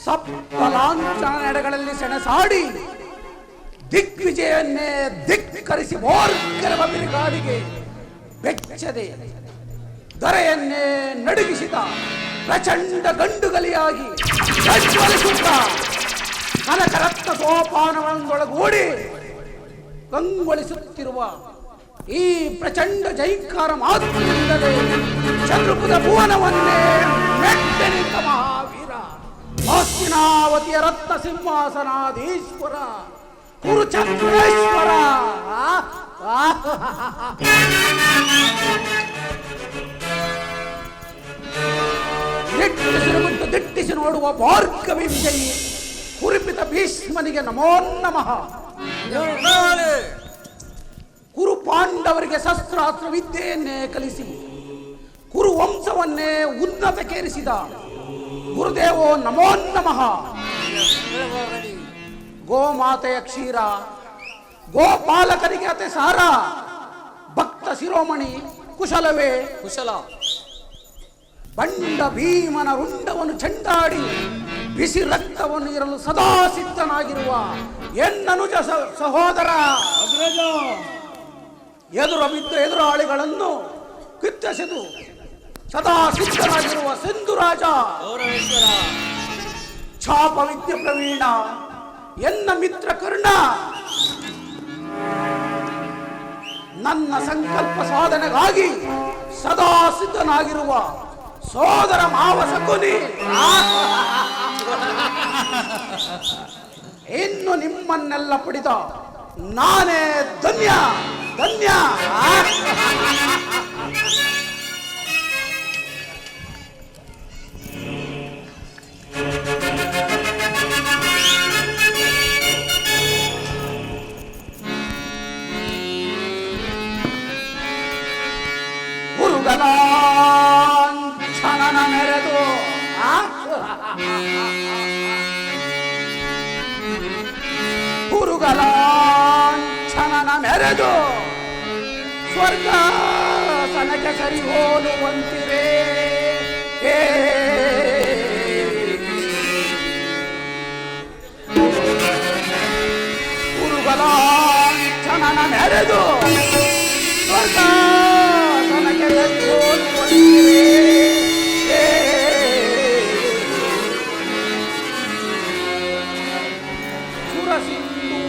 ಸಪ್ತ ನೆಡೆಗಳಲ್ಲಿ ಸೆಣಸಾಡಿ ದಿಗ್ವಿಜಯವನ್ನೇ ಧಿಕ್ಕರಿಸಿ ಮೋರ್ಗರವ ಬಿರುಗಾಳಿಗೆ ಬೆಚ್ಚದೆ ದೊರೆಯನ್ನೇ ನಡುಗಿಸಿದ ಪ್ರಚಂಡ ಗಂಡುಗಲಿಯಾಗಿ ಪ್ರಜ್ವಲಿಸುತ್ತ ಕನಕರತ್ನ ಸೋಪಾನಗಳೊಳಗೂಡಿ ಕಂಗೊಳಿಸುತ್ತಿರುವ ಈ ಪ್ರಚಂಡ ಜೈಕಾರ ಮಾತ್ರದಿಂದಲೇ ಚಂದ್ರಪುರ ಭುವನವನ್ನೇ ಮೆಟ್ಟಿ ನಿಂತ ಮಹಾವೀರ ಹಸ್ತಿನಾವತಿಯ ರತ್ನ ಸಿಂಹಾಸನಾಧೀಶ್ವರ ಕುರುಚಕ್ರೇಶ್ವರ ನಿಟ್ಟಿಸಿರುವಂತೆ ದಿಟ್ಟಿಸಿ ನೋಡುವ ಭಾರ್ಗವಿಂಜಯಿ ಕುರುಪಿತ ಭೀಷ್ಮನಿಗೆ ನಮೋ ನಮಃ. ಕುರು ಪಾಂಡವರಿಗೆ ಶಸ್ತ್ರಾಸ್ತ್ರ ವಿದ್ಯೆಯನ್ನೇ ಕಲಿಸಿ ಕುರು ವಂಶವನ್ನೇ ಉನ್ನತಕ್ಕೇರಿಸಿದ ಗುರುದೇವೋ ನಮೋ ನಮಃ. ಗೋಮಾತೆಯ ಕ್ಷೀರ ಗೋಪಾಲಕರಿಗೆ ಅತಿ ಸಾರ ಭಕ್ತ ಶಿರೋಮಣಿ ಕುಶಲವೇ ಕುಶಲ. ಬಂಡ ಭೀಮನ ರುಂಡವನ್ನು ಚೆಂಡಾಡಿ ಬಿಸಿ ರಕ್ತವನ್ನು ಇರಲು ಸದಾ ಸಿದ್ಧನಾಗಿರುವ ಎನ್ನನುಜ ಸಹೋದರ ಎದುರು ಬಿದ್ದ ಎದುರಾಳಿಗಳನ್ನು ಕಿತ್ತೆಸೆದು ಸದಾ ಸಿದ್ಧನಾಗಿರುವ ಸಿಂಧುರಾಜ ಛಾಪ ವಿದ್ಯೆ ಪ್ರವೀಣ ಎನ್ನ ಮಿತ್ರ ಕರ್ಣ, ನನ್ನ ಸಂಕಲ್ಪ ಸಾಧನೆಗಾಗಿ ಸದಾ ಸಿದ್ಧನಾಗಿರುವ ಸೋದರ ಮಾವ ಶಕುನಿ, ಇನ್ನು ನಿಮ್ಮನ್ನೆಲ್ಲ ಪಡೆದ ನಾನೇ ಧನ್ಯ ಧನ್ಯ. ಗುರುಗಲಾಂಛನನ ಮೆರೆದು ಗುರುಗಲಾಂಛನನ ಮೆರೆದು ಸ್ವರ್ಗಾಸನಕ್ಕೆ ಸರಿ ಹೋಲುವಂತಿರೇ. ಗುರುಗಲಾಂಛನನ ಮೆರೆದು ಸ್ವರ್ಗಾಸನಕ್ಕೆ ಸರಿ ಹೋಲುವಂತಿರೇ. ಸುರಸಿಂಧು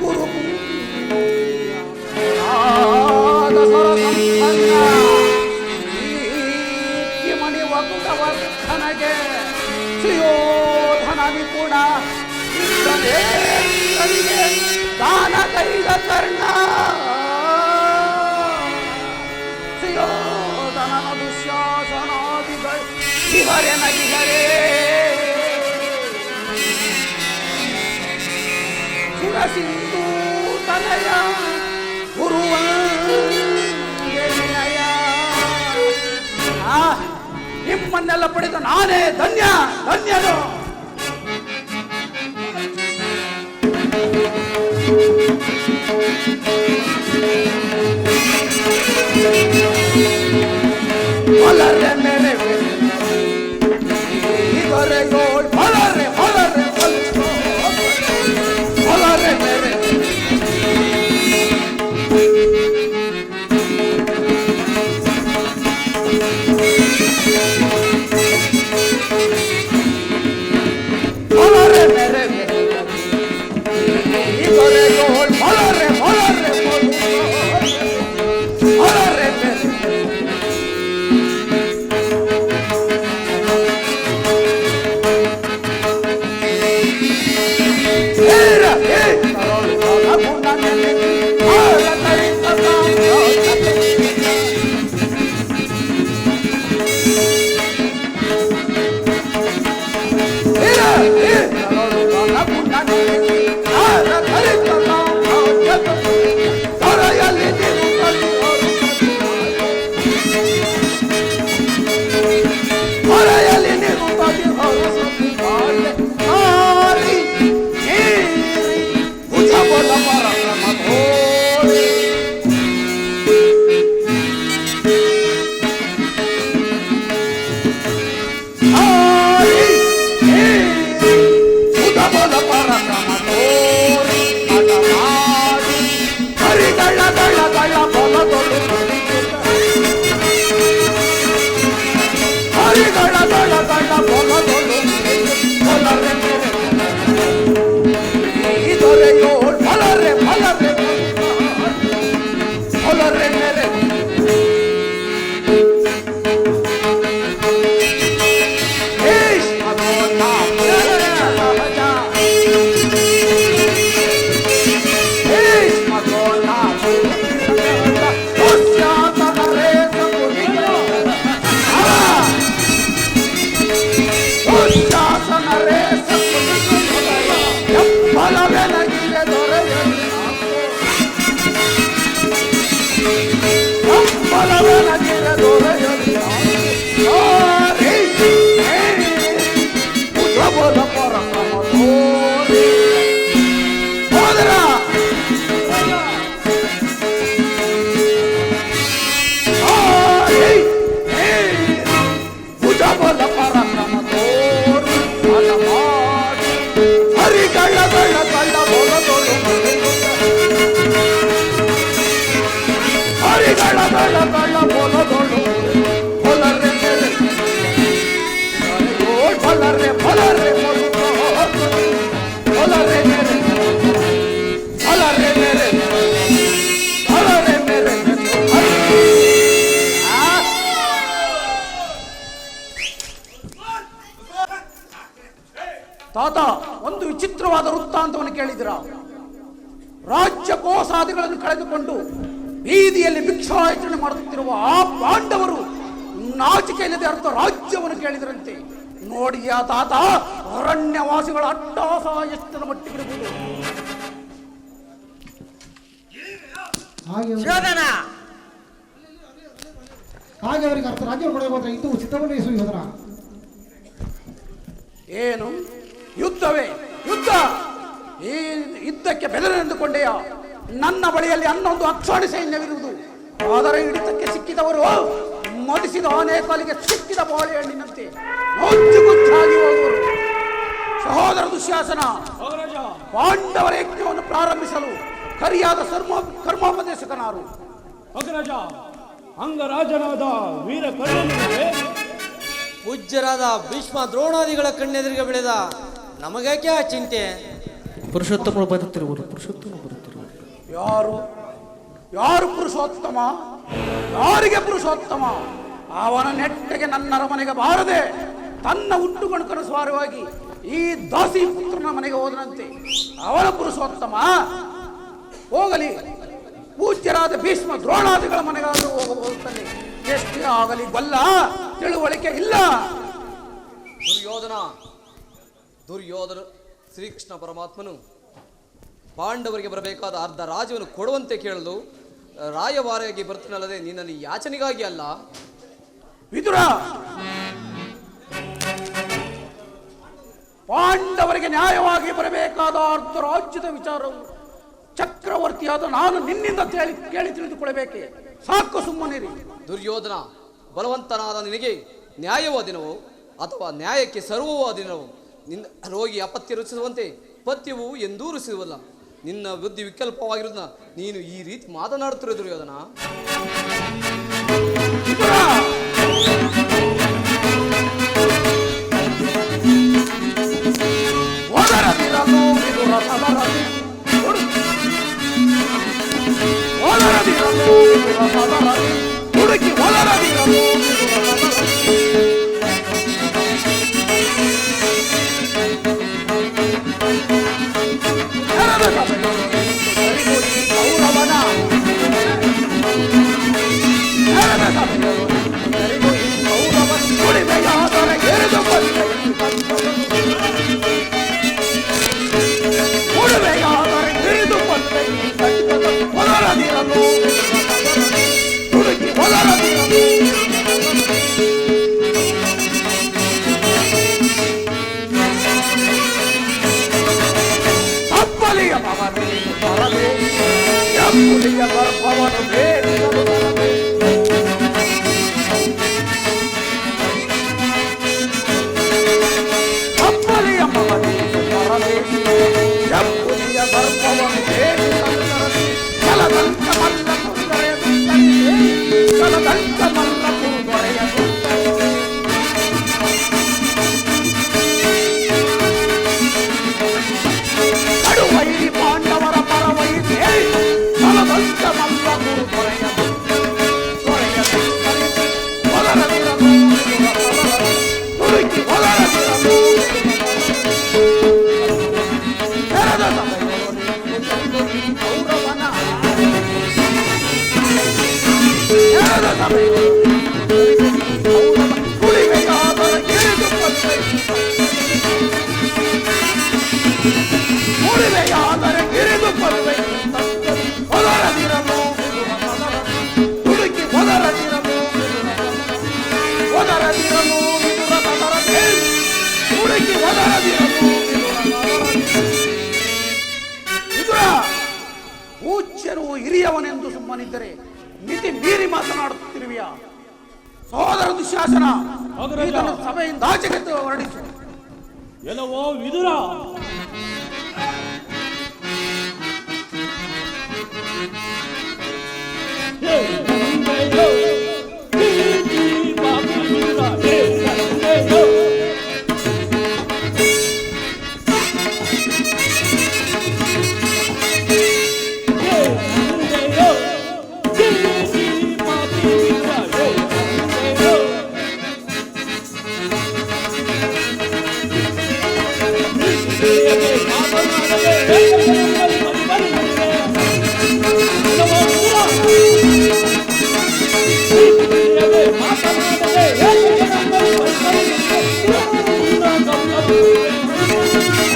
ಗುರು ಮಣಿ ವಕುಟವರ್ಧನಗೆ ಸುಯೋಧನ ನಿಪುಣ ದಾನ ಕೈದ ಕರ್ಣ, ಸುಯೋಧನನ ದುಶ್ಯಾಸನಾದಿಗಳು ಇಹರೆ ನಗಿಹರೇ. ಸುರಸಿಂಧು ತನಯ ಗುರುವಂದೆಯ ನಿಮ್ಮನ್ನೆಲ್ಲ ಪಡೆದು ನಾನೇ ಧನ್ಯ ಧನ್ಯನು. ಹೊಲರೆ ಮೇಲೆ ಇದರೆ ಗೋಳ್ ಹೊಲರೆ ಹೊಲರೆ ಹೊಲರೆ ಮೇಲೆ ಹೊಲರೆ ಮೇರೆ ಇದರೆ ಗೋಳ್ ಹೊಲರೆ ಹೊಲರೆ ಹೊಲರೆ ಮೇಲೆ ತಾತ, ಒಂದು ವಿಚಿತ್ರವಾದ ವೃತ್ತಾಂತವನ್ನು ಕೇಳಿದಿರ? ರಾಜ್ಯ ಕೋಸಾದಿಗಳನ್ನು ಕಳೆದುಕೊಂಡು ಬೀದಿಯಲ್ಲಿ ಭಿಕ್ಷಾಟನೆ ಮಾಡುತ್ತಿರುವ ಆ ಪಾಂಡವರು ನಾಚಿಕೆ ಇಲ್ಲದೆ ಅರ್ಥ ರಾಜ್ಯವನ್ನು ಕೇಳಿದರಂತೆ. ನೋಡಿಯಾ ತಾತ, ಅರಣ್ಯವಾಸಿಗಳ ಅಟ್ಟಹಾಸ ಎಷ್ಟರ ಮಟ್ಟಿಗಿರಬಹುದು. ಹಾಗೆ ಅವರಿಗೆ ಅರ್ಥ ರಾಜ್ಯ ಕೊಡಬಹುದು. ಇದು ಸಿದ್ಧವನ್ನೇ ಯೋಧನ ಏನು ಯುದ್ಧವೇ ಯುದ್ಧ? ಈ ಯುದ್ಧಕ್ಕೆ ಬೆದರೆಂದುಕೊಂಡೆಯ? ನನ್ನ ಬಳಿಯಲ್ಲಿ ಹನ್ನೊಂದು ಅಕ್ಷಾಣಿ ಸೈನ್ಯವಿರುವುದು. ಆದರೆ ಹಿಡಿತಕ್ಕೆ ಸಿಕ್ಕಿದವರು ಮದಿಸಿದ ಆನೆ ಕಾಲಿಗೆ ಸಿಕ್ಕಿದ ಬಾಳೆಹಣ್ಣಿನಂತೆ ನೋಚ್ಚುಗುಚ್ಚಾಗಿ ಹೋಗುವರು. ಸಹೋದರ ದುಶ್ಯಾಸನ, ಪಾಂಡವರ ಯಜ್ಞವನ್ನು ಪ್ರಾರಂಭಿಸಲು ಕರಿಯಾದ ಕರ್ಮೋಪದೇಶಕನಾರು. ಅಗ್ರಜ, ಅಂಗರಾಜನಾದ ವೀರ ಕರ್ಣನಿಗೆ ಪೂಜ್ಯರಾದ ಭೀಷ್ಮ ದ್ರೋಣಾದಿಗಳ ಕಣ್ಣೆದುರಿಗೆ ಬೆಳೆದ ನಮಗೇಕೆ ಆ ಚಿಂತೆ? ಪುರುಷೋತ್ತಮರು ಬರುತ್ತಿರುವರು. ಪುರುಷೋತ್ತಮ ಬರುತ್ತಿರುವರು. ಯಾರು ಯಾರು ಪುರುಷೋತ್ತಮ? ಯಾರಿಗೆ ಪುರುಷೋತ್ತಮ? ಅವನ ನೆಟ್ಟಗೆ ನನ್ನ ಅರಮನೆಗೆ ಬಾರದೆ ತನ್ನ ಹುಟ್ಟುಗಣಕನ ಸ್ವಾರವಾಗಿ ಈ ದಾಸಿ ಪುತ್ರನ ಮನೆಗೆ ಹೋದನಂತೆ. ಅವನ ಪುರುಷೋತ್ತಮ ಹೋಗಲಿ, ಪೂಜ್ಯರಾದ ಭೀಷ್ಮ ದ್ರೋಣಾದಿಗಳ ಮನೆಗಾದರೂ ಹೋಗುತ್ತಾನೆ. ಎಷ್ಟೇ ಆಗಲಿ ಬಲ್ಲ ತಿಳುವಳಿಕೆ ಇಲ್ಲ. ದುರ್ಯೋಧನ ಶ್ರೀಕೃಷ್ಣ ಪರಮಾತ್ಮನು ಪಾಂಡವರಿಗೆ ಬರಬೇಕಾದ ಅರ್ಧ ರಾಜ್ಯವನ್ನು ಕೊಡುವಂತೆ ಕೇಳಲು ರಾಯಭಾರಿಯಾಗಿ ಬರ್ತೀನಲ್ಲದೆ ನಿನ್ನಲ್ಲಿ ಯಾಚನೆಗಾಗಿ ಅಲ್ಲ. ವಿದುರ, ಪಾಂಡವರಿಗೆ ನ್ಯಾಯವಾಗಿ ಬರಬೇಕಾದ ಅರ್ಧ ರಾಜ್ಯದ ವಿಚಾರವು ಚಕ್ರವರ್ತಿಯಾದ ನಾನು ನಿನ್ನಿಂದ ಕೇಳಿ ತಿಳಿದುಕೊಳ್ಳಬೇಕೆ? ಸಾಕು, ಸುಮ್ಮನಿರಿ. ದುರ್ಯೋಧನ, ಬಲವಂತನಾದ ನಿನಗೆ ನ್ಯಾಯವಾದಿನವೋ ಅಥವಾ ನ್ಯಾಯಕ್ಕೆ ಸರ್ವವಾದಿನವೋ? ನಿನ್ನ ರೋಗಿ ಅಪತ್ಯ ರುಚಿಸುವಂತೆ ಪಥ್ಯವು ಎಂದೂ ರುಚಿಸುವಲ್ಲ. ನಿನ್ನ ಬುದ್ಧಿ ವಿಕಲ್ಪವಾಗಿರುವುದನ್ನ ನೀನು ಈ ರೀತಿ ಮಾತನಾಡುತ್ತಿರುವ ದುರ್ಯೋಧನ. ಪೂಜ್ಯರು ಹಿರಿಯವನೆಂದು ಸುಮ್ಮನಿದ್ದರೆ ಮಿತಿ ಮೀರಿ ಮಾತನಾಡುತ್ತಿರುವೆಯಾ? ಸಹೋದರ ದುಶ್ಯಾಸನ, ಇದನ್ನು ಸಭೆಯಿಂದ ಆಚೆಗೆ ಹೊರಡಿಸು. ಎಲ್ಲವೋ ವಿದುರ, ತಿಳಿಯದೆ ಮಾತನಾಡದೆ ಏಕೆ ನಮ್ಮಲ್ಲಿ ಬರಿಬರಿಸಿದೆ? ಎಲ್ಲವೋ ವಿದುರ, ತಿಳಿಯದೆ ಮಾತನಾಡದೆ ಏಕೆ ನಮ್ಮಲ್ಲಿ ಬರಿಬರಿಸಿದೆ? ನಿನ್ನ ಗಮನವಿರುವೆ, ನಿನ್ನ ಗಮನವಿರುವೆ.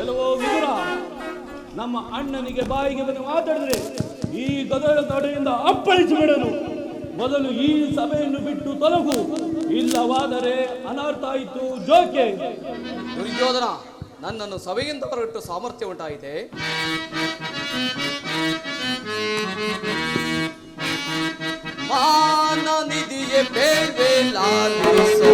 ಎಲ್ಲವೋ ವಿದುರ, ನಮ್ಮ ಅಣ್ಣನಿಗೆ ಬಾಯಿಗೆ ಬಂದು ಮಾತಾಡಿದ್ರೆ ಈ ಗದಳ ತಡೆಯಿಂದ ಅಪ್ಪಳಿಸಿ ಬಿಡಲು. ಮೊದಲು ಈ ಸಭೆಯನ್ನು ಬಿಟ್ಟು ತೊಲಗು, ಇಲ್ಲವಾದರೆ ಅನರ್ಥ ಆಯಿತು ಜೋಕೆ. ದುರ್ಯೋಧನ, ನನ್ನನ್ನು ಸಭೆಯಿಂದ ಹೊರಟು ಸಾಮರ್ಥ್ಯ ಉಂಟಾಯಿತೆ. ಮಾನ ನಿಧಿಯೇ ಬೇಡ್ವೆ ಲಾಲಿಸೋ,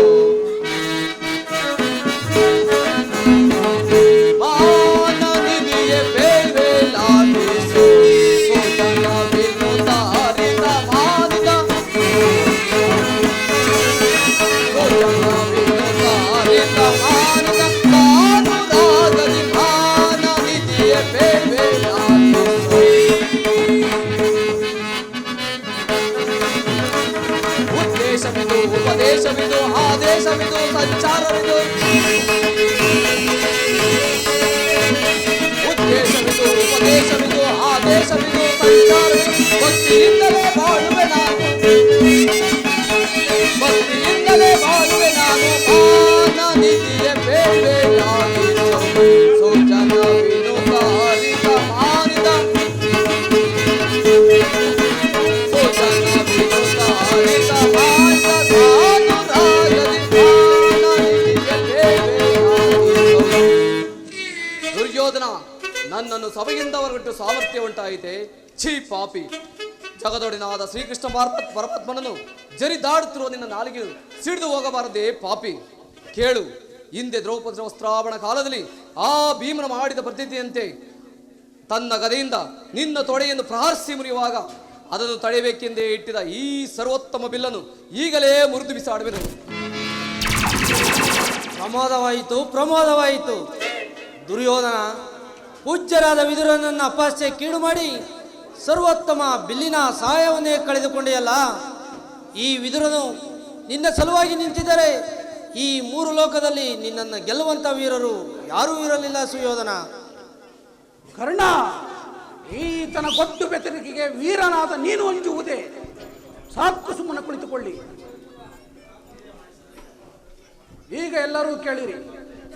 ಮಾನ ನಿಧಿಯೇ ಬೇಡ್ವೆ ಲಾಲಿಸೋ, ಸೋದನ ವಿನುತಾರಿತ ಮಾನಿದ, ಸೋದನ ವಿನುತಾರಿತ ಮಾನಿದ, ಕಾನುರಾಗದಿ ಮಾನ ನಿಧಿಯೇ ಬೇಡ್ವೆ ಲಾಲಿಸೋ. ಉದ್ದೇಶವಿದು, ಉಪದೇಶವಿದು, ಆದೇಶವಿದು, ಸಂಚಾರವಿದು. ಉದ್ದೇಶವಿದು, ಉಪದೇಶವಿದು, ಆದೇಶವಿದು, ಸಂಚಾರವಿದು. ಭಕ್ತಿಯಿಂದಲೇ ಬಾಳುವೆ ನಾನು, ಭಕ್ತಿಯಿಂದಲೇ ಬಾಳುವೆ ನಾನು. ಮಾನ ನಿಧಿಯ ಬೇಡ್ವೆ ಲಾಲಿಸೋ, ಸೌಜನ ವಿನುತಾರಿತ ಮಾನಿದ, ಸೌಜನ ವಿನುತಾರಿತ ಮಾನಿದ, ಕಾನುರಾಗದಿ ಮಾನ ನಿಧಿಯ ಬೇಡ್ವೆ ಲಾಲಿಸೋ. ದುರ್ಯೋಧನ, ನನ್ನನ್ನು ಸಭೆಯಿಂದ ಹೊರಗಿಟ್ಟು ಸಾಮರ್ಥ್ಯ ಉಂಟಾಯಿತೆ. ಛೀ ಪಾಪಿ, ಜಗದೊಡೆನಾದ ಶ್ರೀಕೃಷ್ಣ ಪರಮಾತ್ಮನನ್ನು ಜರಿದಾಡುತ್ತಿರುವ ನಿನ್ನ ನಾಲಿಗೆ ಸಿಡಿದು ಹೋಗಬಾರದೆ ಪಾಪಿ. ಕೇಳು, ಹಿಂದೆ ದ್ರೌಪದಿ ವಸ್ತ್ರಾವಣ ಕಾಲದಲ್ಲಿ ಆ ಭೀಮನ ಮಾಡಿದ ಪದ್ಧತಿಯಂತೆ ತನ್ನ ಗದೆಯಿಂದ ನಿನ್ನ ತೊಡೆಯನ್ನು ಪ್ರಹರಿಸಿ ಮುರಿಯುವಾಗ ಅದನ್ನು ತಡೆಯಬೇಕೆಂದೇ ಇಟ್ಟಿದ ಈ ಸರ್ವೋತ್ತಮ ಬಿಲ್ಲನ್ನು ಈಗಲೇ ಮುರಿದು ಬಿಸಾಡುವೆನು. ಪ್ರಮಾದವಾಯಿತು, ಪ್ರಮಾದವಾಯಿತು. ದುರ್ಯೋಧನ, ಪೂಜ್ಯರಾದ ವಿದುರನನ್ನು ಅಪಹಾಸ್ಯ ಕೀಡು ಮಾಡಿ ಸರ್ವೋತ್ತಮ ಬಿಲ್ಲಿನ ಸಹಾಯವನ್ನೇ ಕಳೆದುಕೊಂಡೆಯಲ್ಲ. ಈ ವಿದುರನು ನಿನ್ನ ಸಲುವಾಗಿ ನಿಂತಿದ್ದರೆ ಈ ಮೂರು ಲೋಕದಲ್ಲಿ ನಿನ್ನನ್ನು ಗೆಲ್ಲುವಂತ ವೀರರು ಯಾರೂ ಇರಲಿಲ್ಲ ಸುಯೋಧನ. ಕರ್ಣ, ಈತನ ಗೊತ್ತು ಬೆದರಿಕೆಗೆ ವೀರನಾದ ನೀನು ಅಂಜುವುದೇ? ಸಾಕು, ಸುಮ್ಮನೆ ಕುಳಿತುಕೊಳ್ಳಿ. ಈಗ ಎಲ್ಲರೂ ಕೇಳಿರಿ.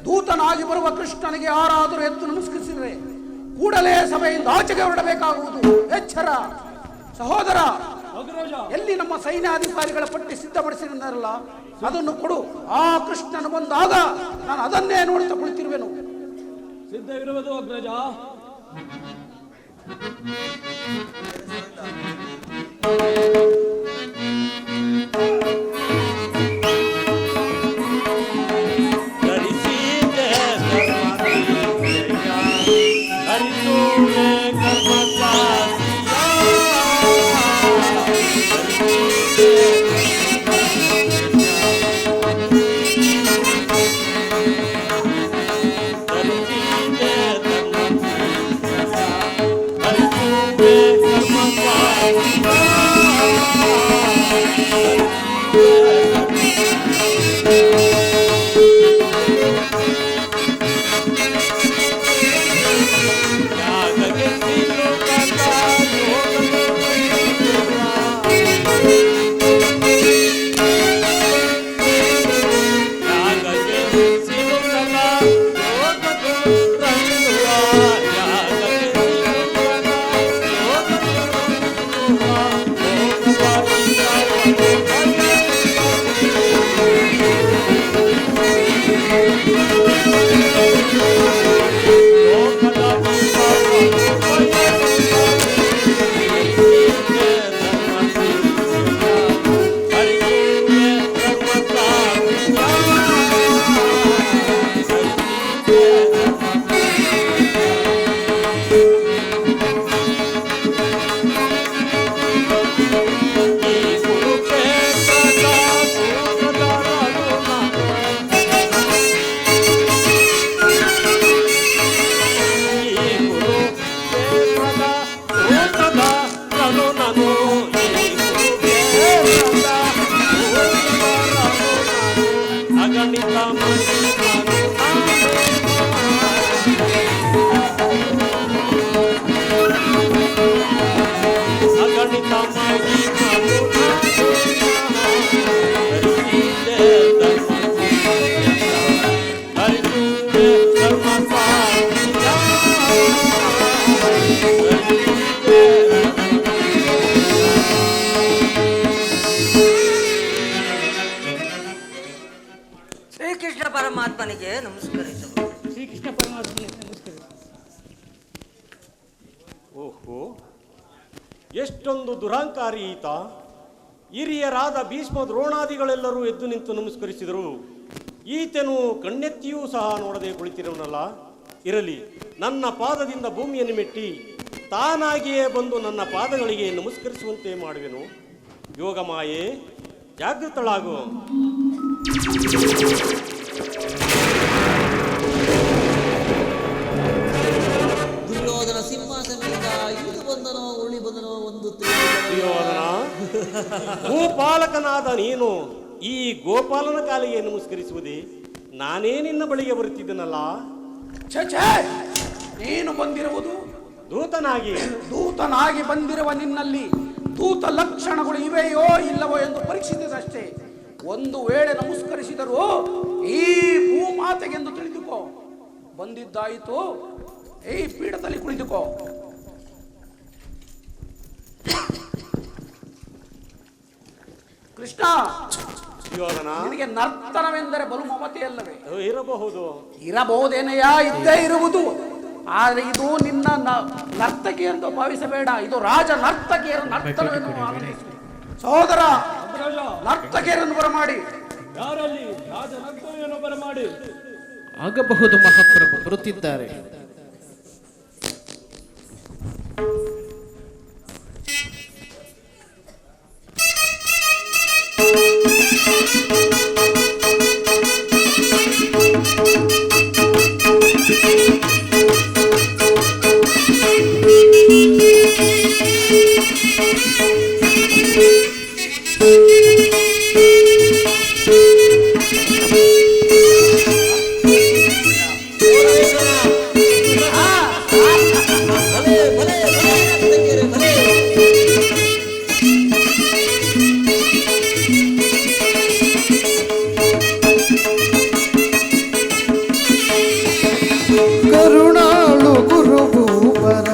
ದೂತನಾಗಿ ಬರುವ ಕೃಷ್ಣನಿಗೆ ಯಾರಾದರೂ ಎದ್ದು ನಮಸ್ಕರಿಸಿದರೆ ಕೂಡಲೇ ಸಭೆಯಿಂದ ಆಚೆಗೆ ಹೊರಡಬೇಕಾಗುವುದು. ಎಚ್ಚರ. ಸಹೋದರ, ಅಗ್ರಜ, ಎಲ್ಲಿ ನಮ್ಮ ಸೈನ್ಯಾಧಿಕಾರಿಗಳ ಪಟ್ಟಿ ಸಿದ್ಧಪಡಿಸಿರಲ್ಲ, ಅದನ್ನು ಕೊಡು. ಆ ಕೃಷ್ಣನು ಬಂದಾಗ ನಾನು ಅದನ್ನೇ ನೋಡುತ್ತಾ ಕುಳಿತಿರುವೆನು. ಸಿದ್ಧವಿರುವುದು ಅಗ್ರಜ. Hare ಶ್ರೀಕೃಷ್ಣ ಪರಮಾತ್ಮನಿಗೆ ನಮಸ್ಕರಿಸಲು. ಶ್ರೀಕೃಷ್ಣ ಪರಮಾತ್ಮನಿಗೆ ನಮಸ್ಕಾರ. ಓಹೋ, ಎಷ್ಟೊಂದು ದುರಾಂಕಾರಿ ಈತ. ಹಿರಿಯರಾದ ಭೀಷ್ಮ ದ್ರೋಣಾದಿಗಳೆಲ್ಲರೂ ಎದ್ದು ನಿಂತು ನಮಸ್ಕರಿಸಿದರು. ಈತನು ಕಣ್ಣೆತ್ತಿಯೂ ಸಹ ನೋಡದೆ ಕುಳಿತಿರುವನಲ್ಲ. ಇರಲಿ, ನನ್ನ ಪಾದದಿಂದ ಭೂಮಿಯನ್ನು ಮೆಟ್ಟಿ ತಾನಾಗಿಯೇ ಬಂದು ನನ್ನ ಪಾದಗಳಿಗೆ ನಮಸ್ಕರಿಸುವಂತೆ ಮಾಡುವೆನು. ಯೋಗಮಾಯೆ, ಜಾಗೃತಳಾಗು. ದುರ್ಯೋಧನ ಸಿಂಹಾಸನದಿಂದ ಇಳಿದು ಬಂದನೋ ಉಳಿ ಬಂದನೋ ಒಂದು ದುರ್ಯೋಧನ, ಭೂಪಾಲಕನಾದ ನೀನು ಈ ಗೋಪಾಲನ ಕಾಲಿಗೆ ನಮಸ್ಕರಿಸುವುದೇ? ನಾನೇ ನಿನ್ನ ಬಳಿಗೆ ಬರುತ್ತಿದ್ದನಲ್ಲ. ಛೇ, ನೀನು ಬಂದಿರುವುದು ದೂತನಾಗಿ ಬಂದಿರುವ ನಿನ್ನಲ್ಲಿ ದೂತ ಲಕ್ಷಣಗಳು ಇವೆಯೋ ಇಲ್ಲವೋ ಎಂದು ಪರೀಕ್ಷಿಸಿದಷ್ಟೇ. ಒಂದು ವೇಳೆ ನಮಸ್ಕರಿಸಿದರೂ ಈ ಭೂಮಾತೆಗೆಂದು ತಿಳಿದುಕೋ. ಬಂದಿದ್ದಾಯಿತು, ಈ ಪೀಠದಲ್ಲಿ ಕುಳಿತುಕೋ. ಕೃಷ್ಣ, ನಿನಗೆ ನರ್ತನವೆಂದರೆ ಬಲು ಮಮತೆಯಲ್ಲವೇ? ಇರಬಹುದೇನೆಯಾ? ಇದ್ದೇ ಇರುವುದು. ಆದರೆ ಇದು ನಿನ್ನ ನರ್ತಕಿ ಎಂದು ಭಾವಿಸಬೇಡ. ಇದು ರಾಜ ನರ್ತಕಿಯರ ನರ್ತನವೆಂದು ಆನಂದಿಸು. ಸಹೋದರ, ನರ್ತಕಿಯರನ್ನು ಬರಮಾಡಿ. ಯಾರಲ್ಲಿ ರಾಜ ನರ್ತಕಿಯನ್ನು ಬರಮಾಡಿ. ಆಗಬಹುದು ಮಹಾಪ್ರಭು, ಬರುತ್ತಿದ್ದಾರೆ. ಕರುಣಾಳು ಗುರುಭೂಪರ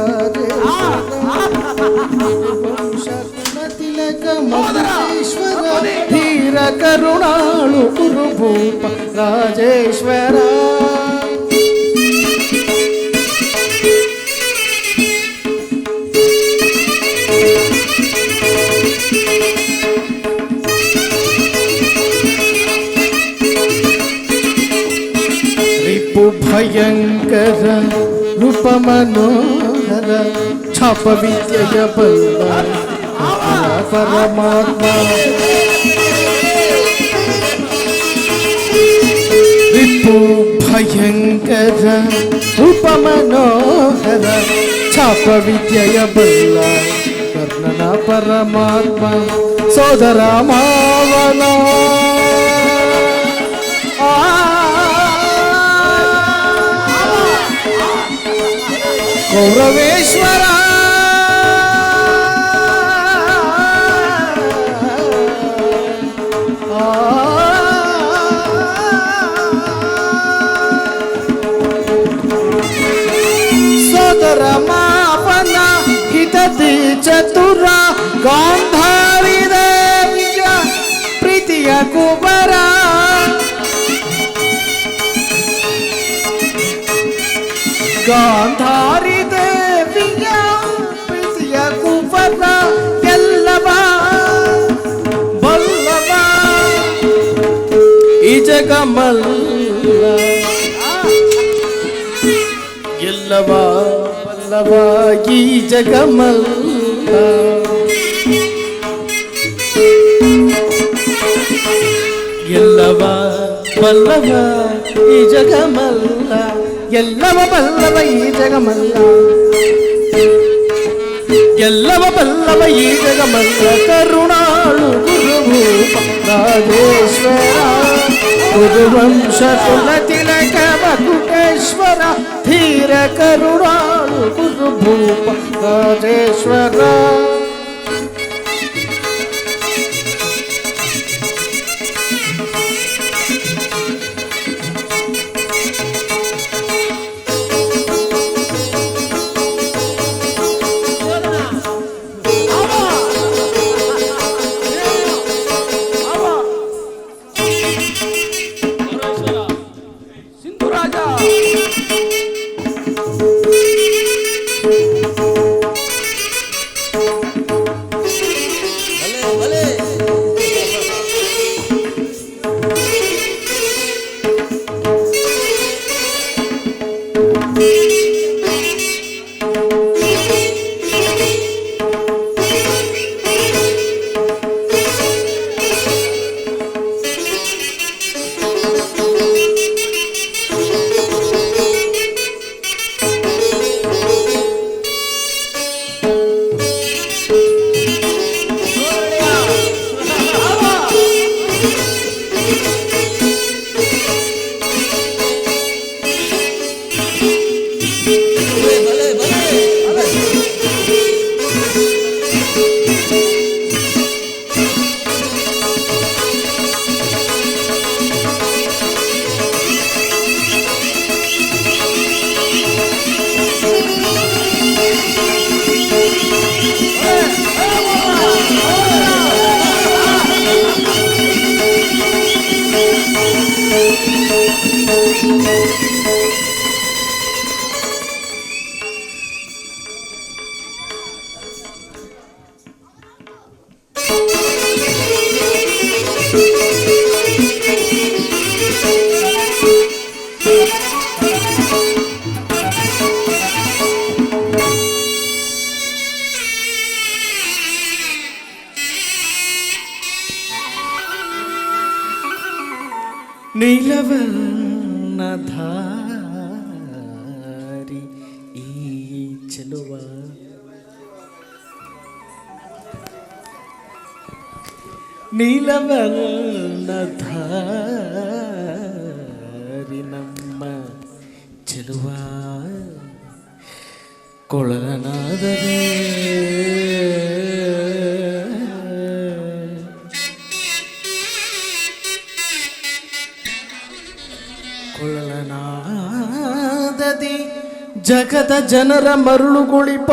ತಿಲಕ ಮಹೇಶ್ವರ ಧೀರ ಕರುಣಾಳು ಗುರುಭೂಪ ರಾಜೇಶ್ವರ. ಭಯಂಕರ ರೂಪ ಮನೋಹರ ಛಾಪ ವಿದ್ಯೆಯ ಬಲ್ಲ ಪರಮಾತ್ಮ. ರಿಪು ಭಯಂಕರ ರೂಪ ಮನೋಹರ ಛಾಪ ವಿದ್ಯೆಯ ಬಲ್ಲ ಕರ್ಣನ ಪರಮಾತ್ಮ. ಸೋದರ ಮಾವನ ಕೌರವೇಶ್ವರ ಸೋದರ ಮಾವನ ಹಿತದಿ ಚತುರ ಗಾಂಧಾರಿ ದೇವಿಯ ಪ್ರೀತಿಯ ಕುಬರ. ಗಾಂಧಾರಿ ದೇವಿಯ ಪ್ರೀತಿಯ ಕುಬರ ಎಲ್ಲವ ಬಲ್ಲವ ಈ ಜಗಮಲ್ಲ. ಎಲ್ಲವ ಬಲ್ಲವ ಈ ಜಗಮಲ್ಲ. ಎಲ್ಲವ ಬಲ್ಲವ ಈ ಜಗಮಲ್ಲ. ಎಲ್ಲವ ಬಲ್ಲವ ಈ ಜಗಮಲ್ಲ. ಎಲ್ಲವ ಬಲ್ಲವ ಈ ಜಗಮಲ್ಲ. ಕರುಣಾಳು ಗುರುಭೂಪ ರಾಜೇಶ್ವರ. ಕುರುವಂಶ ಕುಲ ತಿಲಕ ಮಕುಟೇಶ್ವರ ಧೀರ ಕರುಣಾಳು ಕುರು ಭೂಪ ರಾಜೇಶ್ವರ. ಸಿಂಧುರಾಜ ಭಲೆ ಭಲೆ. ಭಲೆ ಭಲೆ. ನೀಲವರ್ಣಧಾರಿ ಈ ಚೆಲುವ ನೀಲವರ್ಣಧಾರಿ ನಮ್ಮ ಚೆಲುವ ಕೊಳಲನಾದರೆ ಕೊಳಲನಾದದಿ ಜಗದ ಜನರ ಮರುಳುಗೊಳಿಪ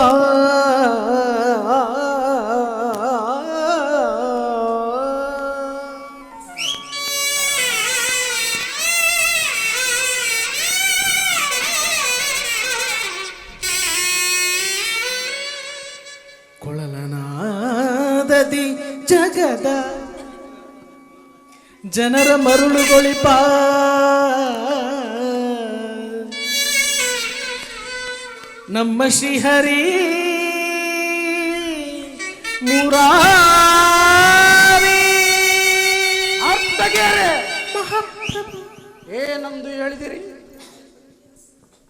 ಕೊಳಲನಾದದಿ ಜಗದ ಜನರ ಮರುಳುಗೊಳಿಪ ನಮ್ಮ ಶ್ರೀಹರಿ ಮುರಾರಿ ಅರ್ಥಗೆರೆ ಏನಂದು ಹೇಳಿದಿರಿ?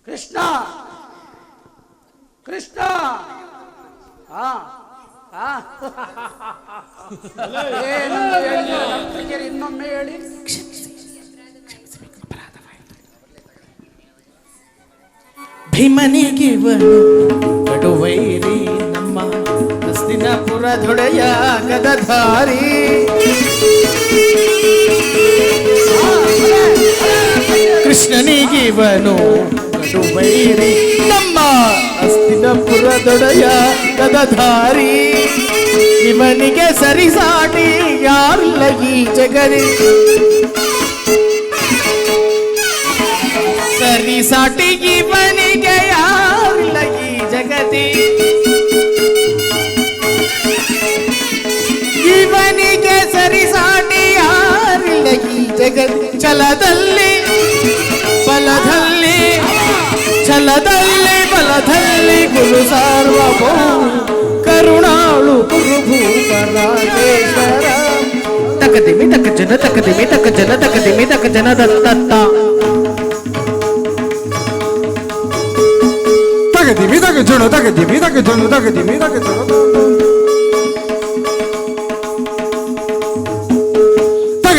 ಕೃಷ್ಣ ಕೃಷ್ಣ ಆ ಆ ಏನಂದು ಹೇಳಿದಿರಿ? ಅರ್ಥಗೆರೆ ಇನ್ನೊಮ್ಮೆ ಹೇಳಿ. ಭೀಮನಿಗಿವನು ಕಡುವೈರಿ ನಮ್ಮ ಹಸ್ತಿನಾಪುರದೊಡೆಯ ಗದಧಾರಿ. ಕೃಷ್ಣನಿಗಿವನು ಕಡುವೈರಿ ನಮ್ಮ ಹಸ್ತಿನಾಪುರದೊಡೆಯ ಗದಧಾರಿ. ಇವನಿಗೆ ಸರಿಸಾಟಿ ಯಾರಿಲ್ಲ ಈ ಜಗರಿ, ಸರಿಸಾಟಿ ಇವನಿಗೆ ಯಾರಿಲ್ಲ ಈ ಜಗತಿ. ಇವನಿಗೆ ಸರಿಸಾಟಿ ಯಾರಿಲ್ಲ ಈ ಜಗತಿ. ಛಲದಲ್ಲಿ ಬಲದಲ್ಲಿ, ಛಲದಲ್ಲಿ ಬಲದಲ್ಲಿ ಗುರು ಸಾರ್ವಭೌಮ ಕರುಣಾಳು ಗುರುಭೂಪ ರಾಜೇಶ್ವರ. ತಕದಿಮಿ ತಕ ಜನ ತಕದಿಮಿ ತಕ ಜನ ತಕದಿಮಿ ತಕ ಜನ ದತ್ತ ತಗದಿಮಿ ತಗ ಜುಣ ತಗದಿಮಿ ತಗ ಜುಣ ತಗದಿಮಿ ತಗ ಜುಣ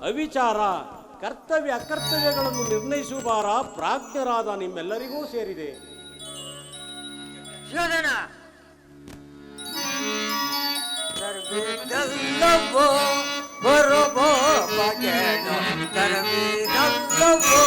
ಅವಿಚಾರ ಕರ್ತವ್ಯ ಅಕರ್ತವ್ಯಗಳನ್ನು ನಿರ್ಣಯಿಸುವ ಭಾರ ಪ್ರಾಜ್ಞರಾದ ನಿಮ್ಮೆಲ್ಲರಿಗೂ ಸೇರಿದೆ. ಶೋಧನ ಸರ್ವೇದಲ್ಲವೋ ಬರೋಬೋ ಬಗೆನೋ ಸರ್ವೇದಲ್ಲವೋ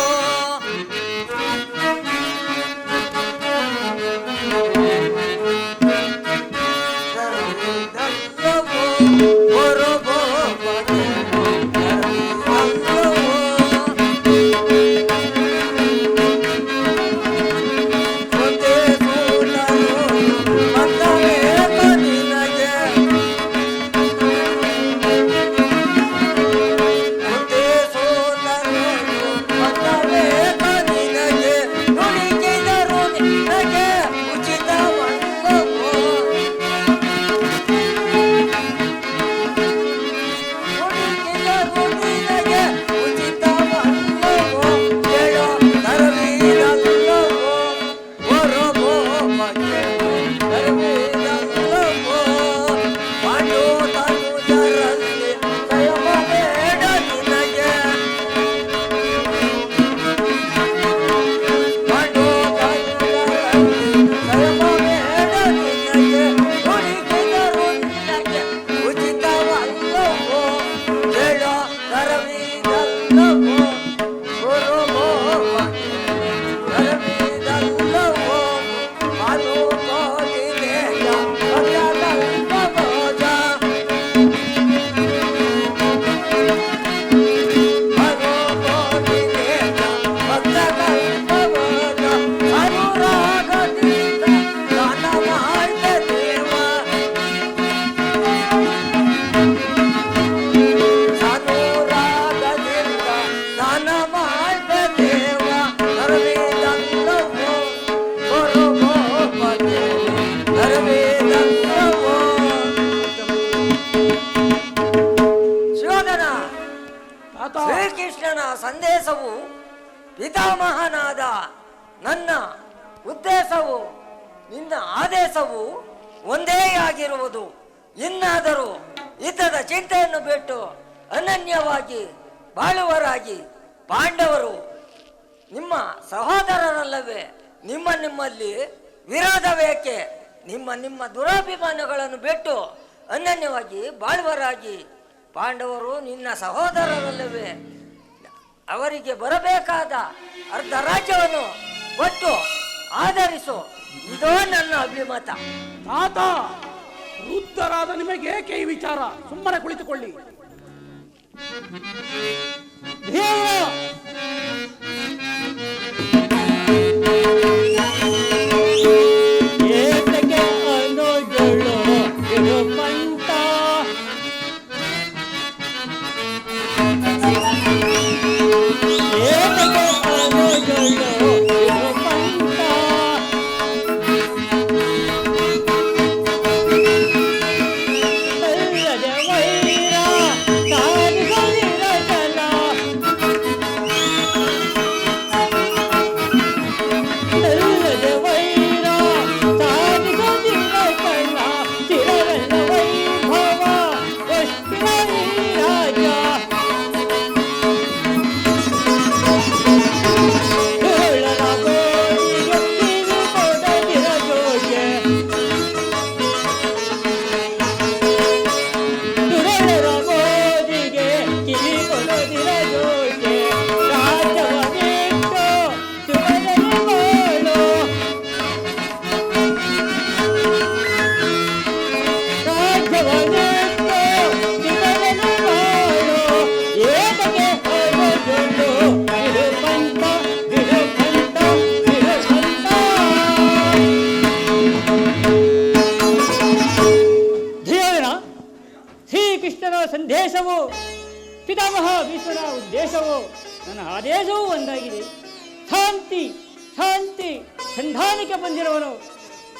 ಶ್ರೀಕೃಷ್ಣನ ಸಂದೇಶವು ಪಿತಾಮಹನಾದ ನನ್ನ ಉದ್ದೇಶವು ನಿನ್ನ ಆದೇಶವು ಒಂದೇ ಆಗಿರುವುದು. ಇನ್ನಾದರೂ ಹಿತದ ಚಿಂತೆಯನ್ನು ಬಿಟ್ಟು ಅನನ್ಯವಾಗಿ ಬಾಳುವರಾಗಿ ಪಾಂಡವರು ನಿಮ್ಮ ಸಹೋದರರಲ್ಲವೇ? ನಿಮ್ಮಲ್ಲಿ ವಿರೋಧವೇಕೆ? ನಿಮ್ಮ ದುರಾಭಿಮಾನಗಳನ್ನು ಬಿಟ್ಟು ಅನನ್ಯವಾಗಿ ಬಾಳುವರಾಗಿ ಪಾಂಡವರು ನಿನ್ನ ಸಹೋದರರಲ್ಲವೇ? ಅವರಿಗೆ ಬರಬೇಕಾದ ಅರ್ಧ ರಾಜ್ಯವನ್ನು ಕೊಟ್ಟು ಆಧರಿಸು. ಇದೋ ನನ್ನ ಅಭಿಮತ. ತಾತ, ವೃದ್ಧರಾದ ನಿಮಗೆ ಏಕೆ ಈ ವಿಚಾರ? ಸುಮ್ಮನೆ ಕುಳಿತುಕೊಳ್ಳಿ. ಸಂದೇಶವು ಪಿತಾಮಹ ಭೀಷ್ಮನ ಉದ್ದೇಶವು ನನ್ನ ಆದೇಶವೂ ಒಂದಾಗಿದೆ. ಶಾಂತಿ ಶಾಂತಿ ಸಂಧಾನಕ್ಕೆ ಬಂದಿರುವನು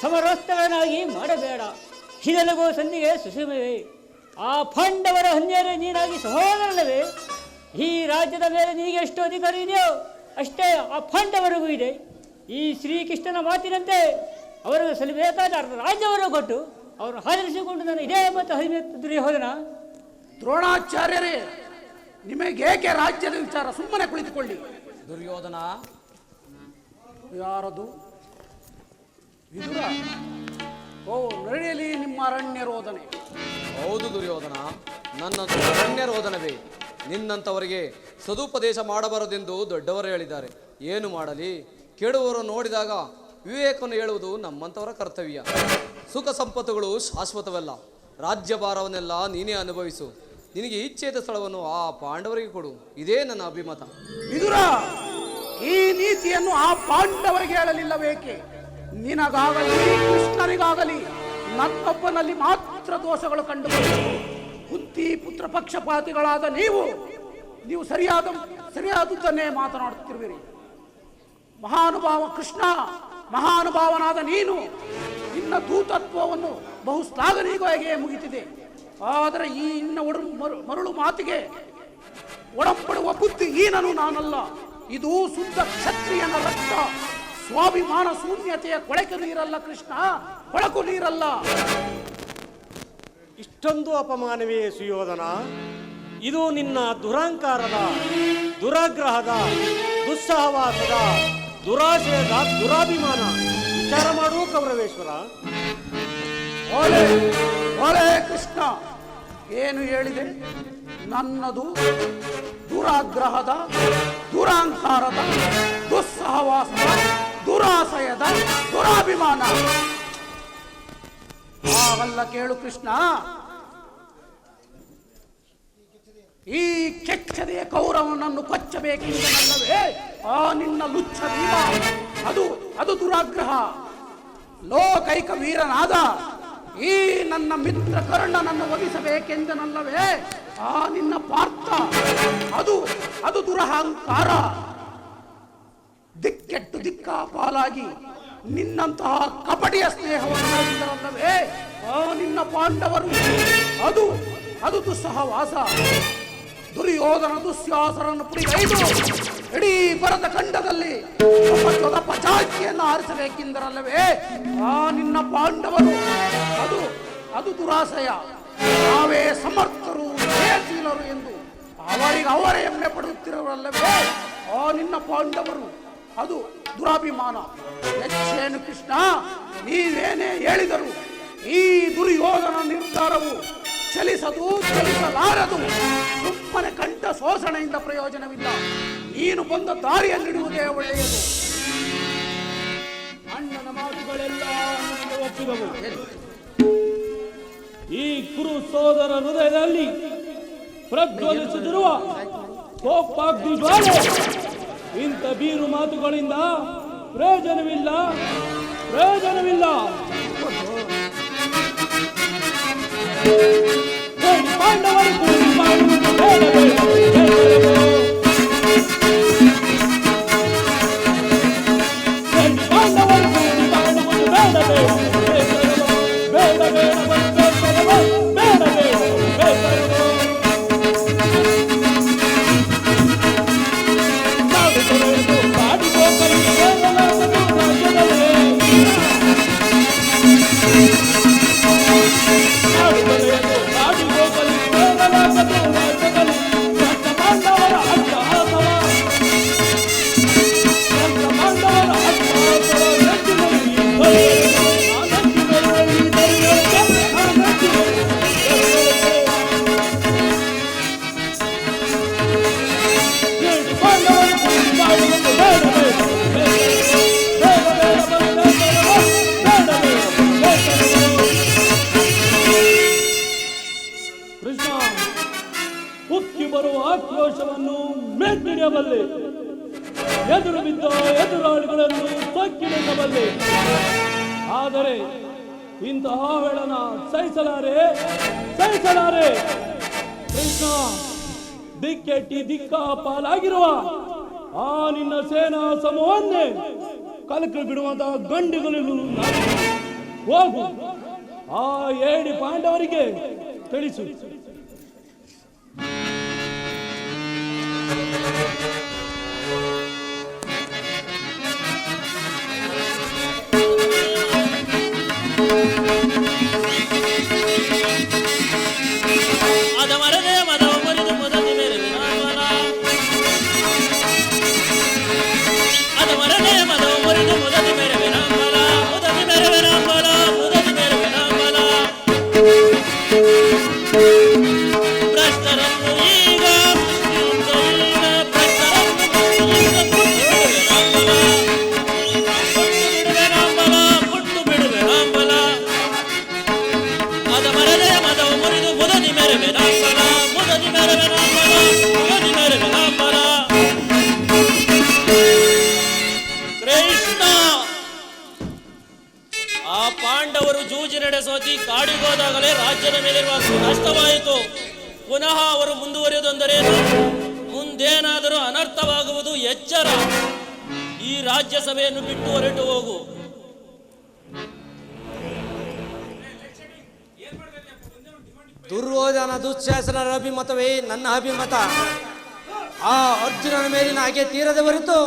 ಸಮರಸ್ತಗಳನ್ನಾಗಿ ಮಾಡಬೇಡ. ಹಿದಲಗೋ ಸಂಧಿಗೆ ಸುಸೀಮವೇ. ಆ ಪಾಂಡವರ ಹನ್ನೆರಡು ನೀನಾಗಿ ಸಹೋದರಲ್ಲವೇ? ಈ ರಾಜ್ಯದ ಮೇಲೆ ನಿನಗೆ ಎಷ್ಟು ಅಧಿಕಾರ ಇದೆಯೋ ಅಷ್ಟೇ ಆ ಪಾಂಡವರಿಗೂ ಇದೆ. ಈ ಶ್ರೀಕೃಷ್ಣನ ಮಾತಿನಂತೆ ಅವರಿಗೆ ಸಲ್ಲಬೇಕಾದ ರಾಜ್ಯವನ್ನು ಕೊಟ್ಟು ಅವರನ್ನು ಆಧರಿಸಿಕೊಂಡು ನಾನು ಇದೇ ಮತ್ತು ಹರಿಮೆ ದುರ್ಯೋಧನ. ದ್ರೋಣಾಚಾರ್ಯರೇ, ನಿಮಗೇಕೆ ರಾಜ್ಯದ ವಿಚಾರ? ಸುಮ್ಮನೆ ಕುಳಿತುಕೊಳ್ಳಿ. ದುರ್ಯೋಧನ, ಯಾರದು? ವಿದುರ. ಓ, ನಡೆಯಲಿ ನಿಮ್ಮ ಅರಣ್ಯ ರೋದನೆ. ಹೌದು ದುರ್ಯೋಧನ, ನನ್ನ ಅರಣ್ಯ ರೋದನವೇ. ನಿನ್ನಂಥವರಿಗೆ ಸದುಪದೇಶ ಮಾಡಬಾರದೆಂದು ದೊಡ್ಡವರು ಹೇಳಿದ್ದಾರೆ. ಏನು ಮಾಡಲಿ? ಕೆಡುವರು ನೋಡಿದಾಗ ವಿವೇಕವನ್ನು ಹೇಳುವುದು ನಮ್ಮಂಥವರ ಕರ್ತವ್ಯ. ಸುಖ ಸಂಪತ್ತುಗಳು ಶಾಶ್ವತವಲ್ಲ. ರಾಜ್ಯಭಾರವನ್ನೆಲ್ಲ ನೀನೇ ಅನುಭವಿಸು. ನಿನಗೆ ಇಚ್ಛೆದ ಸ್ಥಳವನ್ನು ಆ ಪಾಂಡವರಿಗೆ ಕೊಡು. ಇದೇ ನನ್ನ ಅಭಿಮತ. ವಿದುರ, ಈ ನೀತಿಯನ್ನು ಆ ಪಾಂಡವರಿಗೆ ಹೇಳಲಿಲ್ಲಬೇಕೆ? ನಿನಗಾಗಲಿ ಕೃಷ್ಣನಿಗಾಗಲಿ ನನ್ನೊಬ್ಬನಲ್ಲಿ ಮಾತ್ರ ದೋಷಗಳು ಕಂಡುಬರುತ್ತವೆ. ಕುಂತಿ ಪುತ್ರ ಪಕ್ಷಪಾತಿಗಳಾದ ನೀವು ಸರಿಯಾದದ್ದನ್ನೇ ಮಾತನಾಡುತ್ತಿರುವಿರಿ. ಮಹಾನುಭಾವ ಕೃಷ್ಣ, ಮಹಾನುಭಾವನಾದ ನಿನ್ನ ದೂತತ್ವವನ್ನು ಬಹು ಶ್ಲಾಘನೀಯವಾಗಿ ಮುಗಿತಿದೆ. ಆದರೆ ಈ ಮರಳು ಮಾತಿಗೆ ಒಡಂಬಡುವ ಬುದ್ಧಿ ನಾನಲ್ಲ. ಇದು ಶುದ್ಧ ಕ್ಷತ್ರಿಯನ ರಕ್ತ. ಸ್ವಾಭಿಮಾನ ಶೂನ್ಯತೆಯ ಕೊಳಕು ನೀರಲ್ಲ ಕೃಷ್ಣ, ಕೊಳಕು ನೀರಲ್ಲ. ಇಷ್ಟೊಂದು ಅಪಮಾನವೇ ಸುಯೋಧನ? ಇದು ನಿನ್ನ ದುರಹಂಕಾರದ, ದುರಾಗ್ರಹದ, ದುಸ್ಸಹವಾಸದ, ದುರಾಶಯದ ದುರಾಭಿಮಾನ. ವಿಚಾರ ಮಾಡು ಕೌರವೇಶ್ವರ. ಒಳೆ ಕೃಷ್ಣ, ಏನು ಹೇಳಿದೆ? ನನ್ನದು ದುರಾಗ್ರಹದ, ದುರಹಂಕಾರದ, ದುಸ್ಸಹವಾಸದ, ದುರಾಶಯದ, ದುರಾಭಿಮಾನ. ಹಾಗಲ್ಲ ಕೇಳು ಕೃಷ್ಣ. ಈ ಕೆಚ್ಚದೆಯ ಕೌರವನನ್ನು ಕೊಚ್ಚಬೇಕೆಂದಲ್ಲವೇ ಆ ನಿನ್ನ ಲುಚ್ಛ ವೀರ? ಅದು ದುರಾಗ್ರಹ. ಲೋಕೈಕ ವೀರನಾದ ಈ ನನ್ನ ಮಿತ್ರ ಕರ್ಣನನ್ನು ವಧಿಸಬೇಕೆಂದನಲ್ಲವೇ ಆ ನಿನ್ನ ಪಾರ್ಥ? ಅದು ದುರಹಂಕಾರ. ದಿಕ್ಕೆಟ್ಟು ದಿಕ್ಕಾಪಾಲಾಗಿ ನಿನ್ನಂತಹ ಕಪಟಿಯ ಸ್ನೇಹವನ್ನು ನಡೆಸಿದರಲ್ಲವೇ ಆ ನಿನ್ನ ಪಾಂಡವರು? ಅದು ದುಸ್ಸಹವಾಸ. ದುರ್ಯೋಧನ ದುಶ್ಯಾಸರನ್ನು ಪುಡಿಗೈದು ಇಡೀ ಭರತ ಖಂಡದಲ್ಲಿ ಪಚಾಕಿಯನ್ನು ಆರಿಸಬೇಕೆಂದರಲ್ಲವೇ ಆ ನಿನ್ನ ಪಾಂಡವರು? ಅದು ದುರಾಶಯ. ನಾವೇ ಸಮರ್ಥರು, ಜಯಶೀಲರು ಎಂದು ಅವರೇ ಹೆಮ್ಮೆ ಪಡುತ್ತಿರುವಲ್ಲವೇ ಆ ನಿನ್ನ ಪಾಂಡವರು? ಅದು ದುರಾಭಿಮಾನ. ಹೆಚ್ಚೇನು ಕೃಷ್ಣ, ನೀವೇನೇ ಹೇಳಿದರು ಈ ದುರ್ಯೋಧನ ನಿರ್ಧಾರವು ಚಲಿಸಲಾರದು. ಸುಮ್ಮನೆ ಕಂಠ ಶೋಷಣೆಯಿಂದ ಪ್ರಯೋಜನವಿಲ್ಲ. ನೀನು ಬಂದ ದಾರಿಯನ್ನಿಡುವುದೇ ಒಳ್ಳೆಯದು. ಅಣ್ಣನ ಮಾತುಗಳೆಲ್ಲ ಒಪ್ಪಿದವು. ಈ ಕುರು ಸೋದರ ಹೃದಯದಲ್ಲಿ ಪ್ರಜ್ವಲಿಸುತ್ತಿರುವ ಕೋಪಾಗ್ನಿ ಜ್ವಾಲೆ. ಇಂಥ ಬೀರು ಮಾತುಗಳಿಂದ ಪ್ರಯೋಜನವಿಲ್ಲ. ಪಾಂಡವರು ಕೂಡಿ ಮಾಡುವುದು ಆಕ್ರೋಶವನ್ನು ಮೆಟ್ಟಿಡಿಯಬಲ್ಲೆ. ಎದುರು ಬಿದ್ದ ಎದುರಾಳಿಗಳನ್ನು ತಕ್ಕಿಡಿಸಬಲ್ಲೆ. ಆದರೆ ಇಂತಹ ಹೇಳನ ಸಹಿಸಲಾರೆ. ಕೃಷ್ಣ, ದಿಕ್ಕೆಟ್ಟಿ ದಿಕ್ಕಾಪಾಲಾಗಿರುವ ಆ ನಿನ್ನ ಸೇನಾ ಸಮೂಹನ್ನೇ ಕಲಕಿ ಬಿಡುವಂತಹ ಗಂಡುಗಳು ಹೋಗು. ಆ 7 ಪಾಂಡವರಿಗೆ ತಿಳಿಸು. ಅದ ಮರದೆ ಮದವ ಮುರಿದು ಮುದದಿ ಮೇರೆ ಎತ್ತಿ ಕಾಡಿಗೋದಾಗಲೇ ರಾಜ್ಯದ ಮೇಲಿರುವ ನಷ್ಟವಾಯಿತು. ಪುನಃ ಅವರು ಮುಂದುವರಿಯುವುದೆಂದರೆ ಮುಂದೇನಾದರೂ ಅನರ್ಥವಾಗುವುದು ಎಚ್ಚರ. ಈ ರಾಜ್ಯಸಭೆಯನ್ನು ಬಿಟ್ಟು ಹೊರಟು ಹೋಗು. ದುರ್ಯೋಧನ ದುಶ್ಯಾಸನರ ಅಭಿಮತವೇ ನನ್ನ ಅಭಿಮತ. ಆ ಅರ್ಜುನನ ಮೇಲಿನ ಹಾಗೆ ತೀರದೆ ಹೊರತು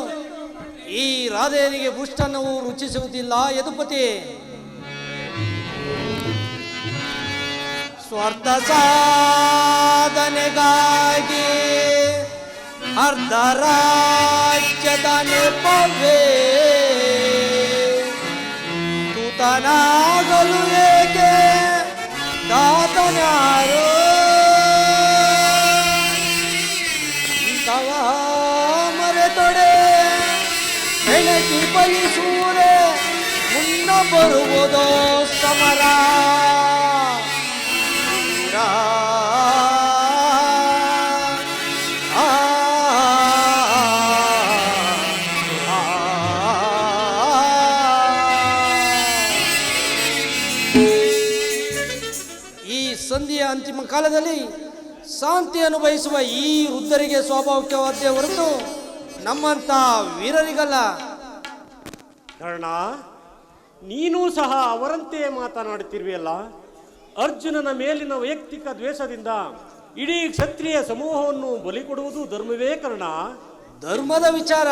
ಈ ರಾಧೆಯನಿಗೆ ಪುಷ್ಟನ್ನವು ರುಚಿಸುವುದಿಲ್ಲ ಯದುಪತಿ. ಸ್ವಾರ್ಥ ಸಾಧನೆಗಾಗಿ ಅರ್ಧ ರಾಜ್ಯದ ನೆಪವೇ ತೂತನಾಗಲು ಏಕೆ ದಾತನಾರು ಇಂಥವ ಮರೆತೊಡೆ ಬೆಳಕಿ ಬಲಿಸೂರೆ ಮುನ್ನ ಬರುವುದೋ ಸಮರ. ಈ ಸಂಧಿಯ ಅಂತಿಮ ಕಾಲದಲ್ಲಿ ಶಾಂತಿಯನ್ನು ಬಯಸುವ ಈ ವೃದ್ಧರಿಗೆ ಸ್ವಾಭಾವಿಕವಾದ್ದೇ ಹೊರತು ನಮ್ಮಂತ ವೀರರಿಗಲ್ಲ. ಕರ್ಣ, ನೀನೂ ಸಹ ಅವರಂತೆ ಮಾತನಾಡುತ್ತಿರುವೆಯಲ್ಲ. ಅರ್ಜುನನ ಮೇಲಿನ ವೈಯಕ್ತಿಕ ದ್ವೇಷದಿಂದ ಇಡೀ ಕ್ಷತ್ರಿಯ ಸಮೂಹವನ್ನು ಬಲಿ ಕೊಡುವುದು ಧರ್ಮವೇ ಕರ್ಣ? ಧರ್ಮದ ವಿಚಾರ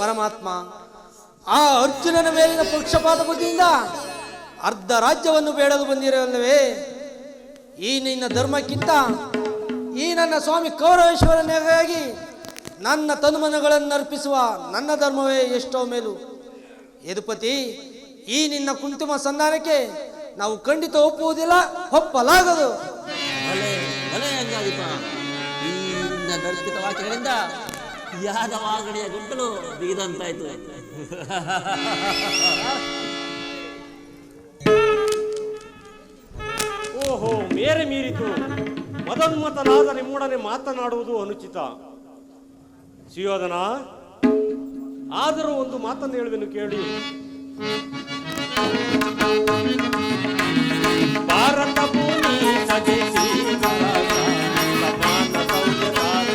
ಪರಮಾತ್ಮ ಆ ಅರ್ಜುನನ ಮೇಲಿನ ಪಕ್ಷಪಾತ ಬುದ್ಧಿಯಿಂದ ಅರ್ಧ ರಾಜ್ಯವನ್ನು ಬೇಡಲು ಬಂದಿರಲ್ಲವೇ? ಈ ನಿನ್ನ ಧರ್ಮಕ್ಕಿಂತ ಈ ನನ್ನ ಸ್ವಾಮಿ ಕೌರವೇಶ್ವರನಿಗಾಗಿ ನನ್ನ ತನುಮನಗಳನ್ನು ಅರ್ಪಿಸುವ ನನ್ನ ಧರ್ಮವೇ ಎಷ್ಟೋ ಮೇಲು. ಯದುಪತಿ, ಈ ನಿನ್ನ ಕುಂಕುಮ ಸಂಧಾನಕ್ಕೆ ನಾವು ಖಂಡಿತ ಒಪ್ಪುವುದಿಲ್ಲ, ಒಪ್ಪಲಾಗದು. ಈ ದರ್ಶಿತ ವಾಕ್ಯಗಳಿಂದ ಯಾದವಾಗಡಿಯ ಗುಂಟಲು ಬಿಗಿದಂತಾಯ್ತು. ಓಹೋ, ಮೇರೆ ಮೀರಿತು. ಮದನ್ಮತನಾದ ನಿಮ್ಮೊಡನೆ ಮಾತನಾಡುವುದು ಅನುಚಿತ. ಸುಯೋಧನ, ಆದರೂ ಒಂದು ಮಾತನ್ನು ಹೇಳುವೆನು ಕೇಳಿ. ಭಾರತ ಭೂಮಿ ಸಜೆಸಿ ಸಮಾನ ಸೌಖ್ಯದಾರ.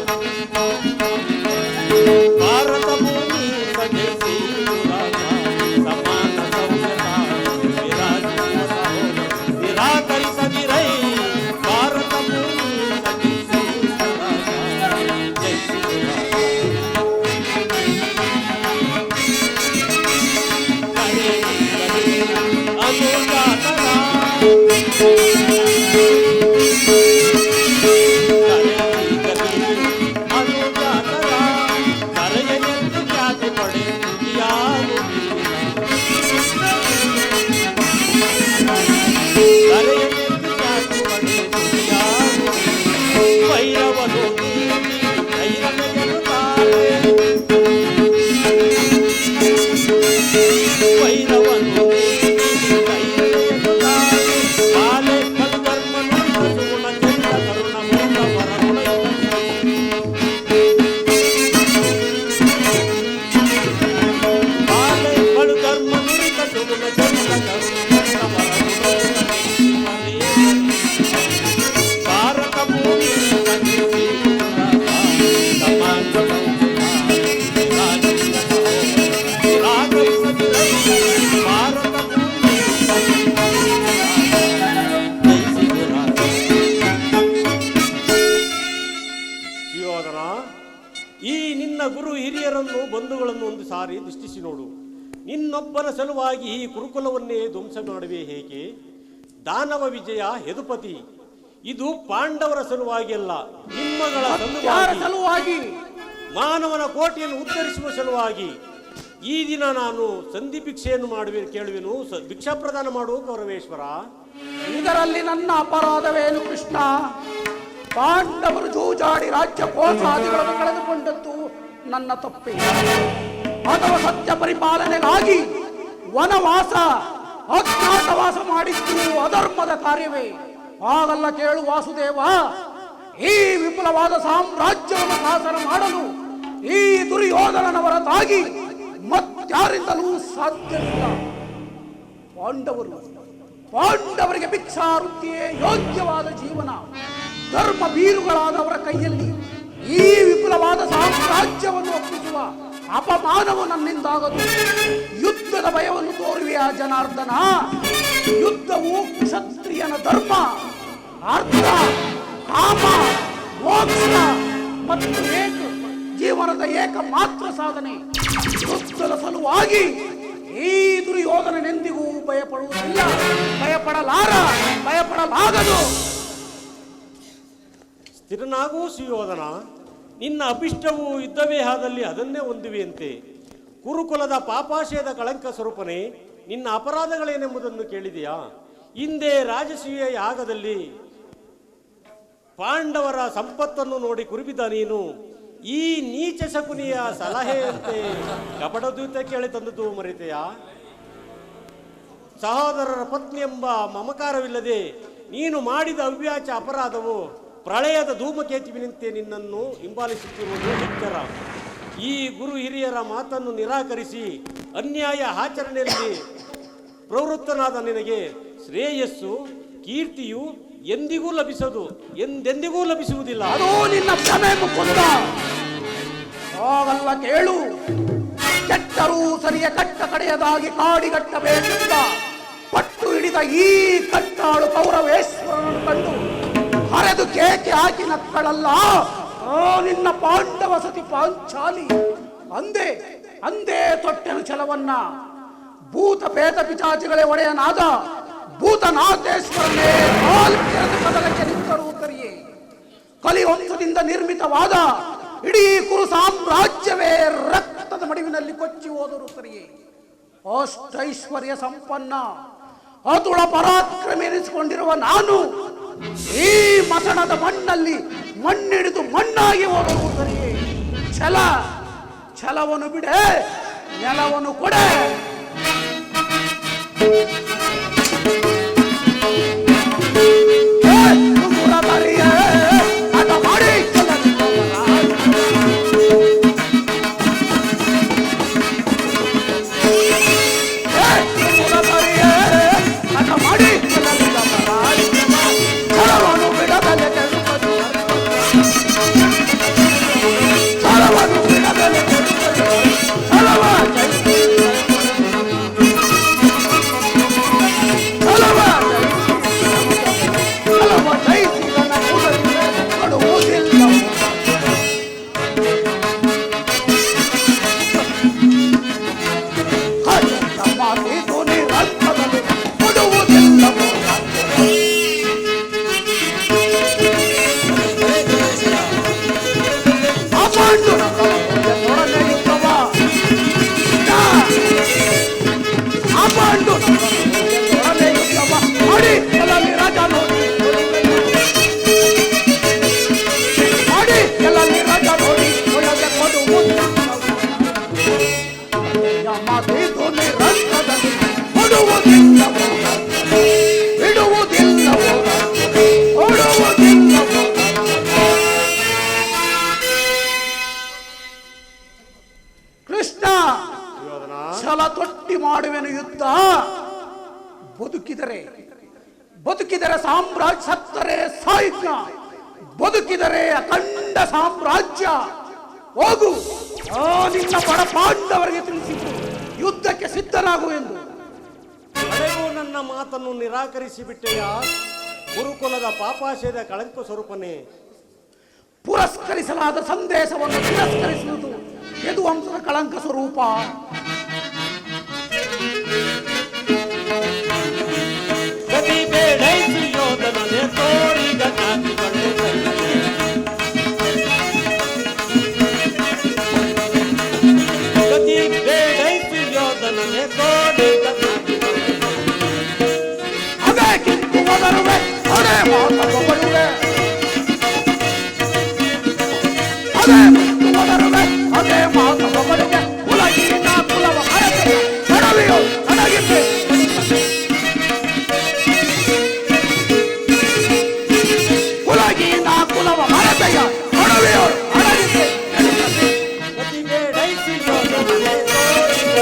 ಭಾರತ ಭೂಮಿ ಸಜೆಸಿ ಸಮಾನ ಸೌಖ್ಯದಾರ. ನಿರಾಕರಿಸದಿರೈ ಭಾರತ ಭೂಮಿ ಸಜೆಸಿ ಬಂಧುಗಳನ್ನು ಒಂದು ಸಾರಿ ದೃಷ್ಟಿಸಿ ನೋಡು. ನಿನ್ನೊಬ್ಬನ ಸಲುವಾಗಿ ಈ ಕುರುಕುಲವನ್ನೇ ಧ್ವಂಸ ಮಾಡುವೆ ಹೇಗೆ? ದಾನವ ವಿಜಯ ಯದುಪತಿ, ಇದು ಪಾಂಡವರ ಸಲುವಾಗಿ ಅಲ್ಲ, ನಿಮ್ಮಗಳ ಸಲುವಾಗಿ, ಮಾನವನ ಕೋಟೆಯನ್ನು ಉತ್ತರಿಸುವ ಸಲುವಾಗಿ. ಈ ದಿನ ನಾನು ಸಂಧಿ ಭಿಕ್ಷೆಯನ್ನು ಕೇಳುವೆನು. ಭಿಕ್ಷಾ ಪ್ರದಾನ ಮಾಡುವ ಕೌರವೇಶ್ವರ. ಇದರಲ್ಲಿ ನನ್ನ ಅಪರಾಧವೇನು ಕೃಷ್ಣ? ಪಾಂಡವರು ಜೂಜಾಡಿ ರಾಜ್ಯ ಕೋಶಾದಿಗಳನ್ನು ಕಳೆದುಕೊಂಡದ್ದು ನನ್ನ ತಪ್ಪೆ, ಅಥವಾ ಸತ್ಯ ಪರಿಪಾಲನೆಗಾಗಿ ವನವಾಸ ಅಜ್ಞಾತವಾಸ ಮಾಡಿದ್ದು ಅಧರ್ಮದ ಕಾರ್ಯವೇ? ಹಾಗಲ್ಲ ಕೇಳು ವಾಸುದೇವ. ಈ ವಿಪುಲವಾದ ಸಾಮ್ರಾಜ್ಯವನ್ನು ಶಾಸನ ಮಾಡಲು ಈ ದುರ್ಯೋಧನನ ಹೊರತಾಗಿ ಮತ್ಯಾರಿಂದಲೂ ಸಾಧ್ಯವಿಲ್ಲ. ಪಾಂಡವರಿಗೆ ಭಿಕ್ಷಾವೃತ್ತಿಯೇ ಯೋಗ್ಯವಾದ ಜೀವನ. ಧರ್ಮ ಬೀರುಗಳಾದವರ ಕೈಯಲ್ಲಿ ಈ ವಿಪುಲವಾದ ಸಾಮ್ರಾಜ್ಯವನ್ನು ಒಪ್ಪಿಸುವ ಅಪಮಾನವು ನನ್ನಿಂದಾಗದು. ಯುದ್ಧದ ಭಯವನ್ನು ತೋರುವೆಯ ಜನಾರ್ದನ? ಯುದ್ಧವು ಕ್ಷತ್ರಿಯನ ಧರ್ಮ. ಅರ್ಥ, ಕಾಮ, ಮೋಕ್ಷ ಮತ್ತು ಜೀವನದ ಏಕಮಾತ್ರ ಸಾಧನೆ. ಯುದ್ಧದ ಸಲುವಾಗಿ ಈ ದುರ್ಯೋಧನನೆಂದಿಗೂ ಭಯಪಡುವುದಿಲ್ಲ, ಭಯಪಡಲಾಗದು. ಸ್ಥಿರನಾಗೂ ಸುಯೋಧನ, ನಿನ್ನ ಅಭಿಷ್ಟವು ಯುದ್ಧವೇ ಆದಲ್ಲಿ ಅದನ್ನೇ ಹೊಂದುವೆಯಂತೆ. ಕುರುಕುಲದ ಪಾಪಾಶಯದ ಕಳಂಕ ಸ್ವರೂಪನೇ, ನಿನ್ನ ಅಪರಾಧಗಳೇನೆಂಬುದನ್ನು ಕೇಳಿದೆಯಾ? ಹಿಂದೆ ರಾಜಸೂಯ ಯಾಗದಲ್ಲಿ ಪಾಂಡವರ ಸಂಪತ್ತನ್ನು ನೋಡಿ ಕುರುಬಿದ ನೀನು ಈ ನೀಚ ಶಕುನಿಯ ಸಲಹೆಯಂತೆ ಕಪಟದೂತ ಕೇಳಿ ತಂದದ್ದು ಮರೆತೆಯಾ? ಸಹೋದರರ ಪತ್ನಿ ಎಂಬ ಮಮಕಾರವಿಲ್ಲದೆ ನೀನು ಮಾಡಿದ ಅವ್ಯಾಚ ಅಪರಾಧವು ಪ್ರಳಯದ ಧೂಮಕೇತುವಿನಂತೆ ನಿನ್ನನ್ನು ಹಿಂಬಾಲಿಸುತ್ತಿರುವುದು ಎಚ್ಚರ. ಈ ಗುರು ಹಿರಿಯರ ಮಾತನ್ನು ನಿರಾಕರಿಸಿ ಅನ್ಯಾಯ ಆಚರಣೆಯಲ್ಲಿ ಪ್ರವೃತ್ತನಾದ ನಿನಗೆ ಶ್ರೇಯಸ್ಸು ಕೀರ್ತಿಯು ಎಂದಿಗೂ ಲಭಿಸುವುದಿಲ್ಲ. ಅದು ನಿನ್ನ ಕ್ಷಮೆ ಮುಕುಂದ. ಹಾಗಲ್ಲ ಕೇಳು. ಕೆಟ್ಟರೂ ಸರಿಯ ಕಟ್ಟ ಕಡೆಯದಾಗಿ ಕಾಡಿಗಟ್ಟಬೇಕೆಂದ ಪಟ್ಟು ಹಿಡಿದ ಈ ಕಟ್ಟಾಳು ಕೌರವೇಶ್ವರನನ್ನು ಕಂಡು ಹರಿದು ಕೇಕೆ ಹಾಕಿ ನಕ್ಕಳಲ್ಲ ನಿನ್ನ ಪಾಂಡವ ಸತಿ ಪಾಂಚಾಲಿ. ಅಂದೇ ತೊಟ್ಟೆನು ಛಲವನ್ನ. ಭೂತ ಪೇತ ಪಿಚಾಚಿಗಳೇ ಒಡೆಯನಾದ ಭೂತನಾಥೇಶ್ವರನೇ ಕಾಲು ಕೆರೆದು ಕದಲಕ್ಕೆ ನಿಂತರೂ ಸರಿಯೇ. ಕಲಿವಂಶದಿಂದ ನಿರ್ಮಿತವಾದ ಇಡೀ ಕುರು ಸಾಮ್ರಾಜ್ಯವೇ ರಕ್ತದ ಮಡಿವಿನಲ್ಲಿ ಕೊಚ್ಚಿ ಹೋದರೂ ಸರಿಯೇ. ಅಷ್ಟೈಶ್ವರ್ಯ ಸಂಪನ್ನ ಅತುಳ ಪರಾಕ್ರಮ ಎನಿಸಿಕೊಂಡಿರುವ ನಾನು ಈ ಮಸಣದ ಮಣ್ಣಲ್ಲಿ ಮಣ್ಣಿಡಿದು ಮಣ್ಣಾಗಿ ಹೋದರೂ ಸರಿಯೇ. ಛಲವನ್ನು ಬಿಡೆ, ನೆಲವನ್ನು ಕೊಡೆ. ಆಟ ಮಾಡಿ ಛಲವನ್ನು ಬಿಡಬಲ್ಲೆ ಛಲವನ್ನು ಬಿಡಬಲ್ಲೆ ಮಾಡುವೆನು ಯುದ್ಧ. ಬದುಕಿದರೆ ಸಾಮ್ರಾಜ್ಯ, ಸತ್ತರೆ ಸಾಯುಜ್ಯ. ಬದುಕಿದರೆ ಅಖಂಡ ಸಾಮ್ರಾಜ್ಯ. ಹೋಗು, ನಿನ್ನ ಪರ ಪಾಂಡವರಿಗೆ ತಿಳಿಸಿತು ಯುದ್ಧಕ್ಕೆ ಸಿದ್ಧನಾಗು ಎಂದು. ಕಡೆಗೂ ನನ್ನ ಮಾತನ್ನು ನಿರಾಕರಿಸಿ ಬಿಟ್ಟೆಯ ಗುರುಕುಲದ ಪಾಪಾಶಯದ ಕಳಂಕ ಸ್ವರೂಪನೇ. ಪುರಸ್ಕರಿಸಲಾದ ಸಂದೇಶವನ್ನು ತಿರಸ್ಕರಿಸುವುದು ಯದುವಂಶದ ಕಳಂಕ ಸ್ವರೂಪ. ಗತಿ ಬೇಡೈಸು ಯೋಧನನೆ ತೋರಿಗ ಕಾಂತಿಗಳೇ ಗತಿ ಬೇಡೈಸು ಯೋಧನನೆ ತೋರಿಗ ಕಾಂತಿಗಳೇ ಅದೇ ಕಿತ್ತು ಮೊದಲುವೆ ಅದೇ ಮಾತುಕೊಳ್ಳುವೆ ಅದೇ ಕಿತ್ತು ಮೊದಲುವೆ ಅದೇ ಮಾತುಕೊಳ್ಳುವೆ ಕುಲಗಿನ ಕುಲವ ಅರಸೆ ಕಡವೆಯೋ ಅಡಗಿದ್ದೆ ಕುಲಗಿನ ಕುಲವ ಅರಸೆಯ ಕಡವೆಯೋ ಅಡಗಿದ್ದೆ ಗತಿ ಬೇಡೈಸು ಯೋಧನನೆ ತೋರಿಗ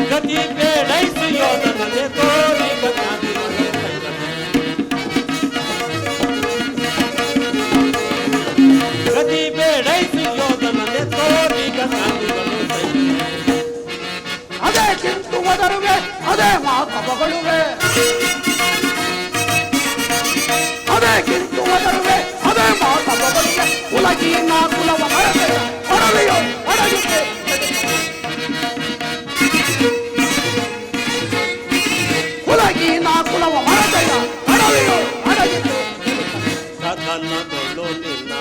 ಗತಿ ಬೇಡೈಸು ಯೋಧನನೆ ತೋರಿಗ ಕಾಂತಿಗಳೇ ಗತಿ ಬೇಡೈಸು ಯೋಧನನೆ ತೋರಿಗ ಕಾಂತಿಗಳು ಅದೇ ಕಿಂತು ಒದರುವೆ ಅದೇ ಮಾತು ಬಗಳುವೆ ಅದೇ ಕಿಂತು ಒದರುವೆ ಅದೇ ಮಾತು ಬಗಳುವೆ ಕುಲಗಿನ ಕುಲವ ಮರದೆ ಹೊರವೆಯೋ ಹೊರಗಿದೆ ಕುಲಗಿನ ಕುಲವ ಮರದೆಯ ಹೊರವೆಯೋ ಹೊರಗಿದೆ ಕಥನದೊಳು ನಿನ್ನ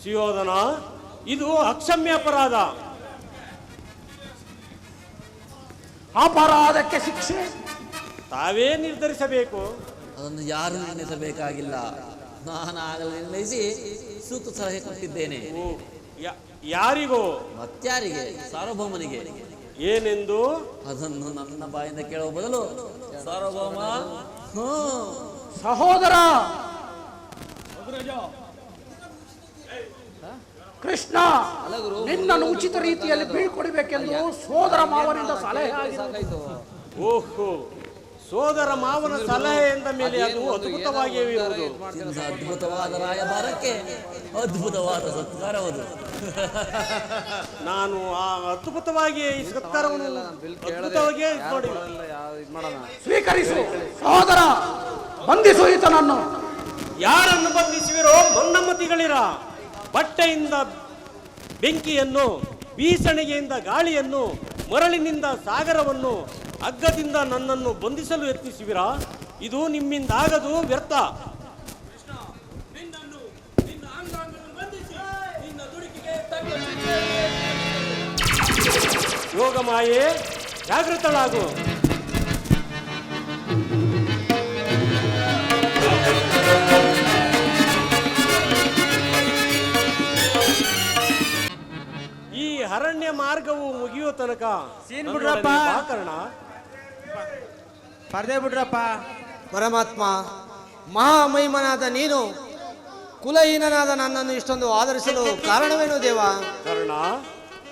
ಸುಯೋಧನ, ಇದು ಅಕ್ಷಮ್ಯ ಅಪರಾಧ. ಅಪರಾಧಕ್ಕೆ ಶಿಕ್ಷೆ ತಾವೇ ನಿರ್ಧರಿಸಬೇಕು. ಅದನ್ನು ಯಾರು ನಿರ್ಣಯಿಸಬೇಕಾಗಿಲ್ಲ. ನಾನು ಆಗಲೇ ನಿರ್ಣಯಿಸಿ ಸೂಕ್ತ ಸಲಹೆ ಕೊಟ್ಟಿದ್ದೇನೆ. ಯಾರಿಗೋ? ಮತ್ಯಾರಿಗೆ? ಸಾರ್ವಭೌಮನಿಗೆ. ಏನೆಂದು? ಅದನ್ನು ನನ್ನ ಬಾಯಿಂದ ಕೇಳುವ ಬದಲು ಸಾರ್ವಭೌಮ, ಸಹೋದರ ಕೃಷ್ಣ, ನಿನ್ನನ್ನು ಉಚಿತ ರೀತಿಯಲ್ಲಿ ಬೀಳ್ಕೊಡಬೇಕೆಂದು ಸೋದರ ಮಾವನಿಂದ ಸಲಹೆ ಆಗಿದೆ. ಓಹೋ, ಸೋದರ ಮಾವನ ಸಲಹೆ ಎಂದ ಮೇಲೆ ಅದು ಅದ್ಭುತವಾಗಿಯೇ ಇರುವುದು. ಅದ್ಭುತವಾದ ರಾಯಭಾರಕ್ಕೆ ಅದ್ಭುತವಾದ ಸತ್ಕಾರವದು. ನಾನು ಆ ಅದ್ಭುತವಾಗಿ ಈ ಸತ್ಕಾರವನ್ನು ಅದ್ಭುತವಾಗಿ ಸ್ವೀಕರಿಸು ಸಹೋದರ. ಬಂಧಿಸು ಈತನನ್ನು. ಯಾರನ್ನು ಬಂಧಿಸುವಿರೋ ಮನ್ನಮತಿಗಳಿರ. ಬಟ್ಟೆಯಿಂದ ಬೆಂಕಿಯನ್ನು, ಬೀಸಣಿಗೆಯಿಂದ ಗಾಳಿಯನ್ನು, ಮರಳಿನಿಂದ ಸಾಗರವನ್ನು, ಹಗ್ಗದಿಂದ ನನ್ನನ್ನು ಬಂಧಿಸಲು ಯತ್ನಿಸುವಿರಾ? ಇದು ನಿಮ್ಮಿಂದಾಗದು, ವ್ಯರ್ಥ. ಯೋಗಮಾಯೆ, ಜಾಗೃತಳಾಗು. ಈ ಅರಣ್ಯ ಮಾರ್ಗವು ಮುಗಿಯುವ ತನಕ ಪರದೆ ಬಿಡ್ರಪ್ಪ. ಪರಮಾತ್ಮ, ಮಹಾಮಹಿಮನಾದ ನೀನು ಕುಲಹೀನನಾದ ನನ್ನನ್ನು ಇಷ್ಟೊಂದು ಆಧರಿಸಲು ಕಾರಣವೇನು ದೇವ? ಕರ್ಣ,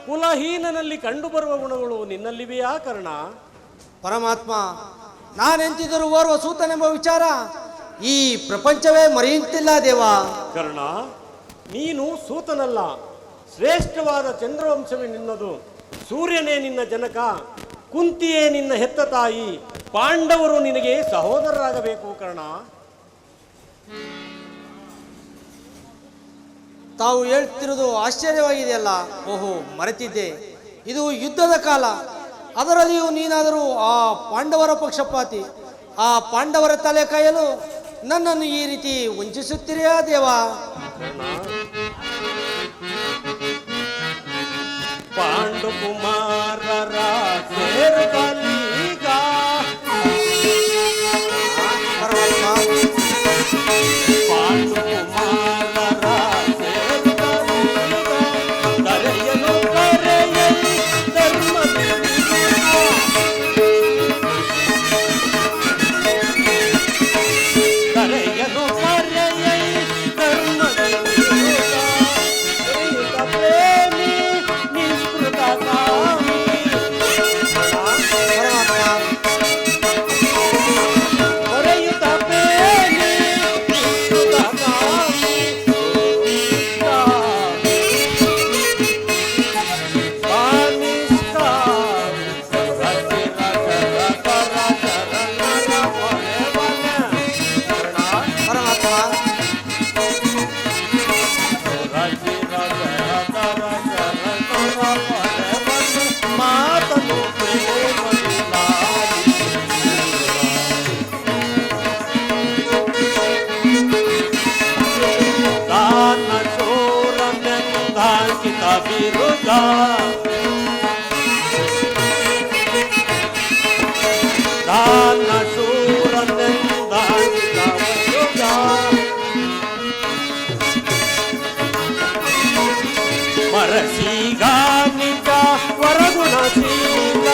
ಕುಲಹೀನನಲ್ಲಿ ಕಂಡುಬರುವ ಗುಣಗಳು ನಿನ್ನಲ್ಲಿವೆಯಾ ಕರ್ಣ? ಪರಮಾತ್ಮ, ನಾನೆಂತಿದ್ದರೂ ಓರ್ವ ಸೂತನೆಂಬ ವಿಚಾರ ಈ ಪ್ರಪಂಚವೇ ಮರೆಯುತ್ತಿಲ್ಲ ದೇವ. ಕರ್ಣ, ನೀನು ಸೂತನಲ್ಲ, ಶ್ರೇಷ್ಠವಾದ ಚಂದ್ರವಂಶವೇ ನಿನ್ನದು. ಸೂರ್ಯನೇ ನಿನ್ನ ಜನಕ, ಕುಂತಿಯೇ ನಿನ್ನ ಹೆತ್ತ ತಾಯಿ, ಪಾಂಡವರು ನಿನಗೆ ಸಹೋದರರಾಗಬೇಕು ಕರ್ಣ. ತಾವು ಹೇಳ್ತಿರೋದು ಆಶ್ಚರ್ಯವಾಗಿದೆಯಲ್ಲ. ಓಹೋ, ಮರೆತಿದ್ದೆ. ಇದು ಯುದ್ಧದ ಕಾಲ. ಅದರಲ್ಲಿಯೂ ನೀನಾದರೂ ಆ ಪಾಂಡವರ ಪಕ್ಷಪಾತಿ. ಆ ಪಾಂಡವರ ತಲೆ ಕಾಯಲು ನನ್ನನ್ನು ಈ ರೀತಿ ವಂಚಿಸುತ್ತೀರಿಯಾ ದೇವ? ಪಾಂಡು ಕುಮಾರರ ಸೇರುಗಲೀಗ ಪಾಂಡು ಕುಮಾರರ ಸೇರುಗಲೀಗ ಕರೆಯಲು ಕರೆಯಲಿ ಧರ್ಮದ ಕರೆಯಲು ಕರೆಯಲಿ ಧರ್ಮದ ಪ್ರೇಮಿ ನಿಷ್ಕೃತ ಕಾಮಿ. ಹೊರೆಯುತ್ತ ಪ್ರೇಮಿ ನಿಷ್ಕೃತ ಕಾಮಿ. ಮರಸೀಗ ನಿಜ ವರಗುಣಶೀಲ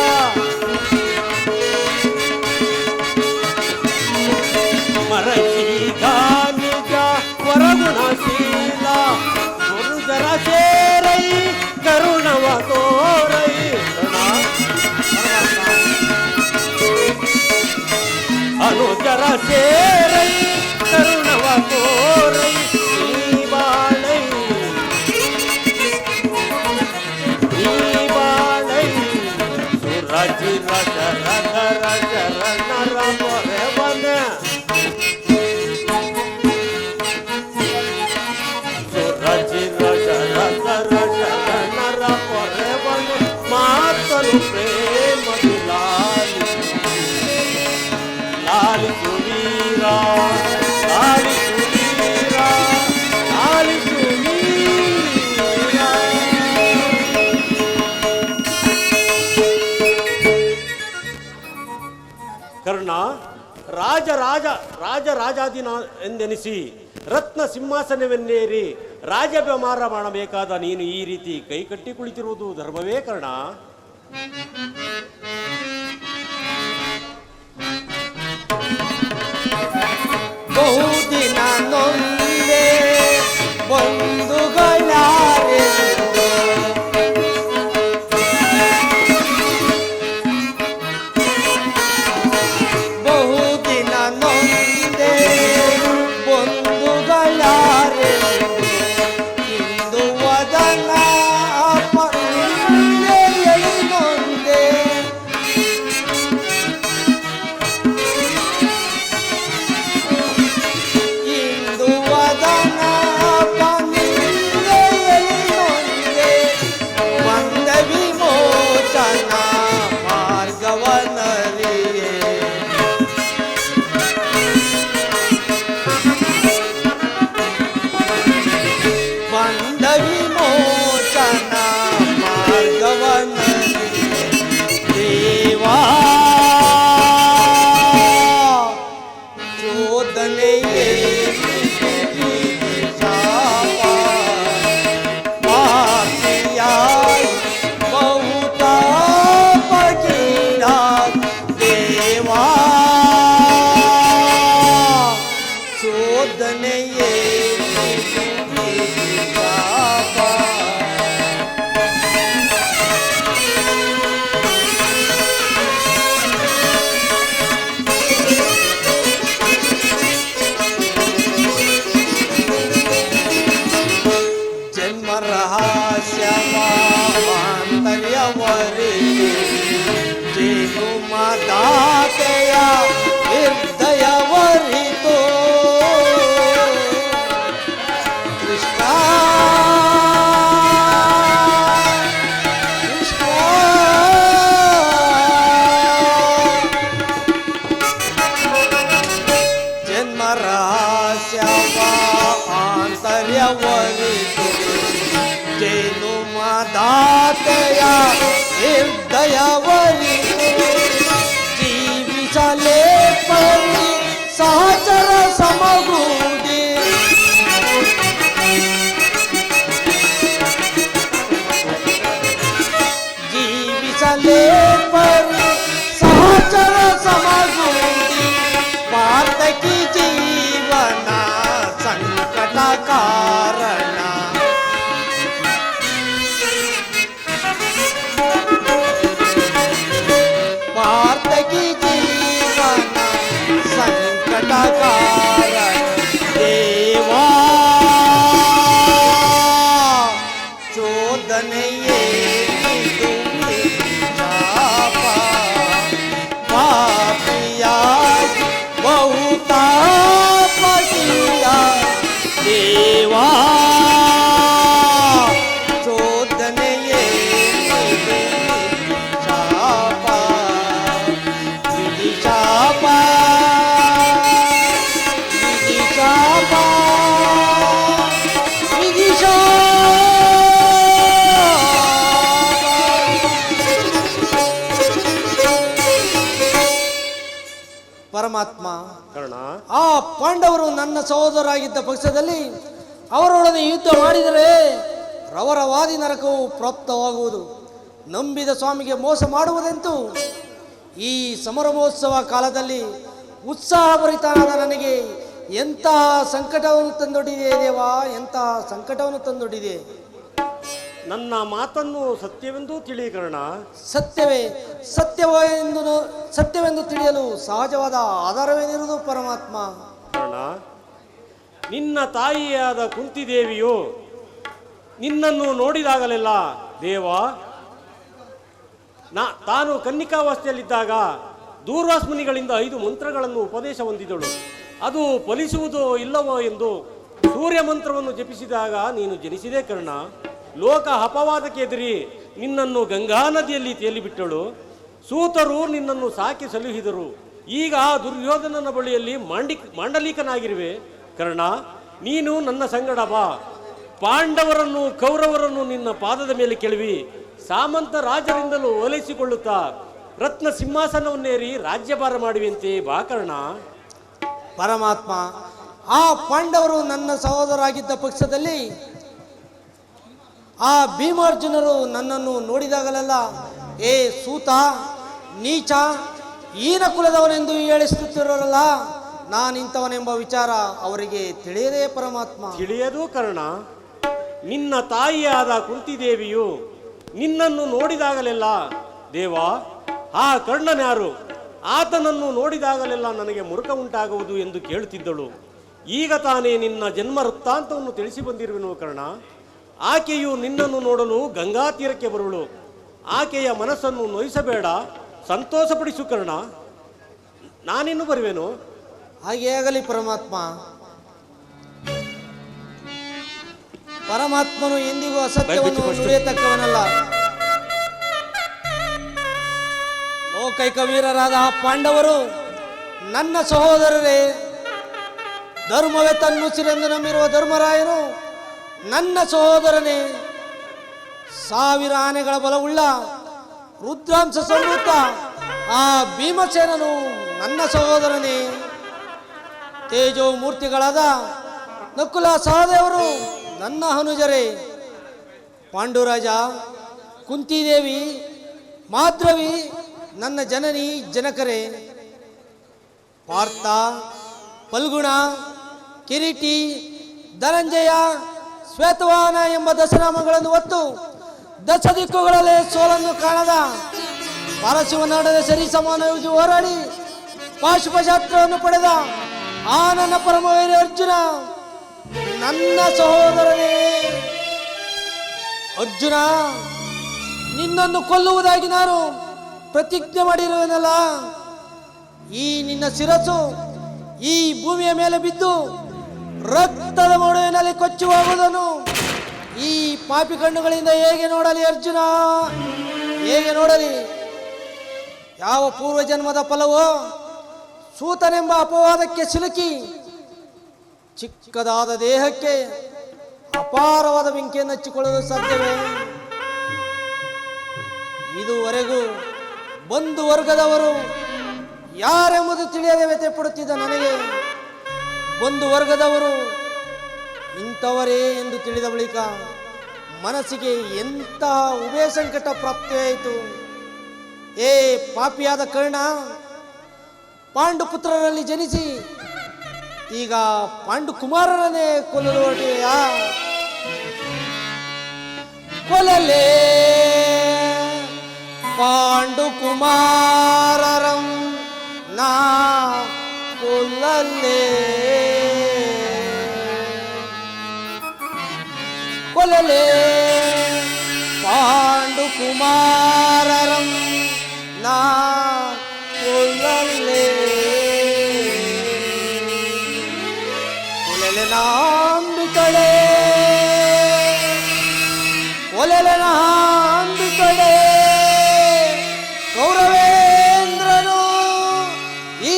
ಮರಸೀಗ ನಿಜ ವರಗುಣಶೀಲ ಗುರುಜರ ಸೇರೈ ಕರುಣವ ತೋರೈ. ಅನುಜರ ಸೇರೈ ಕರುಣವ ತೋರೈ. ಬಾಳೈ ಸುರಜಿ ರಜ ರಜ ರಜ ನರ ಪೊರೆವನ ಸುರಜಿ ರಜ ರಜ ರಜ ನರ ಪೊರೆವನ ಮಾತನು ಪ್ರೇಮ ಲಾಲಿ ಸುವೀರ ಲಾಲಿ ಸುವೀರ ರಾಜಾಧೀನ ಎಂದೆನಿಸಿ ರತ್ನ ಸಿಂಹಾಸನವನ್ನೇರಿ ರಾಜವ್ಯವಹಾರ ಮಾಡಬೇಕಾದ ನೀನು ಈ ರೀತಿ ಕೈಕಟ್ಟಿ ಕುಳಿತಿರುವುದು ಧರ್ಮವೇ ಕರ್ಣ? ಬಹುದಿನ ನೊಂದೆ ಬಂಧುಗಳಾರೆಂದು ಬಹುದಿನ ನೊಂದೆ ಬಂಧುಗಳಾರೆಂದು ಇಂದು ವದನ ಪಂದೆಯಲ್ಲಿ ನೊಂದೆ ಇಂದು ವದನ ಪಂದೆಯಲ್ಲಿ ನೊಂದೆ ಬಂದ ವಿಮೋಚನ ಮಾರ್ಗವನರಿಯೇ ಬಂದ ವಿಮೋಚನ ಮಾರ್ಗವನರಿಯೇ ದೇವಾ ಚೋದನೆಯೇ ಶಾಪ ಪಾಪಿಯಾಯಿ ಬಹುತಾಪಗೀಡ ದೇವಾ ಚೋದನೆಯೇ ಶಾಪ ಜನ್ಮ ರಹಸ್ಯವಾಂತರ್ಯವರಿತು ಜೇನು ಮದಾತೆಯ ಹೃದಯವರಿತು ಕೃಷ್ಣ ಕೃಷ್ಣ ಜನ್ಮ ರಹಸ್ಯವ ಆಂತರ್ಯವರಿತು ಜೇನು ಮದಾತೆಯ ಹೃದಯವರಿತು ಜೀವಿಸಲೇ ಪರಿ ಸಹಚರ ಸಮಗೂಡಿ ಜೀವಿಸಲೇ ಪರಿ ಸಹಚರ ಸಮಗೂಡಿ ಪಾತಕಿ ಜೀವನ ಸಂಕಟ ಕಾರಣ ಪಾತಕಿ ಜೀವನ ಸಂಕಟ ಕಾರಣ ದೇವಾ ಚೋದನೆಯೇ ಶಾಪ ಪಾಪಿಯಾಗಿ ಬಹುತಾಪಗೀಡ ದೇವಾ ಚೋದನೆಯೇ ಶಾಪ ವಿಧಿ ಶಾಪ ವಿಧಿ ಶಾಪ ವಿಧಿ ಪರಮಾತ್ಮ ಕರ್ಣ, ಆ ಪಾಂಡವರು ನನ್ನ ಸಹೋದರರಾಗಿದ್ದ ಪಕ್ಷದಲ್ಲಿ ಅವರೊಡನೆ ಯುದ್ಧ ಮಾಡಿದರೆ ರವರವಾದಿ ನರಕವು ಪ್ರಾಪ್ತವಾಗುವುದು. ನಂಬಿದ ಸ್ವಾಮಿಗೆ ಮೋಸ ಮಾಡುವುದೆಂತೂ ಈ ಸಮರಮೋತ್ಸವ ಕಾಲದಲ್ಲಿ ಉತ್ಸಾಹಭರಿತನಾದ ನನಗೆ ಎಂತಹ ಸಂಕಟವನ್ನು ತಂದೊಡ್ಡಿದೆ ದೇವಾ, ಎಂತಹ ಸಂಕಟವನ್ನು ತಂದೊಡ್ಡಿದೆ. ನನ್ನ ಮಾತನ್ನು ಸತ್ಯವೆಂದು ತಿಳಿ ಕರ್ಣ. ಸತ್ಯವೇ ಸತ್ಯವೆಂದು ತಿಳಿಯಲು ಸಹಜವಾದ ಆಧಾರವೇನಿರುವುದು ಪರಮಾತ್ಮ? ಕರ್ಣ, ನಿನ್ನ ತಾಯಿಯಾದ ಕುಂತಿದೇವಿಯು ನಿನ್ನನ್ನು ನೋಡಿದಾಗಲೆಲ್ಲ ದೇವ ತಾನು ಕನ್ನಿಕಾವಸ್ಥೆಯಲ್ಲಿದ್ದಾಗ ದೂರ್ವಾಸ ಮುನಿಗಳಿಂದ 5 ಮಂತ್ರಗಳನ್ನು ಉಪದೇಶ ಹೊಂದಿದಳು. ಅದು ಫಲಿಸುವುದೋ ಇಲ್ಲವೋ ಎಂದು ಸೂರ್ಯ ಮಂತ್ರವನ್ನು ಜಪಿಸಿದಾಗ ನೀನು ಜನಿಸಿದೆ ಕರ್ಣ. ಲೋಕ ಅಪವಾದಕ್ಕೆ ಎದುರಿ ನಿನ್ನನ್ನು ಗಂಗಾ ನದಿಯಲ್ಲಿ ತೇಲಿಬಿಟ್ಟಳು. ಸೂತರು ನಿನ್ನನ್ನು ಸಾಕಿ ಸಲುಹಿದರು. ಈಗ ದುರ್ಯೋಧನನ ಬಳಿಯಲ್ಲಿ ಮಾಂಡಲಿಕನಾಗಿರುವೆ ಕರ್ಣ. ನೀನು ನನ್ನ ಸಂಗಡ ಬಾ. ಪಾಂಡವರನ್ನು ಕೌರವರನ್ನು ನಿನ್ನ ಪಾದದ ಮೇಲೆ ಕೆಳವಿ ಸಾಮಂತ ರಾಜರಿಂದಲೂ ಓಲೈಸಿಕೊಳ್ಳುತ್ತಾ ರತ್ನ ಸಿಂಹಾಸನವನ್ನೇರಿ ರಾಜ್ಯಭಾರ ಮಾಡುವಂತೆ ಬಾ ಕರ್ಣ. ಪರಮಾತ್ಮ, ಆ ಪಾಂಡವರು ನನ್ನ ಸಹೋದರಾಗಿದ್ದ ಪಕ್ಷದಲ್ಲಿ ಆ ಭೀಮಾರ್ಜುನರು ನನ್ನನ್ನು ನೋಡಿದಾಗಲೆಲ್ಲ ಏ ಸೂತ, ನೀಚ, ಈನ ಕುಲದವನೆಂದು ಹೇಳಿಸುತ್ತಿರೋರಲ್ಲ, ನಾನಿಂಥವನೆಂಬ ವಿಚಾರ ಅವರಿಗೆ ತಿಳಿಯದೇ ಪರಮಾತ್ಮ. ತಿಳಿಯದು ಕರ್ಣ. ನಿನ್ನ ತಾಯಿಯಾದ ಕುಂತಿದೇವಿಯು ನಿನ್ನನ್ನು ನೋಡಿದಾಗಲೆಲ್ಲ ದೇವ ಆ ಕರ್ಣನ್ಯಾರು, ಆತನನ್ನು ನೋಡಿದಾಗಲೆಲ್ಲ ನನಗೆ ಮುರುಕ ಉಂಟಾಗುವುದು ಎಂದು ಕೇಳುತ್ತಿದ್ದಳು. ಈಗ ತಾನೇ ನಿನ್ನ ಜನ್ಮ ವೃತ್ತಾಂತವನ್ನು ತಿಳಿಸಿ ಬಂದಿರುವೆನು ಕರ್ಣ. ಆಕೆಯು ನಿನ್ನನ್ನು ನೋಡಲು ಗಂಗಾ ತೀರಕ್ಕೆ ಬರುವಳು. ಆಕೆಯ ಮನಸ್ಸನ್ನು ನೋಯಿಸಬೇಡ, ಸಂತೋಷಪಡಿಸು ಕರ್ಣ. ನಾನಿನ್ನು ಬರುವೆನು. ಹಾಗೆ ಆಗಲಿ ಪರಮಾತ್ಮ. ಪರಮಾತ್ಮನು ಎಂದಿಗೂ ಅಸತ್ಯವನ್ನು ನುಡಿಯತಕ್ಕವನಲ್ಲ. ಲೋಕೈಕ ವೀರರಾದ ಆ ಪಾಂಡವರು ನನ್ನ ಸಹೋದರರೇ. ಧರ್ಮವೇ ತನ್ನುಸಿರೆಂದು ನಂಬಿರುವ ಧರ್ಮರಾಯನು ನನ್ನ ಸಹೋದರನೇ. 1000 ಆನೆಗಳ ಬಲವುಳ್ಳ ರುದ್ರಾಂಶ ಸಂವೃತ್ತ ಆ ಭೀಮಸೇನನು ನನ್ನ ಸಹೋದರನೇ. ತೇಜೋ ಮೂರ್ತಿಗಳಾದ ನಕುಲ ಸಹದೇವರು ನನ್ನ ಅನುಜರೇ. ಪಾಂಡುರಾಜ, ಕುಂತಿದೇವಿ, ಮಾದ್ರವಿ ನನ್ನ ಜನನಿ ಜನಕರೇ. ಪಾರ್ಥ, ಫಲ್ಗುಣ, ಕಿರೀಟಿ, ಧನಂಜಯ, ಶ್ವೇತವಾಹನ ಎಂಬ ದಶನಾಮಗಳನ್ನು ಹೊತ್ತು ದಶ ದಿಕ್ಕುಗಳಲ್ಲಿ ಸೋಲನ್ನು ಕಾಣದ ಪರಶಿವನಾಡದ ಸರಿ ಸಮಾನವಾಗಿ ಹೋರಾಡಿ ಪಾಶುಪಶಾಸ್ತ್ರವನ್ನು ಪಡೆದ ಆ ನನ್ನ ಪರಮವೀರ ಅರ್ಜುನ ನನ್ನ ಸಹೋದರನೇ. ಅರ್ಜುನ, ನಿನ್ನನ್ನು ಕೊಲ್ಲುವುದಾಗಿ ನಾನು ಪ್ರತಿಜ್ಞೆ ಮಾಡಿರುವೆನಲ್ಲ. ಈ ನಿನ್ನ ಶಿರಸ್ಸು ಈ ಭೂಮಿಯ ಮೇಲೆ ಬಿದ್ದು ರಕ್ತದ ಮಡುವಿನಲ್ಲಿ ಕೊಚ್ಚಿ ಹೋಗುವುದನ್ನು ಈ ಪಾಪಿ ಕಣ್ಣುಗಳಿಂದ ಹೇಗೆ ನೋಡಲಿ ಅರ್ಜುನ, ಹೇಗೆ ನೋಡಲಿ? ಯಾವ ಪೂರ್ವಜನ್ಮದ ಫಲವೋ ಸೂತನೆಂಬ ಅಪವಾದಕ್ಕೆ ಸಿಲುಕಿ ಚಿಕ್ಕದಾದ ದೇಹಕ್ಕೆ ಅಪಾರವಾದ ಬೆಂಕಿಯನ್ನು ಹಚ್ಚಿಕೊಳ್ಳಲು ಸಾಧ್ಯವೇ? ಇದುವರೆಗೂ ಬಂಧು ವರ್ಗದವರು ಯಾರೆಂಬುದು ತಿಳಿಯದೆ ವ್ಯಥೆ ಪಡುತ್ತಿದ್ದ ನನಗೆ ಬಂಧು ವರ್ಗದವರು ಇಂಥವರೇ ಎಂದು ತಿಳಿದ ಬಳಿಕ ಮನಸ್ಸಿಗೆ ಎಂತಹ ಉಭಯ ಸಂಕಟ ಪ್ರಾಪ್ತಿಯಾಯಿತು. ಏ ಪಾಪಿಯಾದ ಕರ್ಣ, ಪಾಂಡುಪುತ್ರರಲ್ಲಿ ಜನಿಸಿ ಈಗ ಪಾಂಡು ಕುಮಾರರನ್ನೇ ಕೊಲ್ಲಲು ಹೊರಟಿವೆಯಾ? ಕೊಲ್ಲಲೇ ಪಾಂಡು ಕುಮಾರರಂ ನಾ ಕೊಲ್ಲಲೇ, ಕೊಲ್ಲಲೇ ಪಾಂಡು ಕುಮಾರರಂ ನಾ ಕೊಲ್ಲಲೇ, ಕೊಲ್ಲಲೆ ನಾಂಬಿಕಳೆ, ಕೊಲ್ಲಲೆ ನಾಂಬಿಕಳೆ. ಕೌರವೇಂದ್ರನು ಈ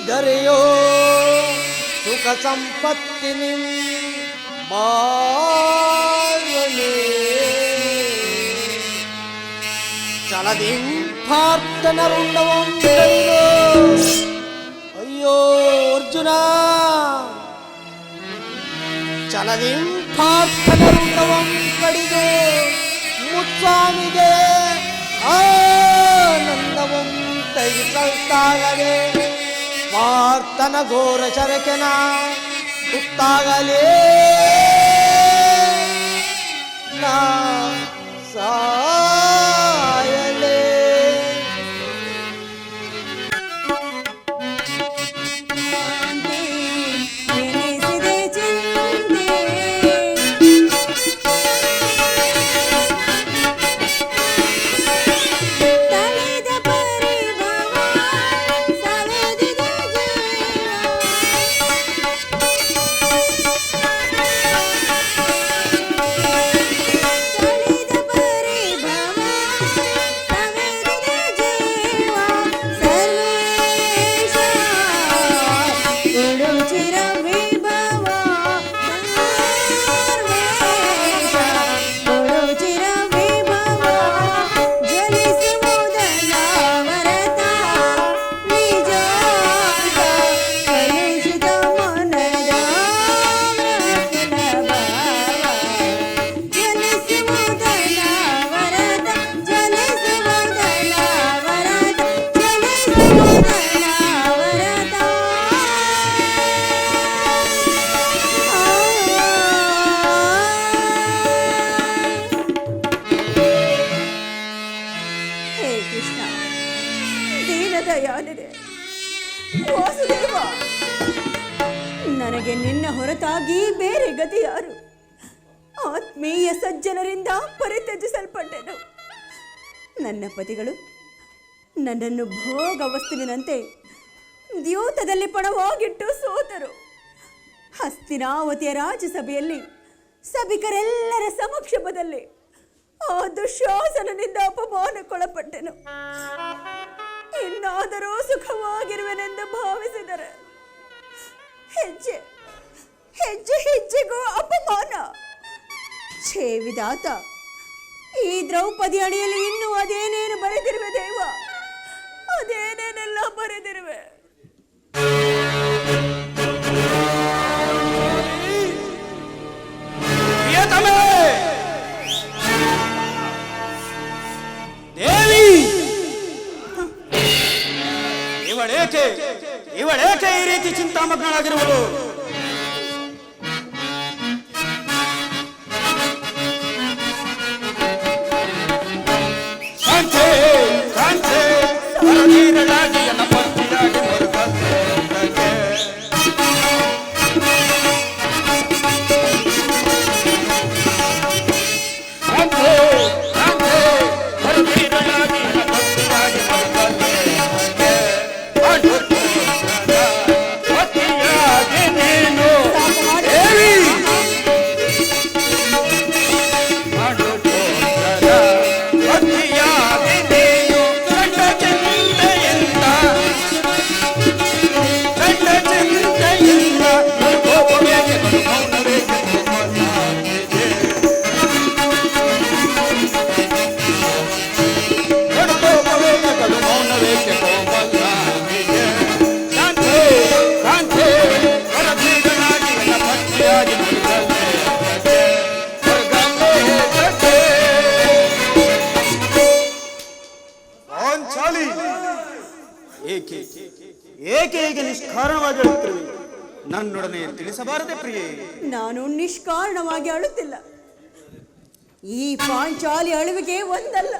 ದರೆಯೋ ಸುಖ ಸಂಪತ್ತಿನಿ ಬಾಳನೆ ಚಲದಿಂ ಪಾರ್ಥನರುಂಡವಂ ಕಡಿದು. ಅಯ್ಯೋ ಅರ್ಜುನ, ಚಲದಿಂ ಪಾರ್ಥನರುಂಡವಂ ಕಡಿದು ಮುತ್ಸ್ವಾಮಿಗೆ ಆನಂದವಂ ತೈಸಲ್ತಾಗಲೇ ಪಾರ್ಥನ ಘೋರ ಶರಕೆನ ತುತ್ತಾಗಲೇ ನಾ ಸಾಯಲೇ. ಬೇರೆ ಗತಿ ಯಾರು? ಆತ್ಮೀಯ ಸಜ್ಜನರಿಂದ ಪರಿತ್ಯಜಿಸಲ್ಪಟ್ಟೆನು. ನನ್ನ ಪತಿಗಳು ನನ್ನನ್ನು ಭೋಗ ವಸ್ತುವಿನಂತೆ ದ್ಯೂತದಲ್ಲಿ ಪಣವಾಗಿಟ್ಟು ಸೋತರು. ಹಸ್ತಿನಾವತಿಯ ರಾಜಸಭೆಯಲ್ಲಿ ಸಭಿಕರೆಲ್ಲರ ಸಮಕ್ಷಮದಲ್ಲಿ ಆ ದುಶ್ಯಾಸನದಿಂದ ಅಪಮಾನಕ್ಕೊಳಪಟ್ಟೆನು. ಇನ್ನಾದರೂ ಸುಖವಾಗಿರುವೆನೆಂದು ಭಾವಿಸಿದರೆ ಹೆಜ್ಜೆ ಹೆಜ್ಜೆ ಹೆಜ್ಜೆಗೂ ಅಪಮಾನ. ಛೇ ವಿಧಾತ, ಈ ದ್ರೌಪದಿ ಅಡಿಯಲ್ಲಿ ಇನ್ನೂ ಅದೇನೇನು ಬರೆದಿರುವೆ ದೇವ, ಅದೇನೇನೆಲ್ಲ ಬರೆದಿರುವೆ. ದೇವಿ, ಇವಳೇಕೆ ಈ ರೀತಿ ಚಿಂತಾಮಗ್ನಳಾಗಿರುವುದು? ಏಕೆ ಹೀಗೆ ನಿಷ್ಕಾರಣವಾಗಿ ಅಳುತ್ತಿರುವೆ? ನನ್ನೊಡನೆ ತಿಳಿಸಬಾರದೆ ಪ್ರಿಯೆ? ನಾನು ನಿಷ್ಕಾರಣವಾಗಿ ಅಳುತ್ತಿಲ್ಲ. ಈ ಪಾಂಚಾಲಿ ಅಳುವಿಗೆ ಒಂದಲ್ಲ,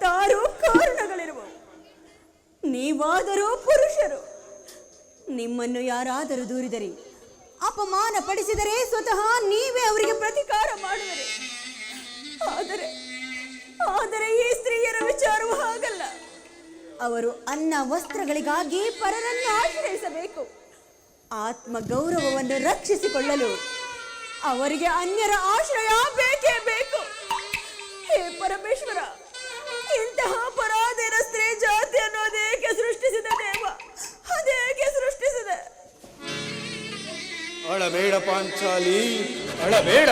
10 ಕಾರಣಗಳಿರುವವು. ನೀವಾದರೂ ಪುರುಷರು. ನಿಮ್ಮನ್ನು ಯಾರಾದರೂ ದೂರಿದರೆ, ಅಪಮಾನ ಪಡಿಸಿದರೆ ಸ್ವತಃ ನೀವೇ ಅವರಿಗೆ ಪ್ರತಿಕಾರ ಮಾಡುವಿರಿ. ಆದರೆ ಈ ಸ್ತ್ರೀಯರ ವಿಚಾರವೂ ಹಾಗಲ್ಲ. ಅವರು ಅನ್ನ ವಸ್ತ್ರಗಳಿಗಾಗಿ ಪರರನ್ನು ಆಶ್ರಯಿಸಬೇಕು. ಆತ್ಮ ಗೌರವವನ್ನು ರಕ್ಷಿಸಿಕೊಳ್ಳಲು ಅವರಿಗೆ ಅನ್ಯರ ಆಶ್ರಯ ಬೇಕೇ ಬೇಕು. ಹೇ ಪರಮೇಶ್ವರ, ಇಂತಹ ಪರಾಧೀನ ಸ್ತ್ರೀ ಜಾತಿಯನ್ನು ಅದೇಕೆ ಸೃಷ್ಟಿಸಿದ ದೇವ? ಅದೇಕೆ ಸೃಷ್ಟಿಸಿದೆ? ಅಳಬೇಡ ಪಾಂಚಾಲಿ, ಅಳಬೇಡ.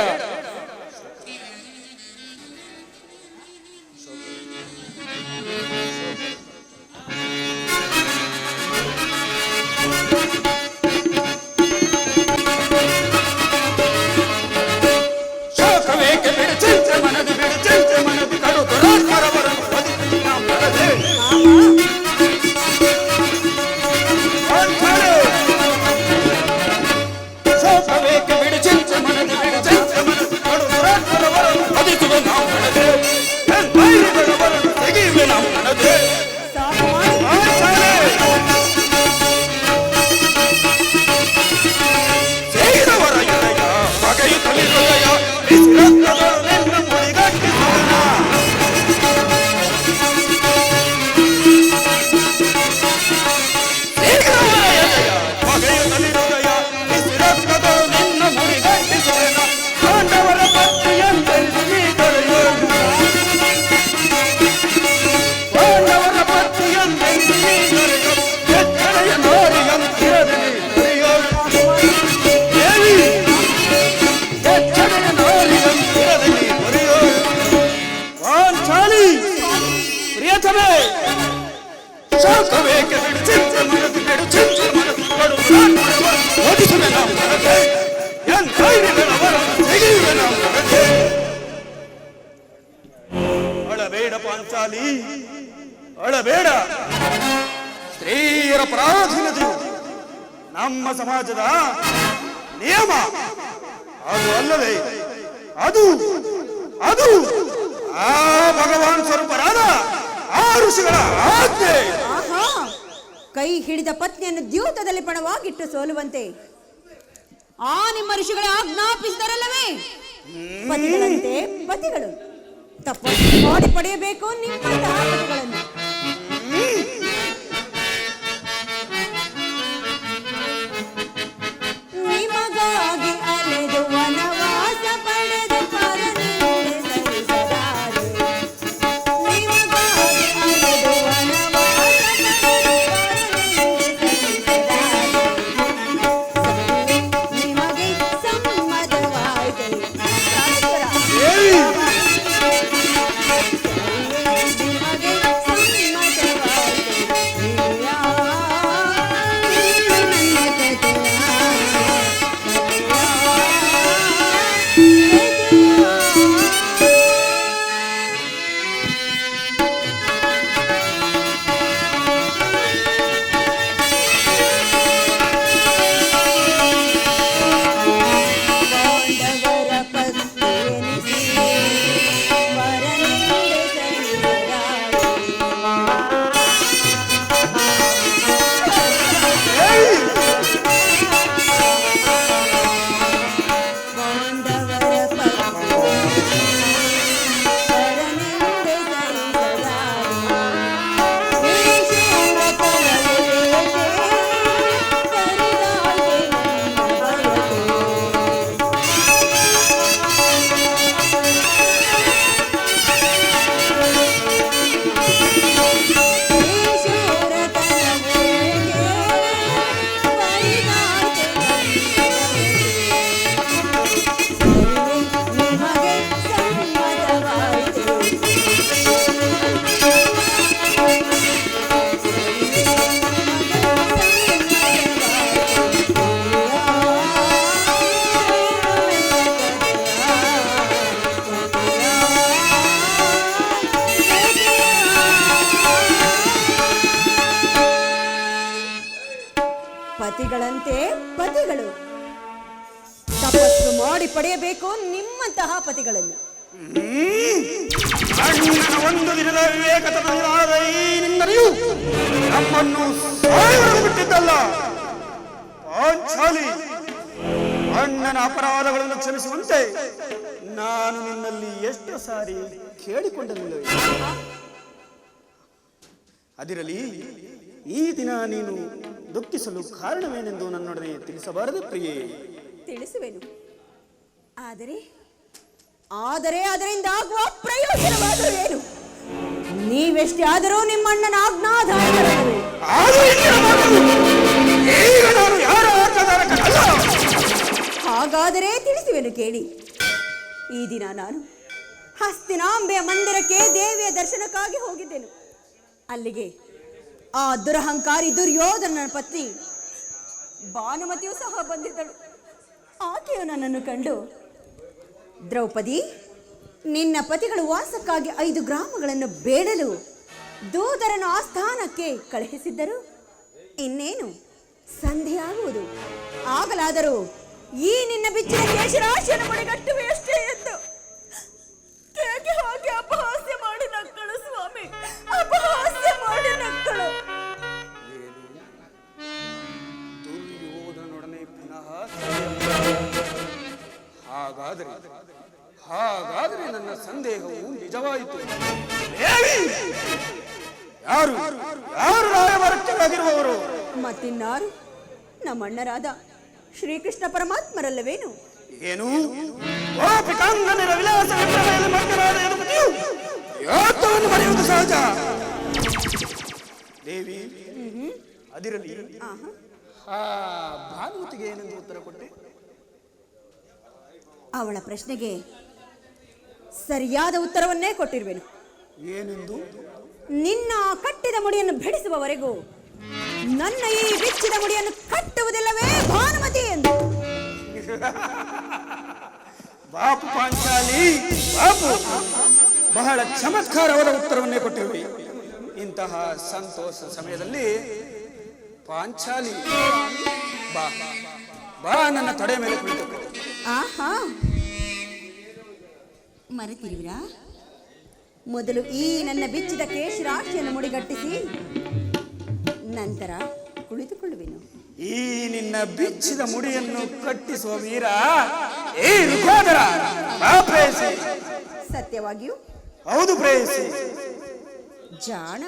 ಅಳಬೇಡ ಪಾಂಚಾಲಿ, ಅಳಬೇಡ. ಸ್ತ್ರೀಯರ ಪ್ರಾಧಾನ್ಯತೆಯು ನಮ್ಮ ಸಮಾಜದ ನಿಯಮ. ಅದು ಅಲ್ಲವೇ, ಅದು ಅದು ಆ ಭಗವಾನ್ ಸ್ವರೂಪರಾದ ಆ ಋಷಿಗಳ ಆಜ್ಞೆ. ಕೈ ಹಿಡಿದ ಪತ್ನಿಯನ್ನು ದ್ಯೂತದಲ್ಲಿ ಪಣವಾಗಿಟ್ಟು ಸೋಲುವಂತೆ ಆ ನಿಮ್ಮ ಋಷಿಗಳೇ ಆಜ್ಞಾಪಿಸಿದರಲ್ಲವೇ? ಪತಿಗಳಂತೆ ಪತಿಗಳು ತಪಸ್ಸು ಮಾಡಿ ಪಡೆಯಬೇಕು ನಿಮ್ಮಂತಹ ಪತಿಗಳನ್ನು. ನಿಮಗಾಗಿ ಅಲೆದು ವನವಾಸ ಪಡೆದು ಪರನಿಂದೆ ಸರಿಸದಾರೆ. ನಿಮಗಾಗಿ ಅಲೆದು ವನವಾಸ ಪಡೆದು ಪರನಿಂದೆ ಸರಿಸದಾರೆ. ನಿಮಗೆ ಸಮ್ಮತವಾಯಿತೆ. ಪತಿಗಳಂತೆ ಪತಿಗಳು ತಪಸ್ಸು ಮಾಡಿ ಪಡೆಯಬೇಕು ನಿಮ್ಮಂತಹ ಪತಿಗಳನ್ನು. ಅಣ್ಣನ ಒಂದು ದಿನದ ವಿವೇಕತನದ ಈ ನಿಂದನೆಯು ನಮ್ಮನ್ನು ಸಾಯಲು ಬಿಟ್ಟಿದ್ದಲ್ಲ. ಪಾಂಚಾಲಿ, ಅಣ್ಣನ ಅಪರಾಧಗಳನ್ನು ಕ್ಷಮಿಸುವಂತೆ ನಾನು ನಿನ್ನಲ್ಲಿ ಎಷ್ಟು ಸಾರಿ ಕೇಳಿಕೊಂಡನಿಲ್ಲವೇ? ಅದಿರಲಿ, ಈ ದಿನ ನೀನು ದುಃಖಿಸಲು ಕಾರಣವೇನೆಂದು ನನ್ನೊಡನೆ ತಿಳಿಸಬಾರದು ಪ್ರಿಯೇ? ತಿಳಿಸುವೆನು. ಆದರೆ ಅದರಿಂದ ಆಗುವ ಪ್ರಯೋಜನವಾದರೂ ಏನು? ನೀವೆಷ್ಟೇ ಆದರೂ ನಿಮ್ಮ ಅಣ್ಣನ ಆಜ್ಞಾಧಾರಕರಲ್ಲವೇ? ಹಾಗಾದರೆ ತಿಳಿಸುವೆನು ಕೇಳಿ. ಈ ದಿನ ನಾನು ಹಸ್ತಿನಾಂಬೆಯ ಮಂದಿರಕ್ಕೆ ದೇವಿಯ ದರ್ಶನಕ್ಕಾಗಿ ಹೋಗಿದ್ದೆನು. ಅಲ್ಲಿಗೆ ಆ ದುರಹಂಕಾರಿ ದುರ್ಯೋಧನನ ಪತ್ನಿ ಭಾನುಮತಿಯೂ ಸಹ ಬಂದಿದ್ದಳು. ಆಕೆಯು ನನ್ನನ್ನು ಕಂಡು, ದ್ರೌಪದಿ, ನಿನ್ನ ಪತಿಗಳು ವಾಸಕ್ಕಾಗಿ 5 ಗ್ರಾಮಗಳನ್ನು ಬೇಡಲು ದೂತರನ್ನು ಆಸ್ಥಾನಕ್ಕೆ ಕಳುಹಿಸಿದ್ದರು. ಇನ್ನೇನು ಸಂಧಿಯಾಗುವುದು. ಆಗಲಾದರೂ ಈ ನಿನ್ನ ಬಿಚ್ಚಿನ ಕೇಶರಾಶಿಯನ್ನು ಮಡಿಗಟ್ಟುವೆಯಷ್ಟೇ ಎಂದು ಹಾಗೆ ಅಪಹಾಸ್ಯ ಮಾಡಿ ನಕ್ಕಳು ಸ್ವಾಮಿ, ಅಪಹಾಸ್ಯ ಮಾಡಿ ನಕ್ಕಳು. ದುರ್ಯೋಧನೊಡನೆ ಪುನಃ ಹಾಗಾದರೆ ನನ್ನ ಸಂದೇಹವು ನಿಜವಾಯಿತು. ಯಾರು ರಾಯಭಾರಕ್ಕಾಗಿರುವವರು? ಮತ್ತಿನ್ನಾರು, ನಮ್ಮಣ್ಣರಾದ ಶ್ರೀಕೃಷ್ಣ ಪರಮಾತ್ಮರಲ್ಲವೇನು? ಏನು ಗೋಪಿಕಾಂಗನರ ವಿಲಾಸ ವಿಪ್ರಮೆಯಲ್ಲಿ ಮಗ್ನರಾದ ಯದುಪತಿಯು ಯೋಧವನ್ನು ಮರೆಯುವುದು ಸಹಜ. ದೇವಿ, ಅದಿರಲಿ, ಭಾನುಮತಿಗೆ ಏನೆಂದು ಉತ್ತರ ಕೊಟ್ಟೆ? ಅವಳ ಪ್ರಶ್ನೆಗೆ ಸರಿಯಾದ ಉತ್ತರವನ್ನೇ ಕೊಟ್ಟಿರುವೆನು. ಏನೆಂದು? ನಿನ್ನ ಕಟ್ಟಿದ ಮುಡಿಯನ್ನು ಬಿಡಿಸುವವರೆಗೂ ನನ್ನ ಈ ಬಿಚ್ಚಿದ ಮುಡಿಯನ್ನು ಕಟ್ಟುವುದಿಲ್ಲವೇ ಭಾನುಮತಿ ಎಂದು. ಬಾಪು ಪಾಂಚಾಲಿ, ಬಾಪು, ಬಹಳ ಚಮತ್ಕಾರವಾದ ಉತ್ತರವನ್ನೇ ಕೊಟ್ಟಿರುವೆ. ಇಂತಹ ಸಂತೋಷ ಸಮಯದಲ್ಲಿ ಪಾಂಚಾಲಿ, ಬಾ ಬಾ ನನ್ನ ತೊಡೆ ಮೇಲೆ ಕುಳಿತು. ಆಹಾ, ಮರೆತಿರುವಿರಾ? ಮೊದಲು ಈ ನನ್ನ ಬಿಚ್ಚಿದ ಕೇಶರಾಶಿಯನ್ನು ಮುಡಿಗಟ್ಟಿಸಿ ನಂತರ ಕುಳಿತುಕೊಳ್ಳುವೆನು. ಈ ನಿನ್ನ ಬಿಚ್ಚಿದ ಮುಡಿಯನ್ನು ಕಟ್ಟಿಸುವ ವೀರ ಏ ಋಗ್ವೇದರ, ಬಾ ಪ್ರೇಯಸಿ. ಸತ್ಯವಾಗಿಯೂ? ಹೌದು ಪ್ರೇಯಸಿ. ಜಾಣ.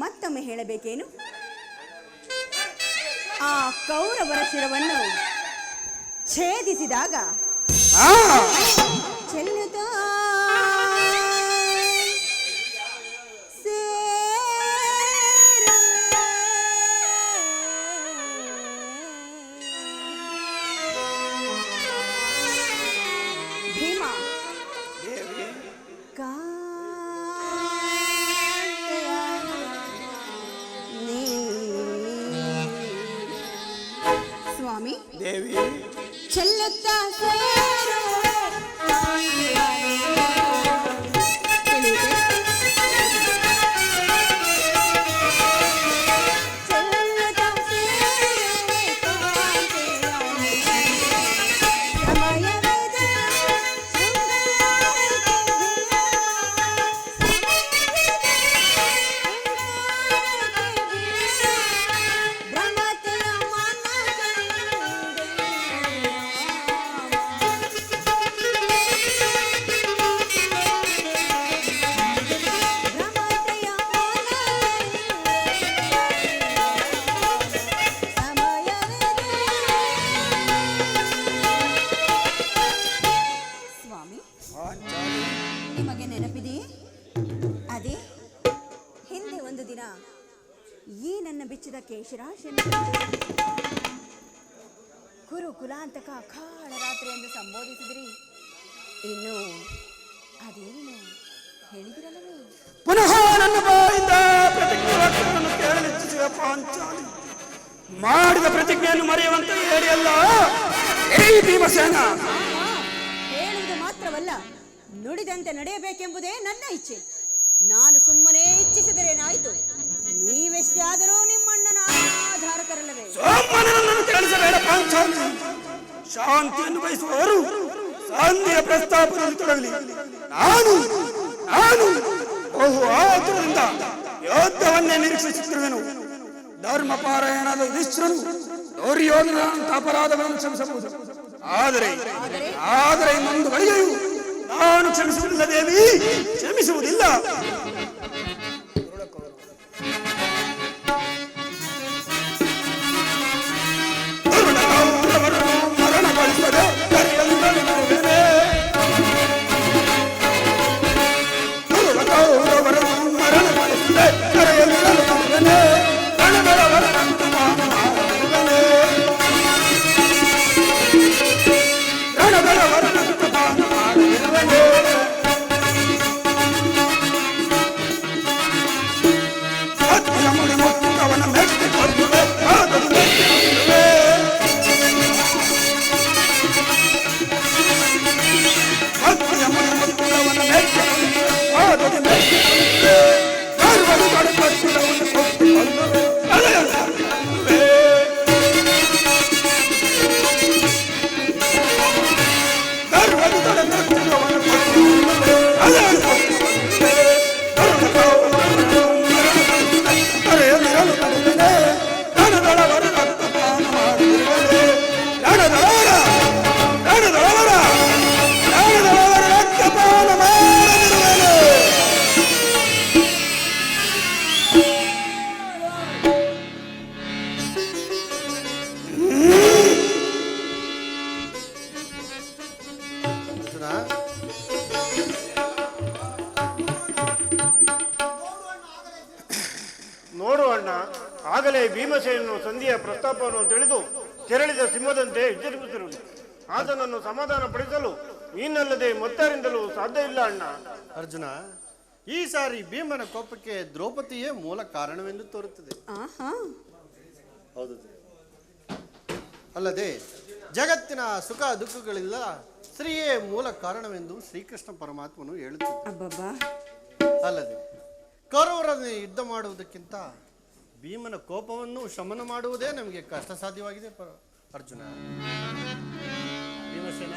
ಮತ್ತೊಮ್ಮೆ ಹೇಳಬೇಕೇನು? ಆ ಕೌರವರ ಶಿರವನ್ನು ಛೇದಿಸಿದಾಗ ಚೆಲ್ಲುತ್ತಾ ನಿಮಗೆ ನೆನಪಿದೆಯೇ? ಅದೇ ಹಿಂದೆ ಒಂದು ದಿನ ಈ ನನ್ನ ಬಿಚ್ಚಿದ ಕೇಶರಾಶಿಯನ್ನು ಕುರು ಕುಲಾಂತಕ ಅಖಾಡ ರಾತ್ರಿ ಎಂದು ಸಂಬೋಧಿಸಿದ್ರಿ. ಇನ್ನು ಅದೇನು ಹೇಳಿದಿರಲ್ಲವೇ? ಪುನಃ ನನ್ನ ಬಾಯಿಂದ ಪ್ರತಿಜ್ಞೆಯನ್ನು ಕೇಳಲಿಚ್ಛಿಸುವ ಪಾಂಚಾಲಿ ಮಾಡಿದ ಪ್ರತಿಜ್ಞೆಯನ್ನು ಮರೆಯುವಂತ ಹೇಳಿ ಅಲ್ಲ ಏ ಭೀಮಸೇನ. ಹೇಳುವುದು ಮಾತ್ರವಲ್ಲ, ನುಡಿದಂತೆ ನಡೆಯಬೇಕೆಂಬುದೇ ನನ್ನ ಇಚ್ಛೆ. ನಾನು ಸುಮ್ಮನೆ ಇಚ್ಛಿಸಿದರೇನಾಯಿತು? ನೀವೆಷ್ಟೇ ಆದರೂ ನಿಮ್ಮಣ್ಣನ ಆಧಾರಕರಲ್ಲವೇ? ಸೋಮನನ್ನು ತಿಳಿಸಬೇಡ ಪಾಂಚಾಲಿ. ಶಾಂತಿಯನ್ನು ಬಯಸುವವರು ಸಂಧಿಯ ಪ್ರಸ್ತಾಪದಲ್ಲಿ ತೊಡಗಲಿ. ನಾನು ನಾನು ಬಹು ಆತುರದಿಂದ ಯೋಧವನ್ನೇ ನಿರೀಕ್ಷಿಸುತ್ತಿರುವೆನು. ಧರ್ಮಪಾರಾಯಣದ ಯುಧಿಷ್ಠಿರನು ದುರ್ಯೋಧನಂತ ಅಪರಾಧಗಳನ್ನು ಕ್ಷಮಿಸಬಹುದು. ಆದರೆ ಇನ್ನೊಂದು ಗಳಿಗೆಯೂ ನಾನು ಕ್ಷಮಿಸುವುದಿಲ್ಲ ದೇವಿ, ಕ್ಷಮಿಸುವುದಿಲ್ಲ. ಮರಣಗೊಳಿಸದೆ ಆಗಲೇ ಭೀಮಸೇನನು ಸಂಧಿಯ ಪ್ರಸ್ತಾಪವನ್ನು ತಿಳಿದು ಕೆರಳಿದ ಸಿಂಹದಂತೆ ಎಚ್ಚರಿಸುತ್ತಿರುವುದು. ಆತನನ್ನು ಸಮಾಧಾನ ಪಡಿಸಲು ನೀನಲ್ಲದೆ ಮತ್ತಾರಿಂದಲೂ ಸಾಧ್ಯ ಇಲ್ಲ ಅಣ್ಣ. ಅರ್ಜುನ, ಈ ಸಾರಿ ಭೀಮನ ಕೋಪಕ್ಕೆ ದ್ರೌಪದಿಯೇ ಮೂಲ ಕಾರಣವೆಂದು ತೋರುತ್ತದೆ. ಹೌದು, ಅಲ್ಲದೆ ಜಗತ್ತಿನ ಸುಖ ದುಃಖಗಳಿಲ್ಲ ಸ್ತ್ರೀಯೇ ಮೂಲ ಕಾರಣವೆಂದು ಶ್ರೀಕೃಷ್ಣ ಪರಮಾತ್ಮನು ಹೇಳುತ್ತಿದ್ದ. ಅಲ್ಲದೆ ಕೌರವರನ್ನು ಯುದ್ಧ ಮಾಡುವುದಕ್ಕಿಂತ ಭೀಮನ ಕೋಪವನ್ನು ಶಮನ ಮಾಡುವುದೇ ನಮಗೆ ಕಷ್ಟ ಸಾಧ್ಯವಾಗಿದೆ ಅರ್ಜುನ. ಭೀಮಸೇನ,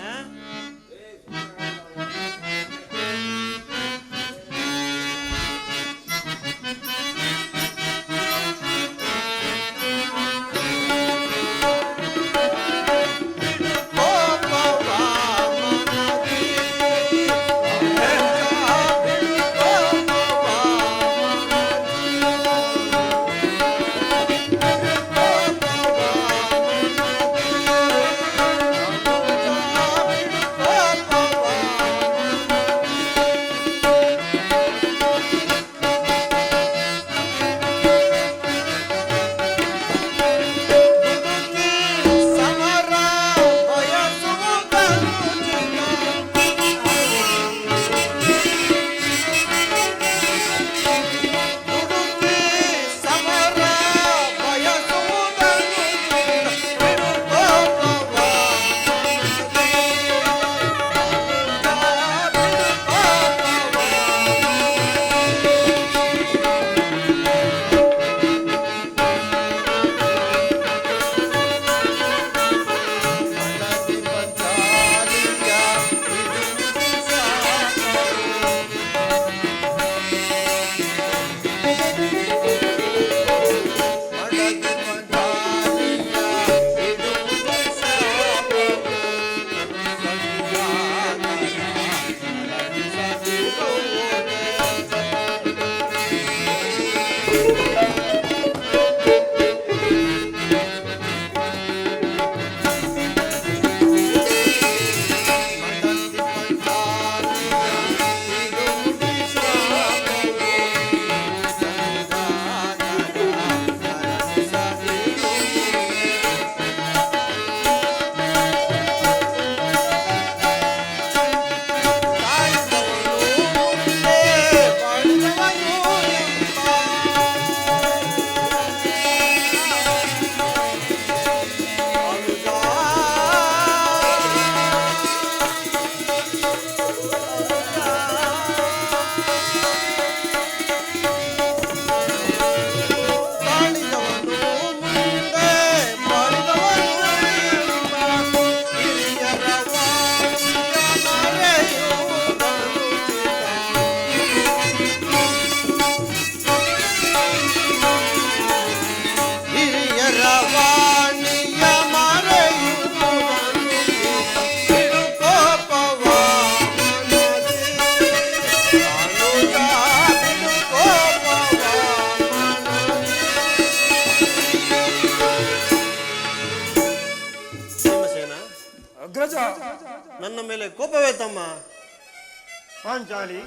ಪಾಂಚಾಲಿ,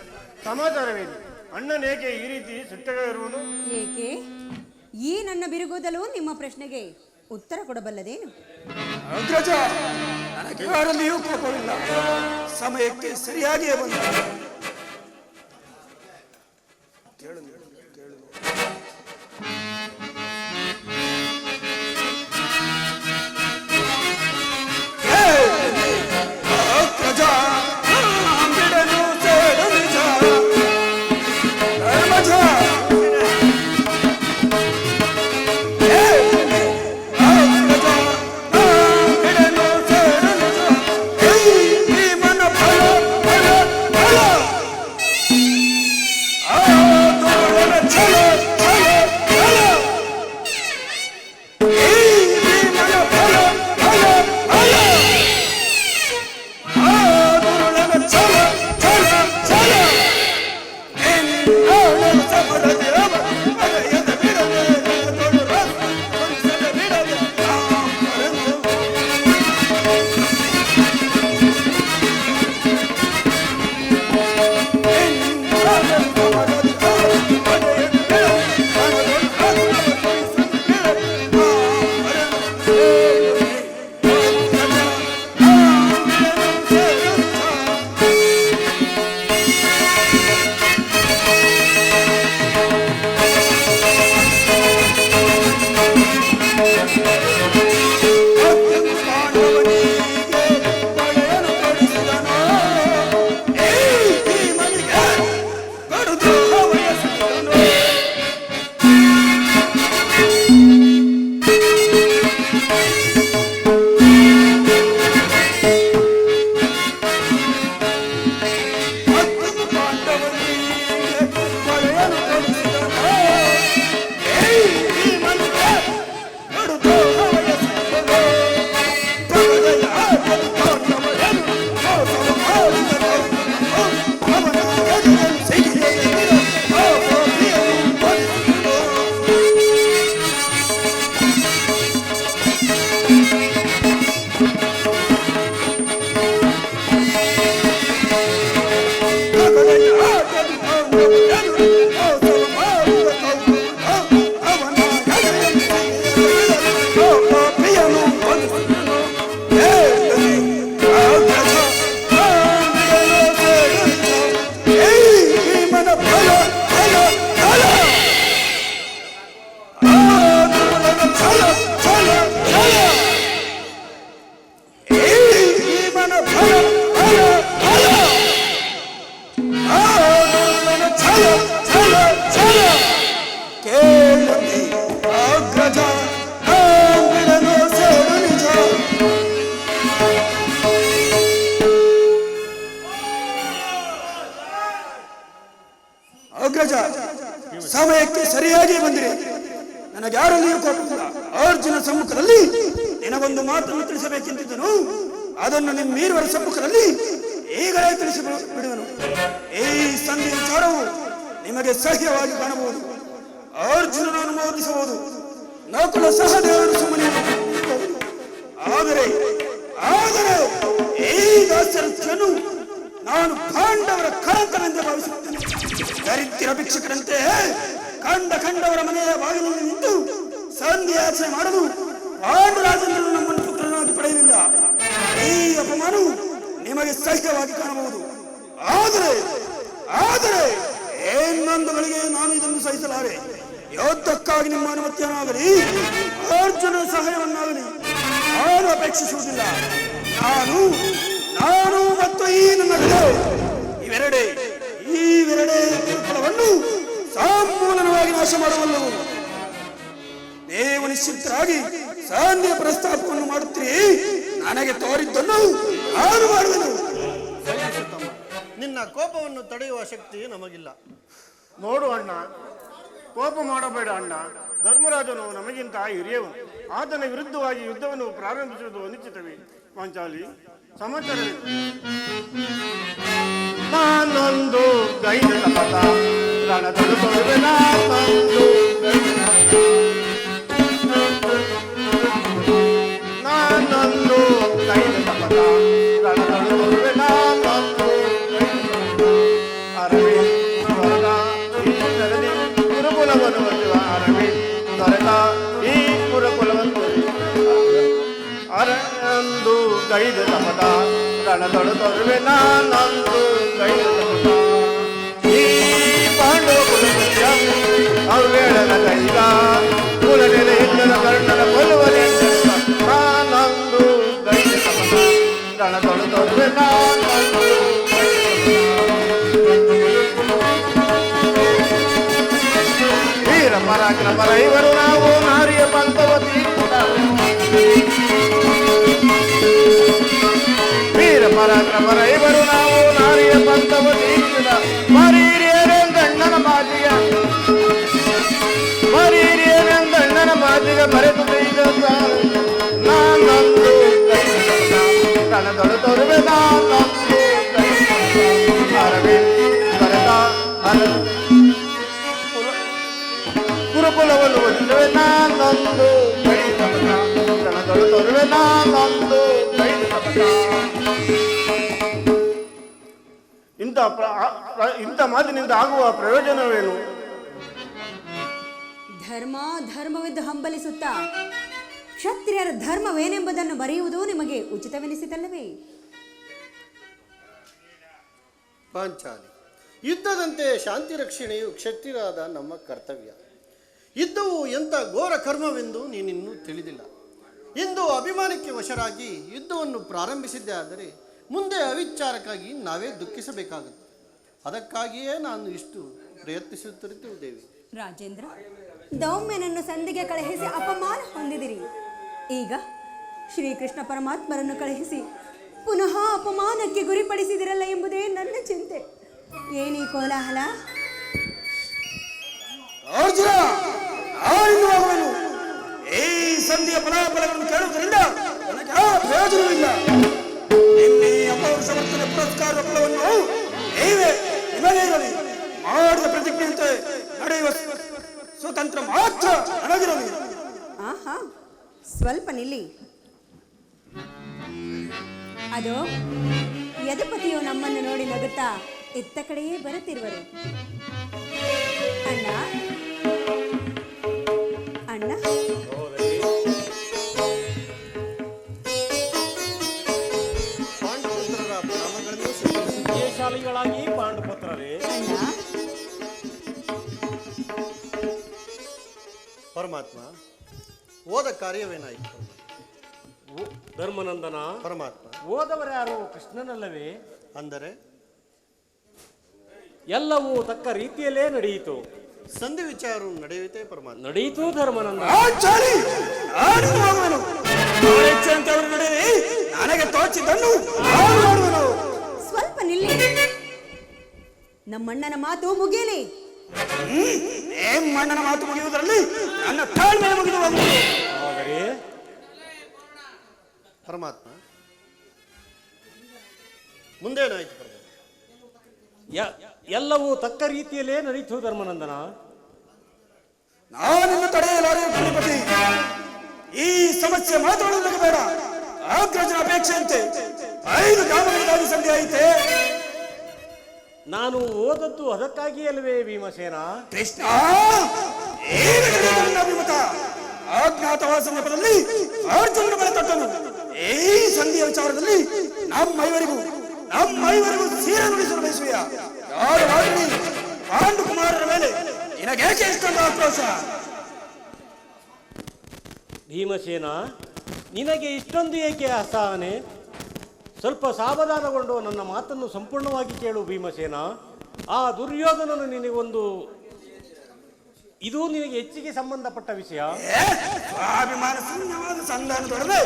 ಸಮಾಚಾರವೇನು? ಅಣ್ಣನೇಕೆ ಈ ರೀತಿ ಸಿಟ್ಟವಾಗಿರುವುದು? ಏಕೆ ಈ ನನ್ನ ಬಿರುಗೋದಲು ನಿಮ್ಮ ಪ್ರಶ್ನೆಗೆ ಉತ್ತರ ಕೊಡಬಲ್ಲದೇನು? ಅಗ್ರಜ, ನನಗೆ ಯಾರಲ್ಲಿಯೂ ಕೋಪವಿಲ್ಲ. ಸಮಯಕ್ಕೆ ಸರಿಯಾಗಿಯೇ ಬಂದ. ಅಗ್ರಜ, ಸಮಯಕ್ಕೆ ಸರಿಯಾಗಿ ಬಂದಿರಿ. ನನಗೆ ಯಾರಲ್ಲಿಯೂ ಕೋಪವಿಲ್ಲ. ಅರ್ಜುನ ಸಮ್ಮುಖದಲ್ಲಿ ನಿನಗೊಂದು ಮಾತನ್ನು ತಿಳಿಸಬೇಕೆಂದಿದ್ದನು. ಅದನ್ನು ನಿಮ್ಮ ಮೀರುವರ ಸಮ್ಮುಖದಲ್ಲಿ ಈಗಲೇ ತಿಳಿಸಿ ಬಿಡುವನು. ಈ ಸಂಧಿ ವಿಚಾರವು ನಿಮಗೆ ಸಹ್ಯವಾಗಿ ಕಾಣಬಹುದು. ಅರ್ಜುನನು ಅನುಮೋದಿಸಬಹುದು, ನಕುಲ ಸಹದೇವರು ಸುಮ್ಮನೆ. ಆದರೆ ಆದರೆ ಈ ದಾಸರಥ್ಯನು ನಾನು ಪಾಂಡವರ ಕಳಂಕವೆಂದು ಭಾವಿಸುತ್ತೇನೆ. ದರಿದ್ರ ಭಿಕ್ಷಕರಂತೆ ಕಂಡವರ ಮನೆಯ ಬಾಗಿಲಲ್ಲಿ ನಿಂತು ಸಂಧಿಯಾಚನೆ ಮಾಡಲು ಪಾಂಡುರಾಜನನ್ನು ನಮ್ಮನ್ನು ಪುತ್ರನಾಗಿ ಪಡೆಯಲಿಲ್ಲ. ಈ ಅಪಮಾನವು ನಿಮಗೆ ಸಹ್ಯವಾಗಿ ಕಾಣಬಹುದು. ಆದರೆ ಇನ್ನೊಂದು ಗಳಿಗೆ ನಾನು ಇದನ್ನು ಸಹಿಸಲಾರೆ. ಯೋಧಕ್ಕಾಗಿ ನಿಮ್ಮ ಅನುಮತಿಯನ್ನಾಗಲಿ ಅರ್ಜುನ ಸಹಾಯವನ್ನಾಗಲಿ ನಾನು ಅಪೇಕ್ಷಿಸುವುದಿಲ್ಲ. ನಾನು ಮತ್ತು ಈ ನನ್ನ ಇವೆರಡೇ ಫಲವನ್ನು ಸಂಪೂರ್ಣವಾಗಿ ನಾಶ ಮಾಡಬಲ್ಲವು. ನೀವು ನಿಶ್ಚಿತರಾಗಿ ಸಂಧಿಯ ಪ್ರಸ್ತಾಪವನ್ನು ಮಾಡುತ್ತೀರಿ. ನನಗೆ ತೋರಿದ್ದನ್ನು ನಾನು ಮಾಡುವೆನು. ನಿನ್ನ ಕೋಪವನ್ನು ತಡೆಯುವ ಶಕ್ತಿ ನಮಗಿಲ್ಲ. ನೋಡು ಅಣ್ಣ, ಕೋಪ ಮಾಡಬೇಡ ಅಣ್ಣ. ಧರ್ಮರಾಜನು ನಮಗಿಂತ ಹಿರಿಯವನು. ಆತನ ವಿರುದ್ಧವಾಗಿ ಯುದ್ಧವನ್ನು ಪ್ರಾರಂಭಿಸುವುದು ಅನಿಶ್ಚಿತವೇ. ಪಾಂಚಾಲಿ, ಸಮಾಚಾರ. ನಾನೊಂದು ಗೈದ ಪಥ ರಣದಳು ತೊಡುವೆ. ನಾನೊಂದು ಗೈದ ಪಥ ರಣದಳು ತೊಡುವೆ. ನಾನೊಂದು ಕೈದು ತಪದ ರಣದೊಳು ತೊರುವೆ ನಾನೊಂದು ಕೈದು ತಪದ ಈ ಪಾಂಡವ ಕುಲಪುತ್ರ ಅವ್ವೇಳನ ಕೈಗ ಕುಲನೆಲೆ ಇಲ್ಲದ ಕರ್ಣನ ಕೊಲ್ಲುವನೆಂದ ನಾನೊಂದು ಕೈದು ತಪದ ರಣದೊಳು ತೊರುವೆ ನಾನೊಂದು ವೀರ ಪರಾಕ್ರಮರ ಇವರು ನಾವು ನಾರಿಯ ಪಂಥವ ತೀರ್ಪುಡ ವೀರ ಪರಾಕ್ರಮರ ಇವರು ನಾವು ನಾರಿಯ ಪಂಥವ ತೀರ್ಪುಡ ಮರೀರಿಯರೆಂದಣ್ಣನ ಮಾತಿಗೆ ಮರೀರಿಯರೆಂದಣ್ಣನ ಮಾತಿಗೆ ಬರೆದು ಕೈದ ನಾನೊಂದು ಕಣದೊಳು ತೊರುವೆ ನಾನೊಂದು ಬರೆದ ಕುರುಕುಲವನ್ನು ಒಲಿಸುವೆ ನಾನೊಂದು ಕಣದೊಳು ತೊರುವೆ ನಾನೊಂದು ಇಂಥ ಮಾತಿನಿಂದ ಆಗುವ ಪ್ರಯೋಜನವೇನು? ಧರ್ಮವೆಂದು ಹಂಬಲಿಸುತ್ತಾ ಕ್ಷತ್ರಿಯರ ಧರ್ಮವೇನೆಂಬುದನ್ನು ಬರೆಯುವುದು ನಿಮಗೆ ಉಚಿತವೆನಿಸಿತಲ್ಲವೇ? ಪಾಂಚಾಲಿ, ಯುದ್ಧದಂತೆ ಶಾಂತಿ ರಕ್ಷಣೆಯು ಕ್ಷತ್ರಿಯರಾದ ನಮ್ಮ ಕರ್ತವ್ಯ. ಯುದ್ಧವು ಎಂಥ ಘೋರ ಕರ್ಮವೆಂದು ನೀನಿನ್ನೂ ತಿಳಿದಿಲ್ಲ. ಇಂದು ಅಭಿಮಾನಕ್ಕೆ ವಶರಾಗಿ ಯುದ್ಧವನ್ನು ಪ್ರಾರಂಭಿಸಿದ್ದೇ ಆದರೆ ಮುಂದೆ ಅವಿಚಾರಕ್ಕಾಗಿ ನಾವೇ ದುಃಖಿಸಬೇಕಾಗುತ್ತೆ. ಅದಕ್ಕಾಗಿಯೇ ನಾನು ಇಷ್ಟು ಪ್ರಯತ್ನಿಸುತ್ತಿರುತ್ತೇವೆ. ರಾಜೇಂದ್ರ, ದೌಮ್ಯನನ್ನು ಸಂಧಿಗೆ ಕಳುಹಿಸಿ ಅಪಮಾನ ಹೊಂದಿದಿರಿ. ಈಗ ಶ್ರೀಕೃಷ್ಣ ಪರಮಾತ್ಮರನ್ನು ಕಳುಹಿಸಿ ಪುನಃ ಅಪಮಾನಕ್ಕೆ ಗುರಿಪಡಿಸಿದಿರಲ್ಲ ಎಂಬುದೇ ನನ್ನ ಚಿಂತೆ. ಏನೀ ಕೋಲಾಹಲ? ಅರ್ಜುನ, ಈ ಸಂಧಿಯ ಫಲಾಫಲಗಳನ್ನು ಕೇಳುವುದರಿಂದ ನನಗೆ ಪ್ರಯೋಜನವಿಲ್ಲ. ನಿನ್ನೆ ಅಪೌರುಷ ವರ್ತನೆ ಪುರಸ್ಕಾರದ ಫಲವನ್ನು ನೀವೇ ನಿಮಗೆ ಇರಲಿ. ಮಾಡಿದ ಪ್ರತಿಜ್ಞೆಯಂತೆ ನಡೆಯುವ ಸ್ವತಂತ್ರ ಮಾತ್ರ ನನಗಿರಲಿ. ಆಹಾ, ಸ್ವಲ್ಪ ನಿಲ್ಲಿ. ಅದು ಯದುಪತಿಯು ನಮ್ಮನ್ನು ನೋಡಿ ನಗುತ್ತಾ ಇತ್ತ ಕಡೆಯೇ ಬರುತ್ತಿರುವರು. ಅಣ್ಣ ಅಣ್ಣ, ಪಾಂಡುಪುತ್ರರ ನಾಮಗಳನ್ನು ವಿಜಯಶಾಲಿಗಳಾಗಿ ಪಾಂಡುಪುತ್ರರೇ. ಪರಮಾತ್ಮ, ಓದ ಕಾರ್ಯವೇನಾಯಿತು? ಧರ್ಮನಂದನ, ಪರಮಾತ್ಮ, ಓದವರ್ಯಾರು ಕೃಷ್ಣನಲ್ಲವೇ? ಅಂದರೆ ಎಲ್ಲವೂ ತಕ್ಕ ರೀತಿಯಲ್ಲೇ ನಡೆಯಿತು. ಸಂಧಿ ವಿಚಾರ ನಡೆಯುತ್ತೆ ಪರಮಾತ್ಮ. ನಡೆಯಿತು ಧರ್ಮನಂದ. ನನಗೆ ತೋಚಿದ್ದನ್ನು ಸ್ವಲ್ಪ ನಿಲ್ಲಿ. ನಮ್ಮಣ್ಣನ ಮಾತು ಮುಗಿಯಲಿ. ಮಣ್ಣನ ಮಾತು ಮುಗಿಯುವುದರಲ್ಲಿ ನನ್ನ ತಾಳ್ಮೆ ಮುಗಿದು ಹೋಗುವುದು. ಆದರೆ ಪರಮಾತ್ಮ, ಮುಂದೇನಾಯಿತು? ಎಲ್ಲವೂ ತಕ್ಕ ರೀತಿಯಲ್ಲೇ ನಡೀತು ಧರ್ಮನಂದನ. ನಾನಿನ್ನು ತಡೆಯಲಾರೆ ಕುಲಪತಿ. ಈ ಸಮಸ್ಯೆ ಮಾತಾಡುವುದಕ್ಕೆ ಬೇಡ. ಅಗ್ರಜನ ಅಪೇಕ್ಷೆಯಂತೆ 5 ಗ್ರಾಮಗಳಿಗಾಗಿ ಸಂಧಿ ಆಯಿತೆ. ನಾನು ಓದದ್ದು ಅದಕ್ಕಾಗಿ ಅಲ್ವೇ ಭೀಮಸೇನ? ಕೃಷ್ಣ, ಅಭಿಮತ ಅಜ್ಞಾತವಾಸ ನೆಪದಲ್ಲಿ ಅರ್ಜುನ ಬಲ ತೊಟ್ಟನು. ಈ ಸಂಧಿಯ ವಿಚಾರದಲ್ಲಿ ನಮ್ಮೈವರಿಗೂ ಸೀರೆ ನುಡಿಸಲು ಬಯಸುವೆಯ? ಯಾರು ಮಾಡಿ ಪಾಂಡುಕುಮಾರರ ಮೇಲೆ ನಿನಗೇಕೆ ಇಷ್ಟೊಂದು ಆಕ್ರೋಶ? ಭೀಮಸೇನ, ನಿನಗೆ ಇಷ್ಟೊಂದು ಏಕೆ ಅಸಹನೆ? ಸ್ವಲ್ಪ ಸಾವಧಾನಗೊಂಡು ನನ್ನ ಮಾತನ್ನು ಸಂಪೂರ್ಣವಾಗಿ ಕೇಳು ಭೀಮಸೇನ. ಆ ದುರ್ಯೋಧನನು ನಿನಗೊಂದು ಇದು ನಿನಗೆ ಹೆಚ್ಚಿಗೆ ಸಂಬಂಧಪಟ್ಟ ವಿಷಯ. ಸ್ವಾಭಿಮಾನ ಶೂನ್ಯವಾದ ಸಂಧಾನದೊಡನೆ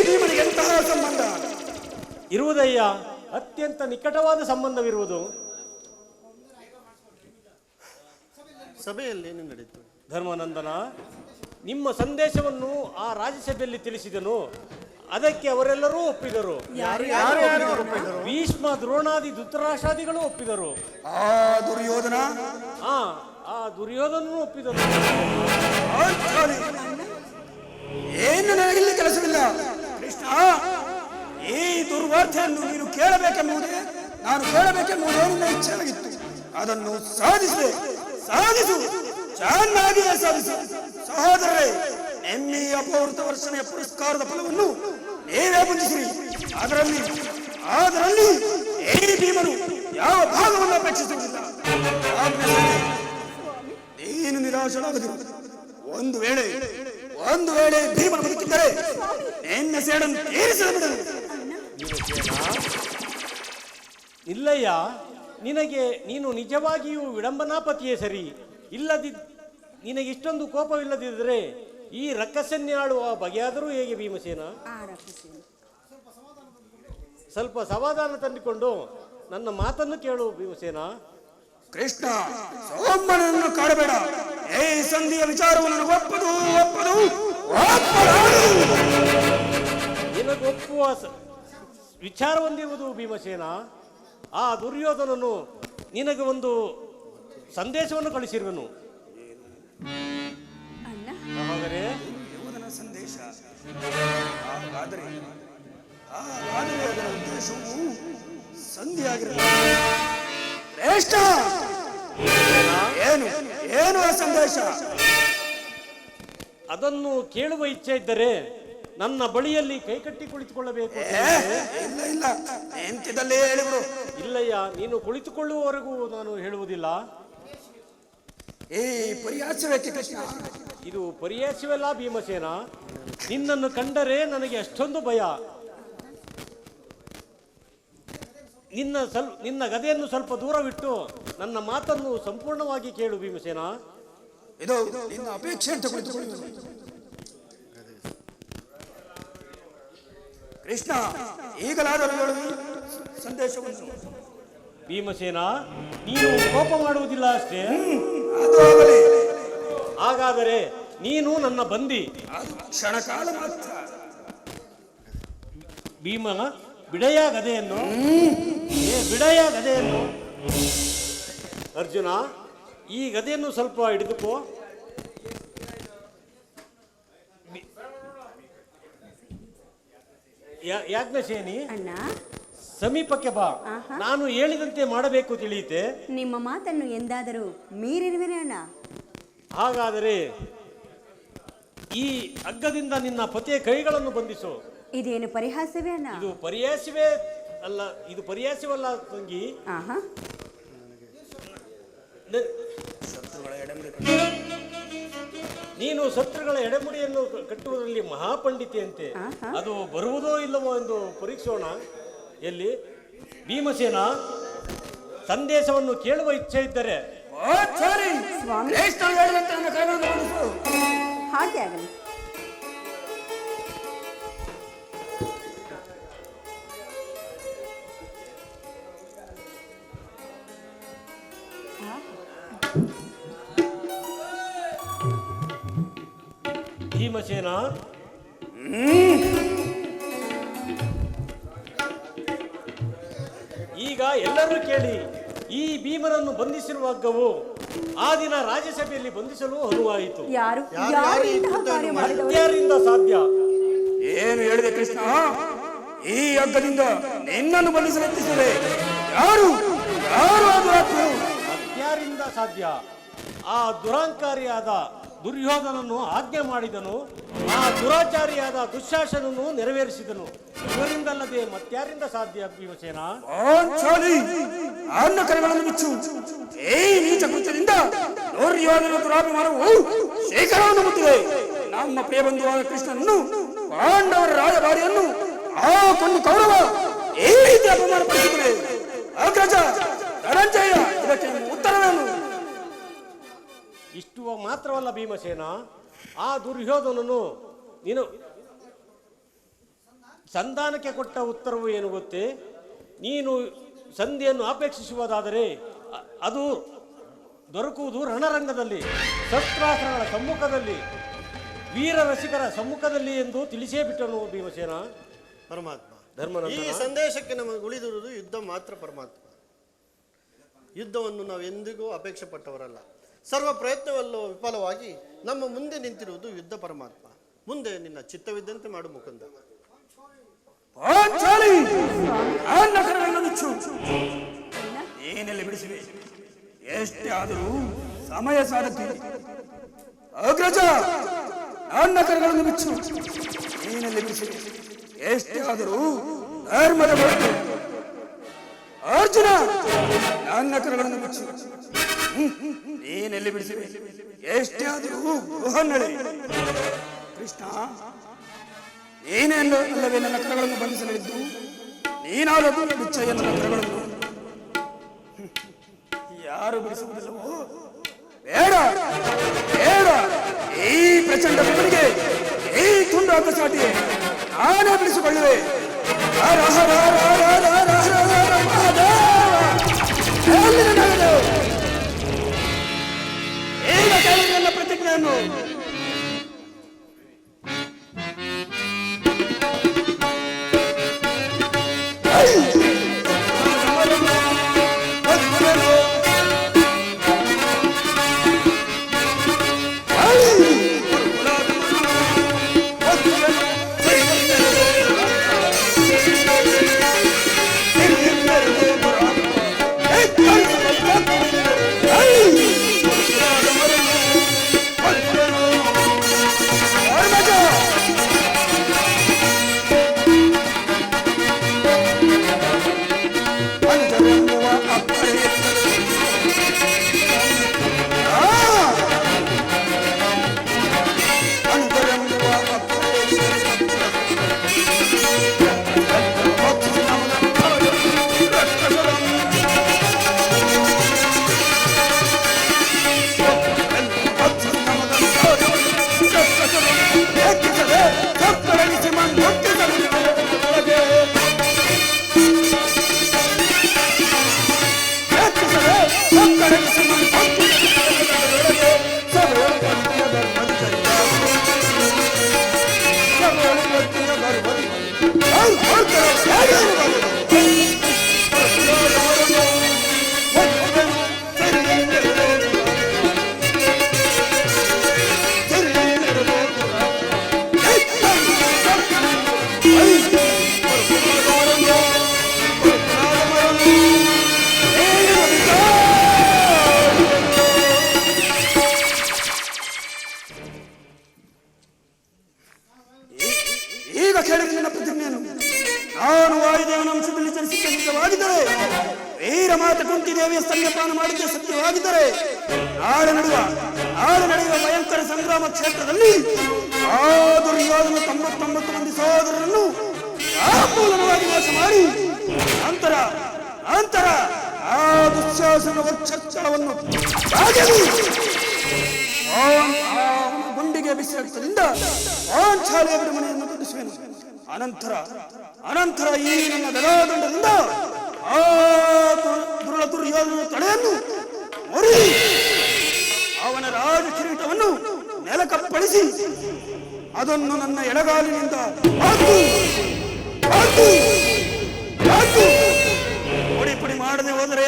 ಭೀಮನಿಗೆ ಎಂತಹ ಸಂಬಂಧ ಇರುವುದಯ್ಯ? ಅತ್ಯಂತ ನಿಕಟವಾದ ಸಂಬಂಧವಿರುವುದು. ಸಭೆಯಲ್ಲಿ ಏನು ನಡೆಯಿತು? ಧರ್ಮನಂದನ, ನಿಮ್ಮ ಸಂದೇಶವನ್ನು ಆ ರಾಜ್ಯಸಭೆಯಲ್ಲಿ ತಿಳಿಸಿದನು. ಅದಕ್ಕೆ ಅವರೆಲ್ಲರೂ ಒಪ್ಪಿದರು. ಭೀಷ್ಮ, ದ್ರೋಣಾದಿ ಧೃತರಾಷ್ಟ್ರಾದಿಗಳು ಒಪ್ಪಿದರು. ಆ ದುರ್ಯೋಧನ ಒಪ್ಪಿದರು. ಏನು ನನಗಿಲ್ಲಿ ಕೆಲಸವಿಲ್ಲ ಕೃಷ್ಣ. ಈ ದುರ್ವಾರ್ತೆಯನ್ನು ನೀನು ಕೇಳಬೇಕೆಂಬುದೇ ನಾನು ಕೇಳಬೇಕೆಂಬುದೇ ನಿನ್ನ ಇಚ್ಛೆಯಾಗಿತ್ತು. ಅದನ್ನು ಸಾಧಿಸು, ಚೆನ್ನಾಗಿಯೇ ಸಾಧಿಸು. ಸಹೋದರರೇ, ಎಮ್ಮಿ ಅಪೌರುತ ವರ್ಷನೆಯ ಪುರಸ್ಕಾರದ ಫಲವನ್ನು ನೀವೇ ಬಂಧಿಸಿರಿ. ಅದರಲ್ಲಿ ಈ ಭೀಮನು ಯಾವ ಭಾಗವನ್ನು ಅಪೇಕ್ಷಿಸುವುದಿಲ್ಲ. ನೀನು ನಿರಾಶನಾಗದಿರು. ಒಂದು ವೇಳೆ ಭೀಮನ ಬದುಕಿದ್ದರೆ ನಿನ್ನ ಸೇಡನ್ನು ತೀರಿಸಲು ಬಿಡಲು. ಇಲ್ಲಯ್ಯ, ನೀನು ನಿಜವಾಗಿಯೂ ವಿಡಂಬನಾಪತಿಯೇ ಸರಿ. ನಿನಗೆ ಇಷ್ಟೊಂದು ಕೋಪವಿಲ್ಲದಿದ್ದರೆ ಈ ರಕ್ಕಸನ್ನೇ ಆಳುವ ಬಗೆಯಾದರೂ ಹೇಗೆ ಭೀಮಸೇನ? ಸ್ವಲ್ಪ ಸಮಾಧಾನ ತಂದುಕೊಂಡು ನನ್ನ ಮಾತನ್ನು ಕೇಳು ಭೀಮಸೇನ. ಕೃಷ್ಣ, ಸೋಮನನ್ನು ಕಾಡಬೇಡ. ಈ ಸಂಧಿಯ ವಿಚಾರವನ್ನು ಒಪ್ಪದು ನಿನಗೊಪ್ಪುವ ವಿಚಾರ ಹೊಂದಿರುವುದು ಭೀಮಸೇನ. ಆ ದುರ್ಯೋಧನನು ನಿನಗೆ ಒಂದು ಸಂದೇಶವನ್ನು ಕಳಿಸಿರುವನು. ಹಾಗಾದರೆ ಸಂದೇಶ ಆದರೆ ಅದರ ಉದ್ದೇಶವು ಸಂಧಿಯಾಗಿರಲಿಲ್ಲ. ಶ್ರೇಷ್ಠ, ಏನು ಆ ಸಂದೇಶ? ಅದನ್ನು ಕೇಳುವ ಇಚ್ಛೆ ಇದ್ದರೆ ನನ್ನ ಬಳಿಯಲ್ಲಿ ಕೈಕಟ್ಟಿ ಕುಳಿತುಕೊಳ್ಳಬೇಕು. ಇಲ್ಲ, ಎಂತಿದ್ದಲ್ಲೇ ಹೇಳಿಬಿಡು. ಇಲ್ಲಯ್ಯ, ನೀನು ಕುಳಿತುಕೊಳ್ಳುವವರೆಗೂ ನಾನು ಹೇಳುವುದಿಲ್ಲ. ಇದು ಪರಿಹಾಸ್ಯವಲ್ಲ ಭೀಮಸೇನ. ನಿನ್ನನ್ನು ಕಂಡರೆ ನನಗೆ ಅಷ್ಟೊಂದು ಭಯ. ನಿನ್ನ ಗದೆಯನ್ನು ಸ್ವಲ್ಪ ದೂರವಿಟ್ಟು ನನ್ನ ಮಾತನ್ನು ಸಂಪೂರ್ಣವಾಗಿ ಕೇಳು ಭೀಮಸೇನ. ಇದು ನಿನ್ನ ಅಪೇಕ್ಷೆ ಅಂತ ಕುಳಿತುಕೊಳ್ಳಿ. ಕೃಷ್ಣ, ಈಗಲಾದರೂ ಸಂದೇಶವನ್ನು. ಭೀಮಸೇನ, ನೀನು ಕೋಪ ಮಾಡುವುದಿಲ್ಲ ಅಷ್ಟೇ. ಹಾಗಾದರೆ ನೀನು ನನ್ನ ಬಂದಿ. ಕ್ಷಣಕಾಲ ಮಾತ್ರ. ಭೀಮ, ಬಿಡಯ ಗದೆಯನ್ನು. ಅರ್ಜುನ, ಈ ಗದೆಯನ್ನು ಸ್ವಲ್ಪ ಹಿಡಿದುಕೋ. ಯಾಜ್ಞಸೇನಿ, ಸಮೀಪಕ್ಕೆ ಬಾ. ನಾನು ಹೇಳಿದಂತೆ ಮಾಡಬೇಕು, ತಿಳಿಯುತ್ತೆ? ನಿಮ್ಮ ಮಾತನ್ನು ಎಂದಾದರೂ ಮೀರಿರುವೆನೇ ಅಣ್ಣ? ಹಾಗಾದರೆ ಈ ಹಗ್ಗದಿಂದ ನಿನ್ನ ಪತಿಯ ಕೈಗಳನ್ನು ಬಂಧಿಸು. ಇದೇನು ಪರಿಹಾಸವೇ ಅಣ್ಣ? ಇದು ಪರಿಹಾಸವೇ ಅಲ್ಲ, ಇದು ಪರಿಹಾಸವಲ್ಲ ತಂಗಿ. ನೀನು ಶತ್ರುಗಳ ಎಡೆಮುಡಿಯನ್ನು ಕಟ್ಟುವುದರಲ್ಲಿ ಮಹಾಪಂಡಿತೆಯಂತೆ. ಅದು ಬರುವುದೋ ಇಲ್ಲವೋ ಎಂದು ಪರೀಕ್ಷೋಣ. ಎಲ್ಲಿ ಭೀಮಸೇನ, ಸಂದೇಶವನ್ನು ಕೇಳುವ ಇಚ್ಛೆ ಇದ್ದರೆ ಹಾಗೆ ಆಗಲಿ. ಭೀಮಸೇನ, ಈಗ ಎಲ್ಲರೂ ಕೇಳಿ. ಈ ಭೀಮನನ್ನು ಬಂಧಿಸಿರುವ ಹಗ್ಗವು ಆ ದಿನ ರಾಜ್ಯಸಭೆಯಲ್ಲಿ ಬಂಧಿಸಲು ಅನುವಾಯಿತು. ಯಾರಿಂದ ಸಾಧ್ಯ? ಏನು ಹೇಳಿದೆ ಕೃಷ್ಣ? ಈ ಹಗ್ಗದಿಂದ ನಿನ್ನನ್ನು ಬಂಧಿಸಲು ಯತ್ನಿಸಿದೆ. ಯಾರು ಅದ್ಯಾರಿಂದ ಸಾಧ್ಯ? ಆ ದುರಾಂಕಾರಿಯಾದ ದುರ್ಯೋಧನನ್ನು ಆಜ್ಞೆ ಮಾಡಿದನು. ಆ ದುರಾಚಾರಿಯಾದ ದುಶ್ಯಾಸನನ್ನು ನೆರವೇರಿಸಿದನು. ಇವರಿಂದಲ್ಲದೆ ಮತ್ಯಾರಿಂದ ಸಾಧ್ಯ ಭೀಮಸೇನ? ಅನ್ನ ಕರೆಗಳನ್ನು ಬಿಚ್ಚು. ಈ ನೀಚ ಕೃತ್ಯದಿಂದ ದುರ್ಯೋಧನ ದುರಾಭಿಮಾನವು ಶೇಖರವನ್ನು ಮುಟ್ಟಿದೆ. ನಮ್ಮ ಪ್ರಿಯ ಬಂಧುವಾದ ಕೃಷ್ಣನನ್ನು, ಪಾಂಡವರ ರಾಯಭಾರಿಯನ್ನು ಆ ಕೊಂಡು ಕೌರವ ಈ ರೀತಿ ಅಪಮಾನಪಡಿಸಿದರೆ ಅಗ್ರಜ ಧನಂಜಯ, ಇದಕ್ಕೆ ಉತ್ತರವೇನು? ಇಷ್ಟು ಮಾತ್ರವಲ್ಲ ಭೀಮಸೇನ, ಆ ದುರ್ಯೋಧನನು ನೀನು ಸಂಧಾನಕ್ಕೆ ಕೊಟ್ಟ ಉತ್ತರವು ಏನು ಗೊತ್ತೇ? ನೀನು ಸಂಧಿಯನ್ನು ಅಪೇಕ್ಷಿಸುವುದಾದರೆ ಅದು ದೊರಕುವುದು ರಣರಂಗದಲ್ಲಿ, ಶಸ್ತ್ರಾಸ್ತ್ರಗಳ ಸಮ್ಮುಖದಲ್ಲಿ, ವೀರ ರಸಿಕರ ಸಮ್ಮುಖದಲ್ಲಿ ಎಂದು ತಿಳಿಸೇ ಬಿಟ್ಟನು ಭೀಮಸೇನ. ಪರಮಾತ್ಮ, ಧರ್ಮನಂದನ, ಈ ಸಂದೇಶಕ್ಕೆ ನಮಗೆ ಉಳಿದಿರುವುದು ಯುದ್ಧ ಮಾತ್ರ. ಪರಮಾತ್ಮ, ಯುದ್ಧವನ್ನು ನಾವು ಎಂದಿಗೂ ಅಪೇಕ್ಷೆ ಪಟ್ಟವರಲ್ಲ. ಸರ್ವ ಪ್ರಯತ್ನವಲ್ಲೂ ವಿಫಲವಾಗಿ ನಮ್ಮ ಮುಂದೆ ನಿಂತಿರುವುದು ಯುದ್ಧ. ಪರಮಾತ್ಮ, ಮುಂದೆ ನಿನ್ನ ಚಿತ್ತವಿದ್ದಂತೆ ಮಾಡು ಮುಕುಂದ. ಏನೆಲ್ಲ ಬಿಡಿಸಿವೆ, ಎಷ್ಟೇ ಆದರೂ ಸಮಯ ಸಾಧುತ್ತೆ. ಅಗ್ರಜ, ನನ್ನ ಕರೆಗಳನ್ನು ಬಿಚ್ಚು. ಏನೆಲ್ಲ ಬಿಡಿಸಿವೆ, ಎಷ್ಟೇ ಆದರೂ ಧರ್ಮದ ಹೊರತು. ಅರ್ಜುನ, ನನ್ನ ಕರಗಳನ್ನು ಬಿಡಿಸು. ನೀನೆಲ್ಲಿ ಬಿಡಿಸಿವೆ? ಎಷ್ಟೇ ಆದರೂ ಬೃಹನ್ನಳೆ. ಕೃಷ್ಣ, ನೀನೇ ಅಲ್ಲವೇ ನನ್ನ ಕರಗಳನ್ನು ಬಂಧಿಸಲಿದ್ದು? ನೀನಾದರೂ ಬಿಚ್ಚಯ್ಯ ನನ್ನ ಕರಗಳನ್ನು. ಯಾರು ಬಿಡಿಸುವುದಿಲ್ಲವೋ? ಬೇಡ ಬೇಡ, ಈ ಪ್ರಚಂಡ ಬಿಡುವಿಗೆ, ಈ ತುಂಡಾದ ಸಾಟಿಗೆ ನಾನೇ ಬಿಡಿಸಿಕೊಳ್ಳುವೆ. ಹರ ಹರ ಹರ ಹರ ಹರ ಹರ ಹರ ಮಹಾದೇವ. ಈಗ ಕೇಳಿ ನನ್ನ ಪ್ರತಿಜ್ಞೆಯನ್ನು. ನಾನು ವಾಯುದೇವನ ಅಂಶದಲ್ಲಿ ಜನಿಸಿದ್ದ ನಿಜವಾಗಿದ್ದರೆ, ವೀರ ಮಾತೆ ಕುಂತಿದೇವಿಯ ಸ್ತನ್ಯಪಾನ ಮಾಡಿದ್ದ ಸತ್ಯವಾಗಿದ್ದರೆ, ನಾಳೆ ನಡೆಯುವ ಭಯಂಕರ ಸಂಗ್ರಾಮ ಕ್ಷೇತ್ರದಲ್ಲಿ ಆ ದುರ್ಯೋಧನ 99 ಮಂದಿ ಸಹೋದರರನ್ನು ಮೂಲವಾಗಿ ನಾಶ ಮಾಡಿ ನಂತರ ಆ ದುಶ್ಯಾಸನ ವಕ್ಷಸ್ಥಳವನ್ನು ಗುಂಡಿಗೆ ಬಿಸಿ ರಕ್ತದಿಂದ ಪಾಂಚಾಲಿಯ ಬಿಡುಮನೆಯನ್ನು ಕಟ್ಟಿಸುವೆನು. ಅನಂತರ ಈ ನನ್ನ ಗದಾದಂಡದಿಂದ ಆ ದುರ್ಯೋಧನ ತಲೆಯನ್ನು ಮುರಿದು ಅವನ ರಾಜ ಕಿರೀಟವನ್ನು ನೆಲಕಪ್ಪಳಿಸಿ ಅದನ್ನು ನನ್ನ ಎಡಗಾಲಿನಿಂದ ಪುಡಿ ಮಾಡದೆ ಹೋದರೆ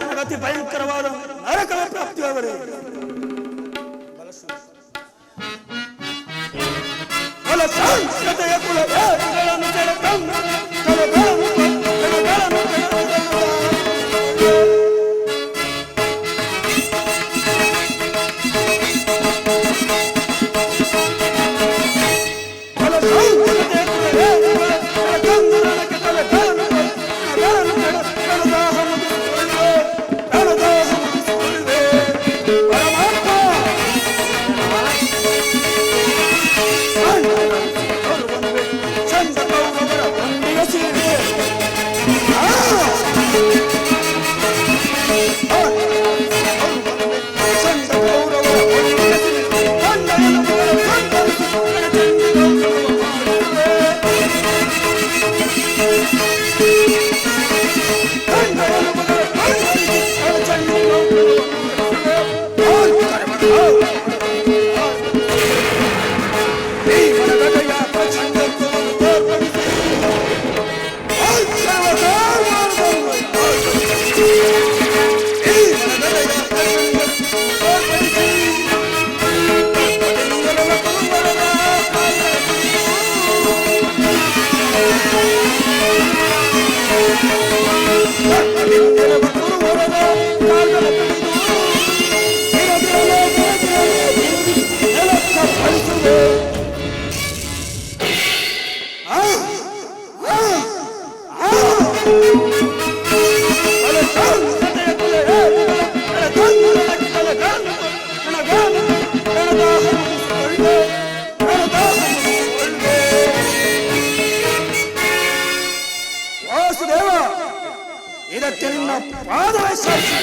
ನನಗತಿ ಭಯಂಕರವಾದ ನರಕದ ಪ್ರಾಪ್ತಿಯಾಗಲಿ. ಪಾದವೇ ಸಾಕ್ಷಿ.